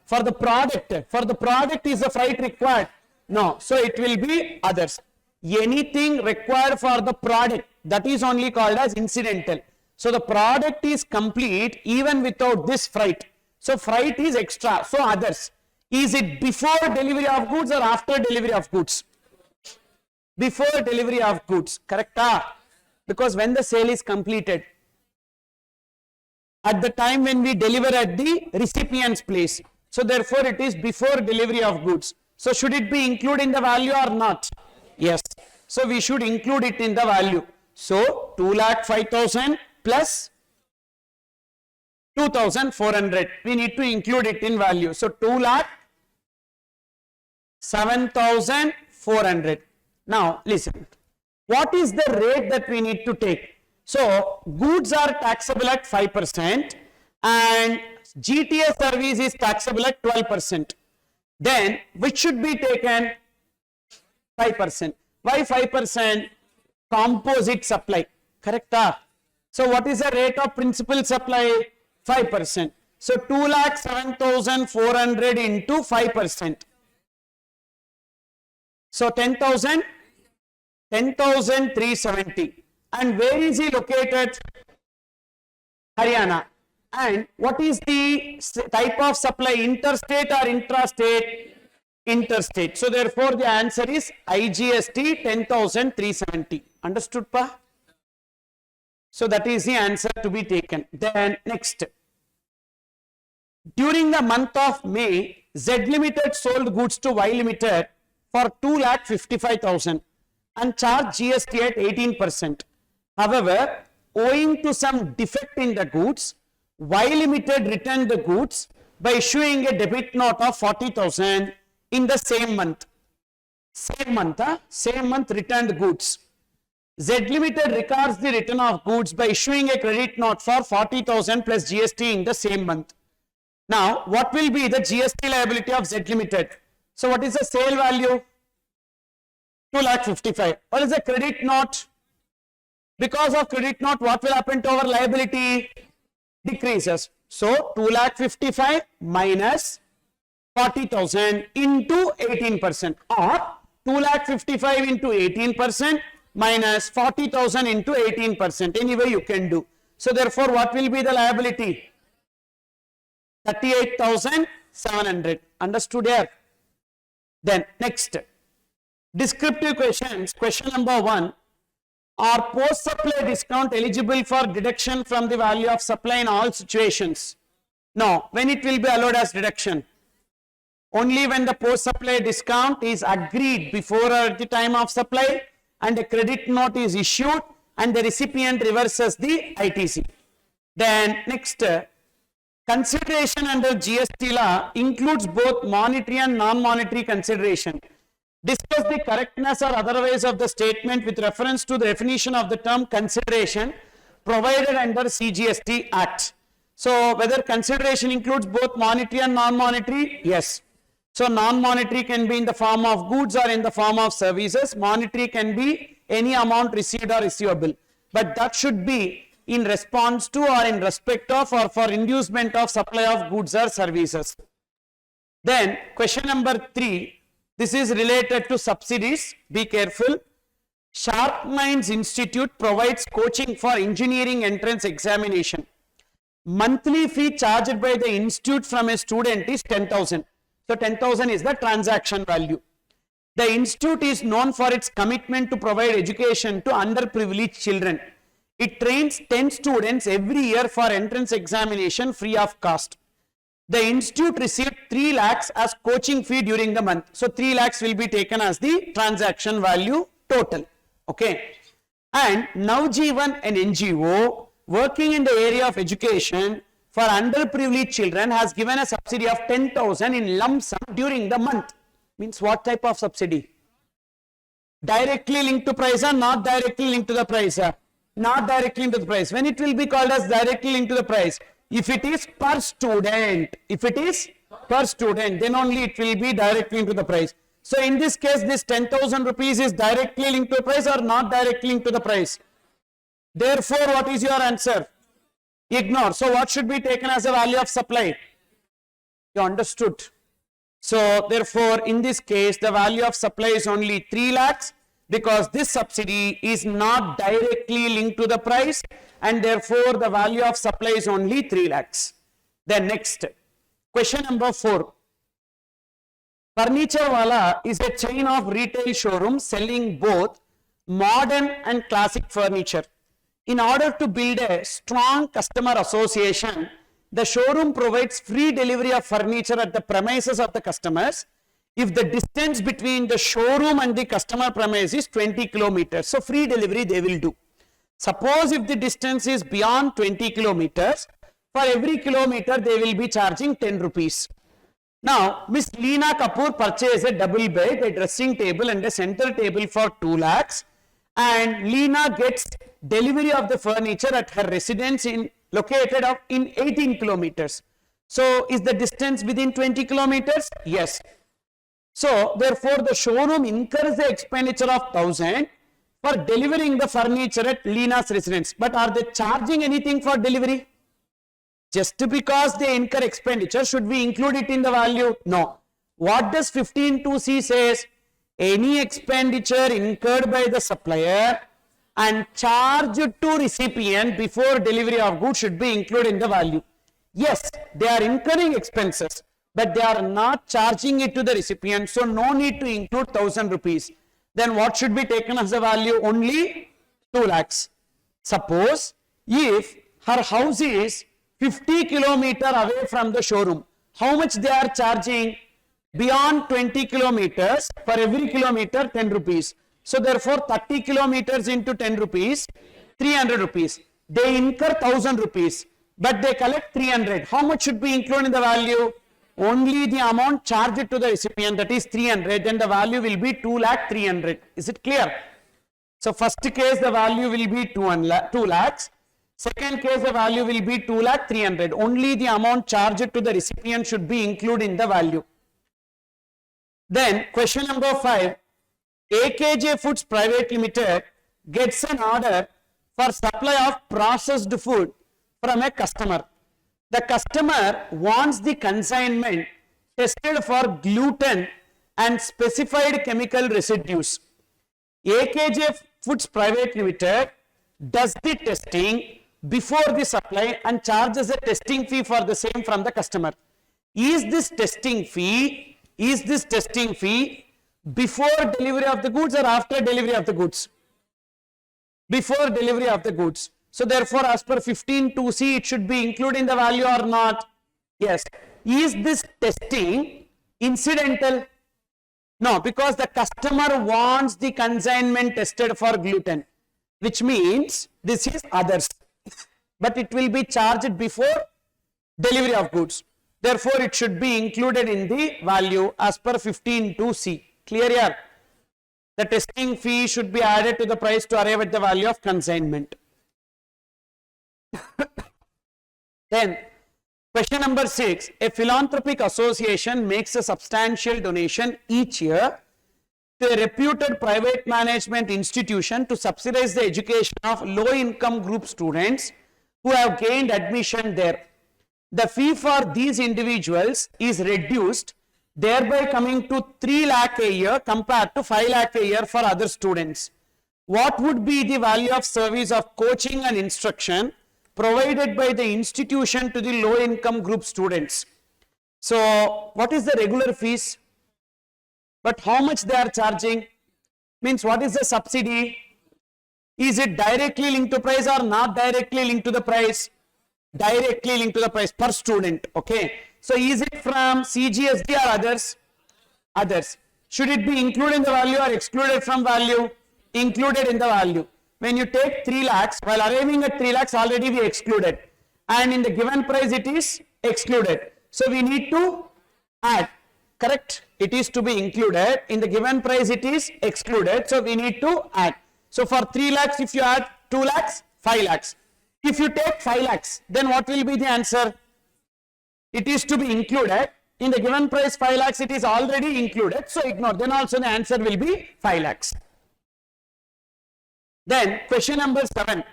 For the product is the freight required? No, so it will be others. Anything required for the product, that is only called as incidental. So the product is complete even without this freight. So freight is extra, so others. Is it before delivery of goods or after delivery of goods? Before delivery of goods, correct? Because when the sale is completed, at the time when we deliver at the recipient's place, so therefore it is before delivery of goods. So should it be included in the value or not? Yes. So we should include it in the value. So 2,05,000 plus 2,400. We need to include it in value. So 2,07,400. Now listen. What is the rate that we need to take? So goods are taxable at 5% and GTA service is taxable at 12%. Then which should be taken? 5%. Why 5%? Composite supply. Correct? So what is the rate of principal supply? 5%. So 2,07,400 into 5%. So 10,000, 10,370. And where is he located? Haryana. And what is the type of supply? Interstate or intrastate? Interstate. So therefore the answer is IGST 10,370. Understood, pa? So that is the answer to be taken. Then next. During the month of May, Z Limited sold goods to Y Limited for 2,55,000 and charged GST at 18%. However, owing to some defect in the goods, Y Limited returned the goods by issuing a debit note of 40,000 in the same month. Same month returned goods. Z Limited records the return of goods by issuing a credit note for 40,000 plus GST in the same month. Now, what will be the GST liability of Z Limited? So, what is the sale value? 2,55,000. What is the credit note? Because of credit note, what will happen to our liability? Decreases. So, 2,55,000 minus 40,000 into 18% or 2,55,000 into 18% minus 40,000 into 18%. Anyway, you can do. So, therefore, what will be the liability? 38,700. Understood here? Then, next. Descriptive questions. Question number 1. Are post-supply discount eligible for deduction from the value of supply in all situations? No. When it will be allowed as deduction? Only when the post-supply discount is agreed before or at the time of supply and a credit note is issued and the recipient reverses the ITC. Then next, consideration under GST law includes both monetary and non-monetary consideration. Discuss the correctness or otherwise of the statement with reference to the definition of the term consideration provided under CGST Act. So, whether consideration includes both monetary and non-monetary? Yes. So non-monetary can be in the form of goods or in the form of services. Monetary can be any amount received or receivable. But that should be in response to or in respect of or for inducement of supply of goods or services. Then question number 3, this is related to subsidies. Be careful. Sharp Minds Institute provides coaching for engineering entrance examination. Monthly fee charged by the institute from a student is 10,000. So 10,000 is the transaction value. The institute is known for its commitment to provide education to underprivileged children. It trains 10 students every year for entrance examination free of cost. The institute received 3 lakhs as coaching fee during the month. So 3 lakhs will be taken as the transaction value total. Okay. And Navjeevan, an NGO working in the area of education for underprivileged children, has given a subsidy of 10,000 in lump sum during the month. Means what type of subsidy? Directly linked to price or not directly linked to the price? Not directly linked to the price. When it will be called as directly linked to the price? If it is per student. If it is per student, then only it will be directly linked to the price. So in this case, this 10,000 rupees is directly linked to the price or not directly linked to the price? Therefore, what is your answer? Ignore. So what should be taken as a value of supply? You understood. So therefore, in this case, the value of supply is only 3 lakhs because this subsidy is not directly linked to the price, and therefore the value of supply is only 3 lakhs. Then next, question number 4. Furniture Wala is a chain of retail showrooms selling both modern and classic furniture. In order to build a strong customer association, the showroom provides free delivery of furniture at the premises of the customers if the distance between the showroom and the customer premise is 20 kilometers. So free delivery they will do. Suppose if the distance is beyond 20 kilometers, for every kilometer they will be charging 10 rupees. Now, Miss Leena Kapoor purchased a double bed, a dressing table and a center table for 2 lakhs, and Leena gets delivery of the furniture at her residence located in 18 kilometers. So, is the distance within 20 kilometers? Yes. So, therefore, the showroom incurs the expenditure of 1,000 for delivering the furniture at Leena's residence. But are they charging anything for delivery? Just because they incur expenditure, should we include it in the value? No. What does 15(2)(c) says? Any expenditure incurred by the supplier and charged to recipient before delivery of goods should be included in the value. Yes, they are incurring expenses, but they are not charging it to the recipient, so no need to include 1,000 rupees. Then what should be taken as a value? Only 2 lakhs. Suppose if her house is 50 kilometers away from the showroom, how much they are charging? Beyond 20 kilometers, for every kilometer 10 rupees. So therefore 30 kilometers into 10 rupees, 300 rupees. They incur 1,000 rupees, but they collect 300. How much should be included in the value? Only the amount charged to the recipient, that is 300, then the value will be 2,300,000. Is it clear? So first case the value will be 2 lakhs. Second case the value will be 2,300,000. Only the amount charged to the recipient should be included in the value. Then question number 5. AKJ Foods Private Limited gets an order for supply of processed food from a customer. The customer wants the consignment tested for gluten and specified chemical residues. AKJ Foods Private Limited does the testing before the supply and charges a testing fee for the same from the customer. Is this testing fee before delivery of the goods or after delivery of the goods? Before delivery of the goods. So therefore, as per 15(2)(c), it should be included in the value or not? Yes. Is this testing incidental? No, because the customer wants the consignment tested for gluten, which means this is others. But it will be charged before delivery of goods. Therefore, it should be included in the value as per 15(2)(c). Clear here? The testing fee should be added to the price to arrive at the value of consignment. Then Question number 6. A philanthropic association makes a substantial donation each year to a reputed private management institution to subsidize the education of low-income group students who have gained admission there. The fee for these individuals is reduced, thereby coming to 3 lakh a year compared to 5 lakh a year for other students. What would be the value of service of coaching and instruction provided by the institution to the low-income group students? So, what is the regular fees? But how much they are charging? Means what is the subsidy? Is it directly linked to price or not directly linked to the price? Directly linked to the price per student. Okay. So is it from CGSD or others? Others. Should it be included in the value or excluded from value? Included in the value. When you take 3 lakhs, while arriving at 3 lakhs already we excluded. And in the given price it is excluded. So we need to add. Correct? It is to be included. In the given price it is excluded. So we need to add. So for 3 lakhs, if you add 2 lakhs, 5 lakhs. If you take 5 lakhs, then what will be the answer? It is to be included. In the given price 5 lakhs, it is already included. So ignore. Then also the answer will be 5 lakhs. Then question number 7.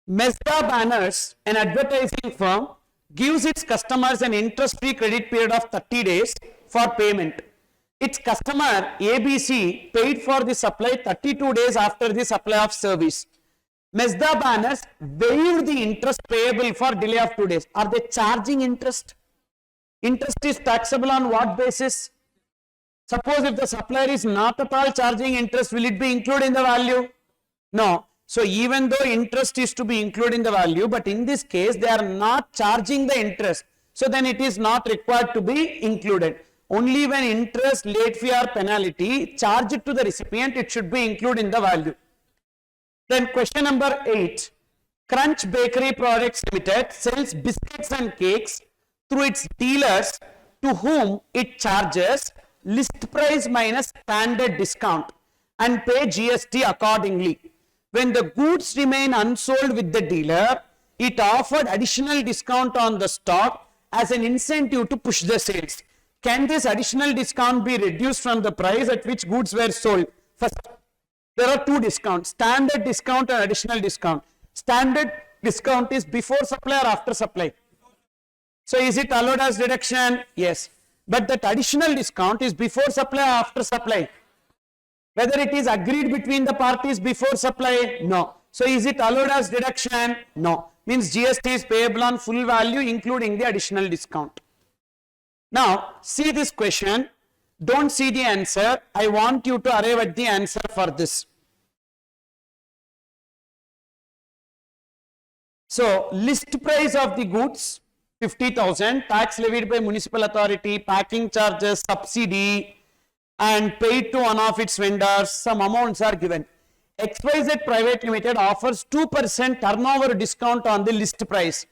Mazda Banners, an advertising firm, gives its customers an interest-free credit period of 30 days for payment. Its customer ABC paid for the supply 32 days after the supply of service. Mazda Banners waived the interest payable for delay of 2 days. Are they charging interest? Interest is taxable on what basis? Suppose if the supplier is not at all charging interest, will it be included in the value? No. So even though interest is to be included in the value, but in this case they are not charging the interest. So then it is not required to be included. Only when interest, late fee or penalty charged to the recipient, it should be included in the value. Then question number 8. Crunch Bakery Products Limited sells biscuits and cakes through its dealers to whom it charges list price minus standard discount and pay GST accordingly. When the goods remain unsold with the dealer, it offered additional discount on the stock as an incentive to push the sales. Can this additional discount be reduced from the price at which goods were sold? First, there are 2 discounts, standard discount and additional discount. Standard discount is before supply or after supply. So is it allowed as deduction? Yes. But that additional discount is before supply or after supply. Whether it is agreed between the parties before supply? No. So is it allowed as deduction? No. Means GST is payable on full value including the additional discount. Now see this question. Don't see the answer. I want you to arrive at the answer for this. So list price of the goods 50,000, tax levied by municipal authority, packing charges, subsidy, and paid to one of its vendors. Some amounts are given. XYZ Private Limited offers 2% turnover discount on the list price.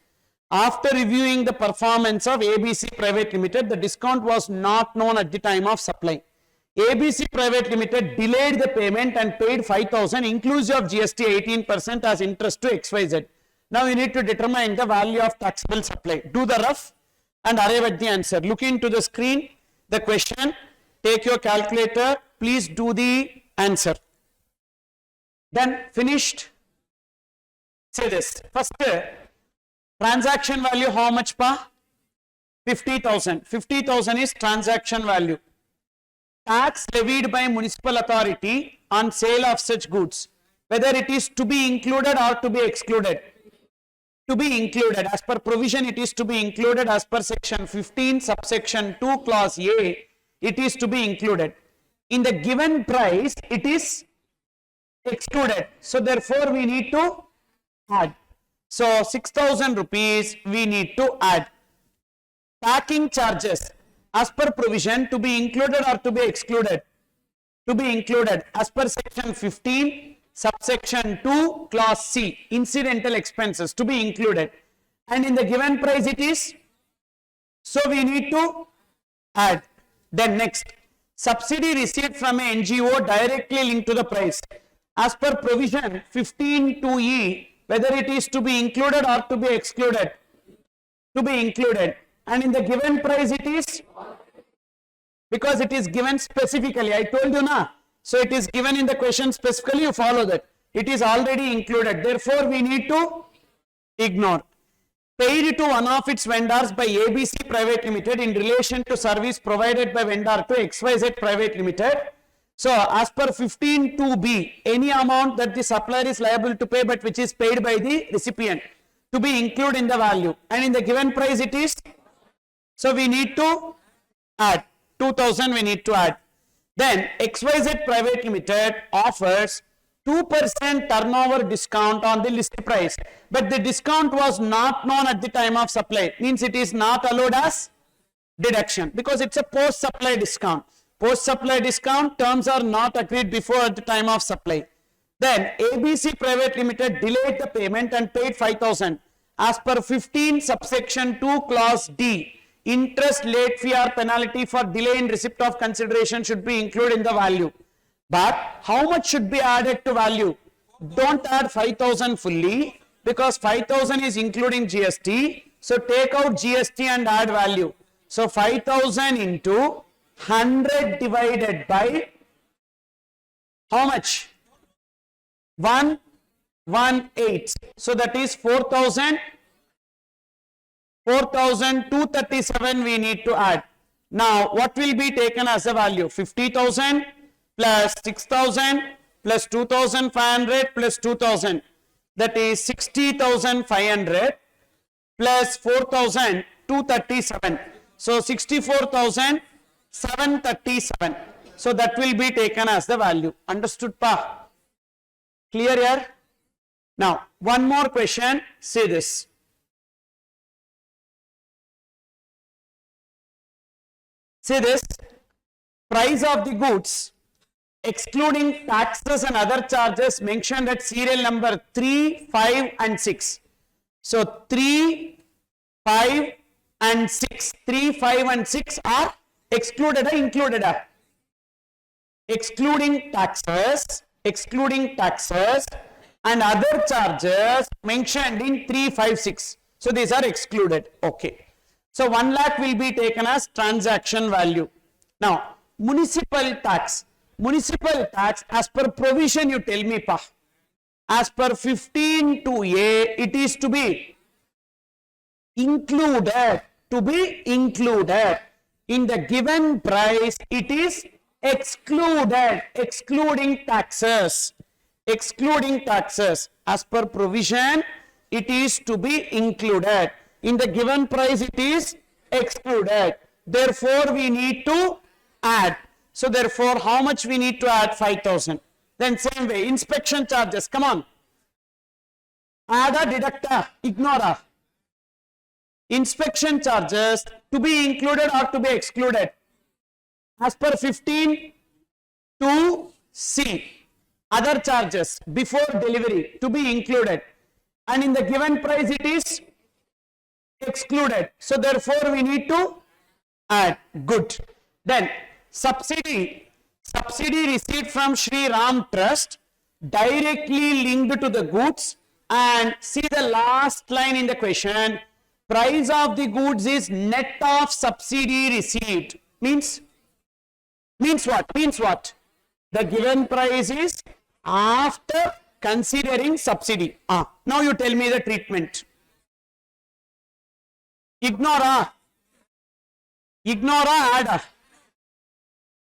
After reviewing the performance of ABC Private Limited, the discount was not known at the time of supply. ABC Private Limited delayed the payment and paid 5,000 inclusive of GST 18% as interest to XYZ. Now you need to determine the value of taxable supply. Do the rough and arrive at the answer. Look into the screen, the question, take your calculator, please do the answer. Then finished. Say this. First, transaction value how much pa? 50,000. 50,000 is transaction value. Tax levied by municipal authority on sale of such goods. Whether it is to be included or to be excluded. To be included. As per provision, it is to be included as per section 15, subsection 2, clause A. It is to be included. In the given price, it is excluded. So therefore, we need to add. So 6,000 rupees we need to add. Packing charges as per provision to be included or to be excluded? To be included as per section 15, subsection 2, clause C, incidental expenses to be included. And in the given price it is, so we need to add. Then next, subsidy received from a NGO directly linked to the price. As per provision 15 2E, whether it is to be included or to be excluded. to be included. And in the given price it is, because it is given specifically, I told you na. So it is given in the question specifically, you follow that. It is already included. Therefore, we need to ignore. Paid to one of its vendors by ABC Private Limited in relation to service provided by vendor to XYZ Private Limited. So, as per 15(2)(b), any amount that the supplier is liable to pay but which is paid by the recipient to be included in the value. And in the given price it is, so we need to add 2000, we need to add. Then XYZ Private Limited offers 2% turnover discount on the list price, but the discount was not known at the time of supply, means it is not allowed as deduction because it's a post supply discount. Post supply discount terms are not agreed before at the time of supply. Then ABC Private Limited delayed the payment and paid 5,000 as per 15 subsection 2 clause D. Interest, late fee or penalty for delay in receipt of consideration should be included in the value. But how much should be added to value? Don't add 5,000 fully because 5,000 is including GST. So take out GST and add value. So 5,000 into 100 divided by how much? 118. So that is 4,237 we need to add. Now what will be taken as a value? 50,000 plus 6,000 plus 2,500 plus 2,000. That is 60,500 plus 4,237. So 64,737. So that will be taken as the value. Understood pa? Clear here? Now one more question. See this. See this. Price of the goods excluding taxes and other charges mentioned at serial number 3, 5 and 6. So 3, 5 and 6. 3, 5 and 6 are excluded or included? Excluding taxes and other charges mentioned in 3, 5, 6. So these are excluded. Okay. So 1 lakh will be taken as transaction value. Now municipal tax. Municipal tax as per provision you tell me pa. As per 15(2)(a it is to be included. To be included. In the given price it is excluded. Excluding taxes. Excluding taxes. As per provision it is to be included. In the given price it is excluded. Therefore we need to add. So therefore, how much we need to add? 5,000. Then same way, inspection charges. Come on. Add or deduct or ignore or. Inspection charges to be included or to be excluded? As per 15(2)(c. Other charges before delivery to be included. And in the given price it is excluded. So therefore, we need to add. Good. Then subsidy received from Shri Ram Trust directly linked to the goods, and see the last line in the question. Price of the goods is net of subsidy received. Means what? Means what? The given price is after considering subsidy. Now you tell me the treatment. Ignore add.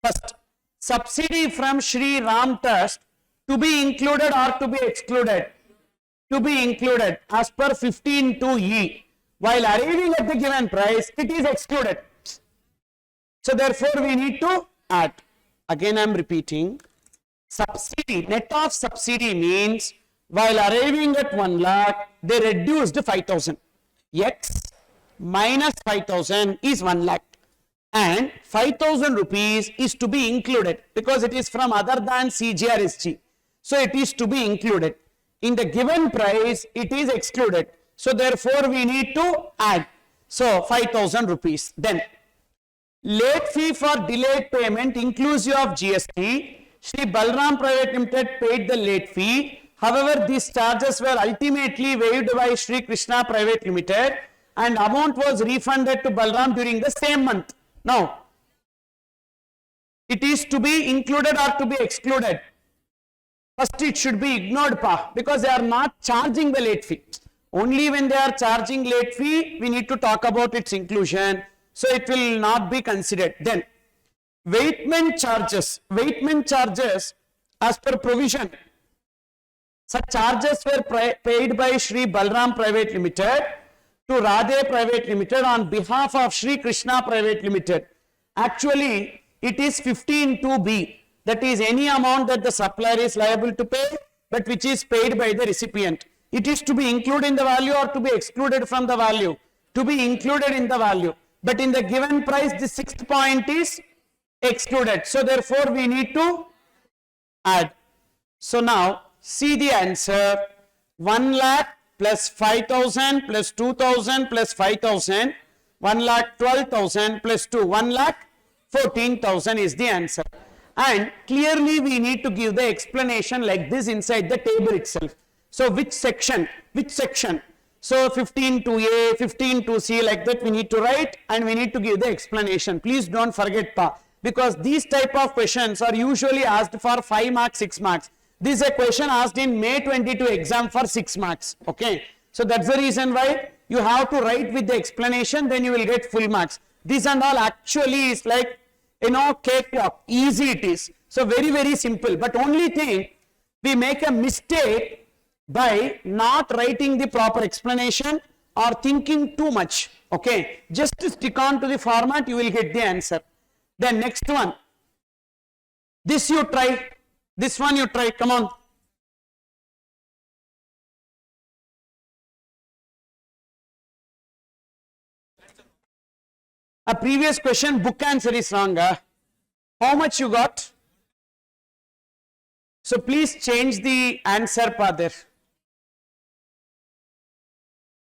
First, subsidy from Shri Ram Trust to be included or to be excluded? To be included as per 15(2)(e. While arriving at the given price, it is excluded. So therefore, we need to add. Again, I am repeating. Subsidy, net of subsidy means while arriving at 1 lakh, they reduced 5,000. X minus 5,000 is 1 lakh. And 5,000 rupees is to be included because it is from other than CGRSG. So it is to be included. In the given price, it is excluded. So therefore, we need to add. So 5,000 rupees. Then late fee for delayed payment inclusive of GST. Shri Balram Private Limited paid the late fee. However, these charges were ultimately waived by Shri Krishna Private Limited and amount was refunded to Balram during the same month. Now, it is to be included or to be excluded? First, it should be ignored, because they are not charging the late fee. Only when they are charging late fee, we need to talk about its inclusion. So, it will not be considered. Then, weighment charges. Weighment charges as per provision. Such charges were paid by Shri Balram Private Limited to Radhe Private Limited on behalf of Shri Krishna Private Limited. Actually, it is 15(2)(b. That is any amount that the supplier is liable to pay, but which is paid by the recipient. It is to be included in the value or to be excluded from the value? To be included in the value. But in the given price, the sixth point is excluded. So therefore, we need to add. So now, see the answer. 1 lakh plus 5,000 plus 2,000 plus 5,000. 1 lakh 12,000 plus 2. 1 lakh 14,000 is the answer. And clearly we need to give the explanation like this inside the table itself. So which section? Which section? So 15(2)(a), 15(2)(c), like that we need to write, and we need to give the explanation. Please don't forget, because these type of questions are usually asked for 5 marks, 6 marks. This is a question asked in May 22 exam for 6 marks. Okay. So that's the reason why you have to write with the explanation, then you will get full marks. This and all actually is like, cakewalk, easy it is. So very, very simple. But only thing, we make a mistake by not writing the proper explanation or thinking too much. Okay. Just stick on to the format, you will get the answer. Then next one. This you try. This one you try. Come on. A previous question, book answer is wrong. How much you got? So please change the answer there.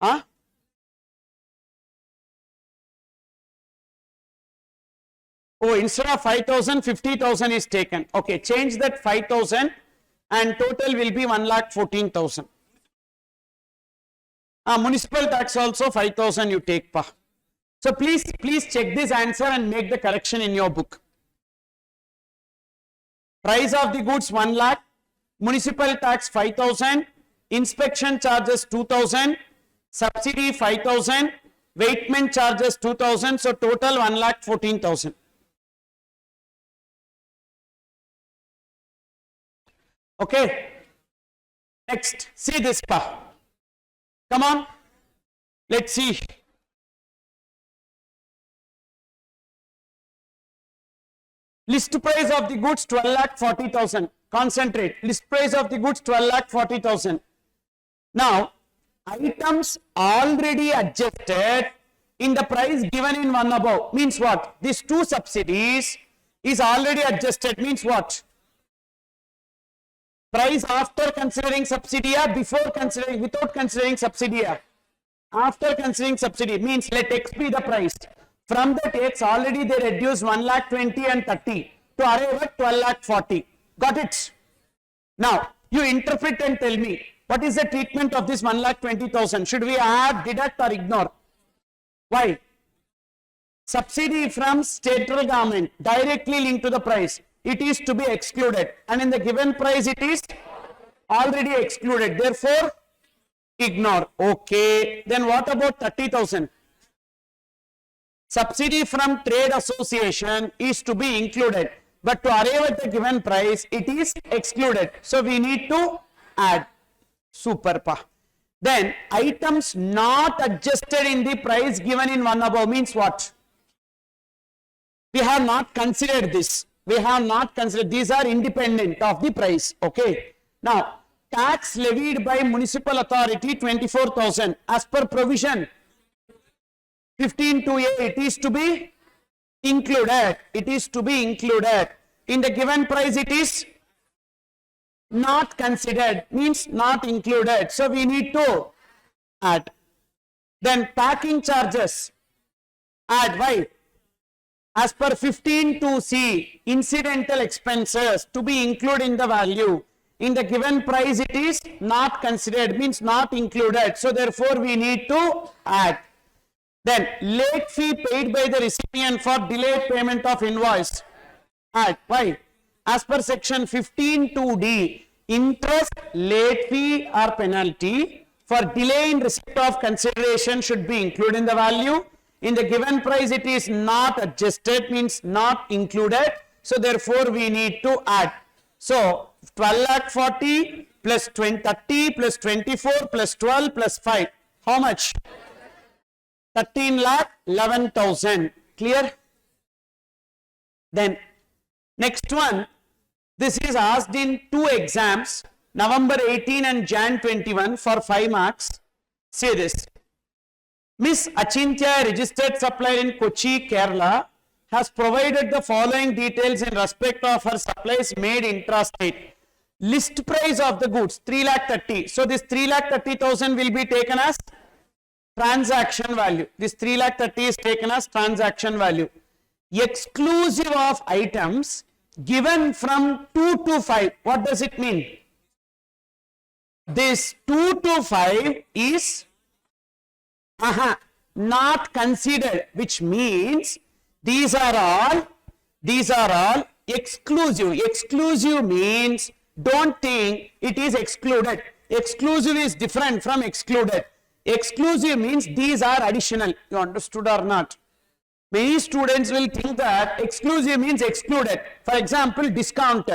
Huh? Oh, instead of 5,000, 50,000 is taken. Okay, change that 5,000 and total will be 1,14,000. Municipal tax also 5,000 you take, So please check this answer and make the correction in your book. Price of the goods 1 lakh, municipal tax 5,000, inspection charges 2,000, subsidy 5,000, weighment charges 2,000, so total 1,14,000. Okay. Next, see this Come on. Let's see. List price of the goods 12,40,000. Concentrate. List price of the goods 12,40,000. Now, items already adjusted in the price given in one above means what? These two subsidies is already adjusted means what? Price after considering subsidy or before considering, without considering subsidy? After considering subsidy means let X be the price. From that X already they reduced 1,20,000 and 30 to arrive at 12,40,000. Got it? Now you interpret and tell me what is the treatment of this 1,20,000? Should we add, deduct or ignore? Why? Subsidy from state government directly linked to the price. It is to be excluded, and in the given price it is already excluded. Therefore, ignore. Okay. Then what about 30,000? Subsidy from trade association is to be included, but to arrive at the given price, it is excluded. So we need to add. Super. Then items not adjusted in the price given in one above means what? We have not considered this. We have not considered. These are independent of the price. Okay. Now, tax levied by municipal authority 24,000 as per provision 15(2)(a), it is to be included. It is to be included. In the given price, it is not considered, means not included. So we need to add. Then packing charges, add. Why? As per 15(2)(c), incidental expenses to be included in the value. In the given price, it is not considered, means not included. So therefore, we need to add. Then late fee paid by the recipient for delayed payment of invoice. Add. Why? As per section 15(2)(d), interest, late fee or penalty for delay in receipt of consideration should be included in the value. In the given price, it is not adjusted, means not included. So therefore, we need to add. So 12,40,000 plus 30 plus 24 plus 12 plus 5. How much? 13,11,000. Clear? Then next one. This is asked in 2 exams, November 18 and Jan 21 for 5 marks. See this. Miss Achintya, registered supplier in Kochi, Kerala, has provided the following details in respect of her supplies made intrastate. List price of the goods 3,30,000. So this 3,30,000 will be taken as transaction value. This 3,30,000 is taken as transaction value. Exclusive of items given from 2 to 5. What does it mean? This 2 to 5 is not considered, which means these are all exclusive. Exclusive means don't think it is excluded. Exclusive is different from excluded. Exclusive means these are additional. You understood or not? Many students will think that exclusive means excluded. For example, discount.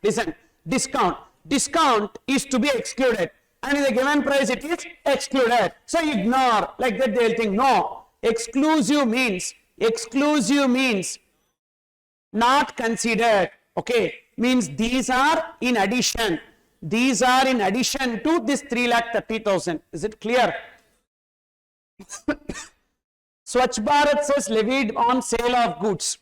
Listen, discount. Discount is to be excluded. And in the given price, it is excluded. So ignore. Like that, they will think, no. Exclusive means not considered. Okay. Means these are in addition. These are in addition to this 3,30,000. Is it clear? Swachh Bharat says levied on sale of goods.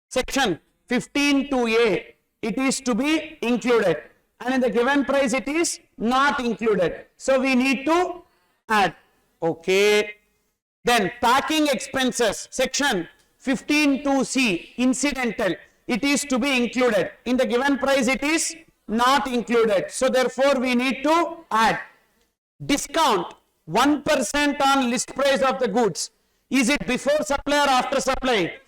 Section 15(2)(a), it is to be included. And in the given price, it is not included. So we need to add. Okay. Then packing expenses. Section 15(2)(c), incidental. It is to be included. In the given price, it is not included. So therefore, we need to add. Discount 1% on list price of the goods. Is it before supply or after supply?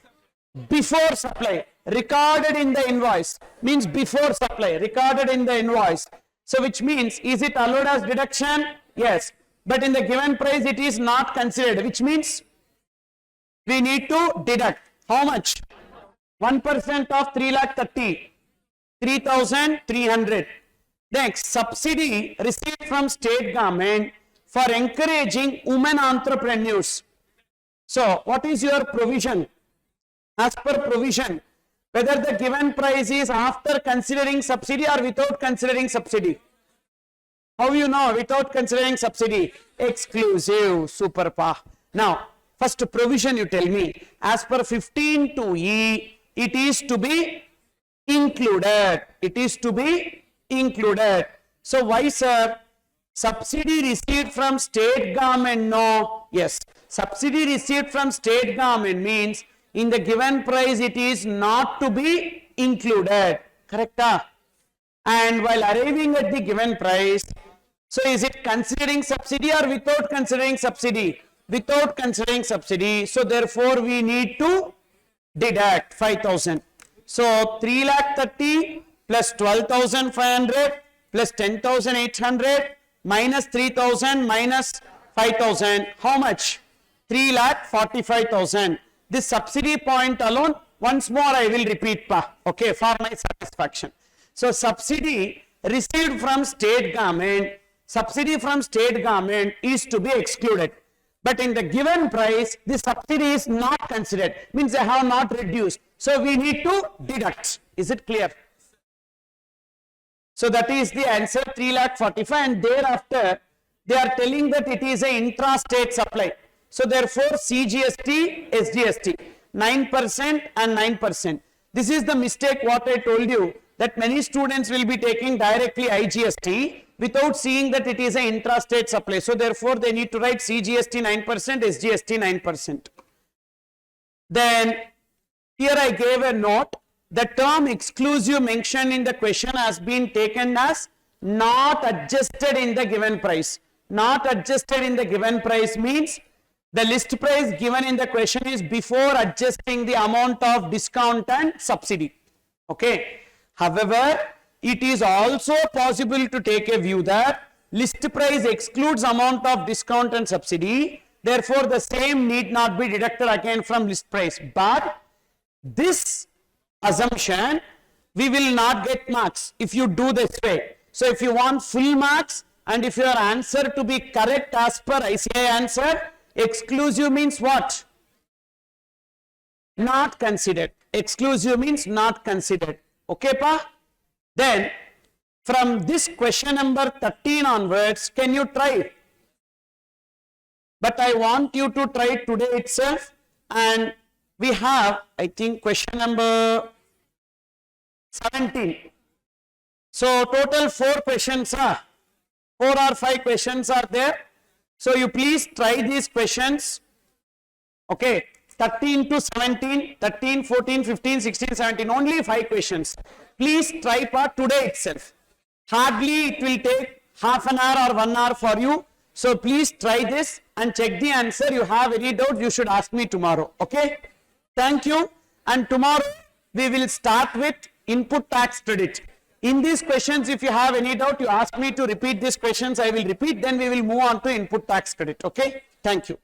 Before supply. Recorded in the invoice. Means before supply. Recorded in the invoice. So which means, is it allowed as deduction? Yes. But in the given price, it is not considered. Which means, we need to deduct. How much? 1% of 3,30,000. 3,300. Next, subsidy received from state government for encouraging women entrepreneurs. So, what is your provision? As per provision, whether the given price is after considering subsidy or without considering subsidy. How you know without considering subsidy? Exclusive. Super pa. Now, first provision you tell me. As per 15(2)(e), it is to be included. It is to be included. So, why sir? Subsidy received from state government, no. Yes. Subsidy received from state government means in the given price it is not to be included. Correct? And while arriving at the given price, so is it considering subsidy or without considering subsidy? Without considering subsidy. So therefore we need to deduct 5,000. So 3,30,000 plus 12,500 plus 10,800 minus 3,000 minus 5,000. How much? 3,45,000. This subsidy point alone, once more I will repeat, okay, for my satisfaction. So subsidy received from state government, is to be excluded. But in the given price, the subsidy is not considered. Means they have not reduced. So we need to deduct. Is it clear? So that is the answer, 3,45,000, and thereafter they are telling that it is an intra-state supply. So therefore CGST, SGST, 9% and 9%. This is the mistake what I told you, that many students will be taking directly IGST without seeing that it is an intra-state supply. So therefore they need to write CGST 9%, SGST 9%. Then here I gave a note. The term exclusive mentioned in the question has been taken as not adjusted in the given price. Not adjusted in the given price means The list price given in the question is before adjusting the amount of discount and subsidy. Okay. However, it is also possible to take a view that list price excludes amount of discount and subsidy. Therefore, the same need not be deducted again from list price. But this assumption, we will not get marks if you do this way. So, if you want full marks and if your answer to be correct as per ICI answer, exclusive means what? Not considered. Exclusive means not considered. Okay, pa? Then, from this question number 13 onwards, can you try? But I want you to try today itself, and we have, I think, question number 17. So, total 4 questions are, 4 or 5 questions are there. So, you please try these questions. Okay, 13 to 17, 13, 14, 15, 16, 17, only 5 questions. Please try part today itself. Hardly it will take half an hour or 1 hour for you. So please try this and check the answer. You have any doubt, you should ask me tomorrow. Okay. Thank you. And tomorrow we will start with input tax credit. In these questions, if you have any doubt, you ask me to repeat these questions. I will repeat. Then we will move on to input tax credit. Okay. Thank you.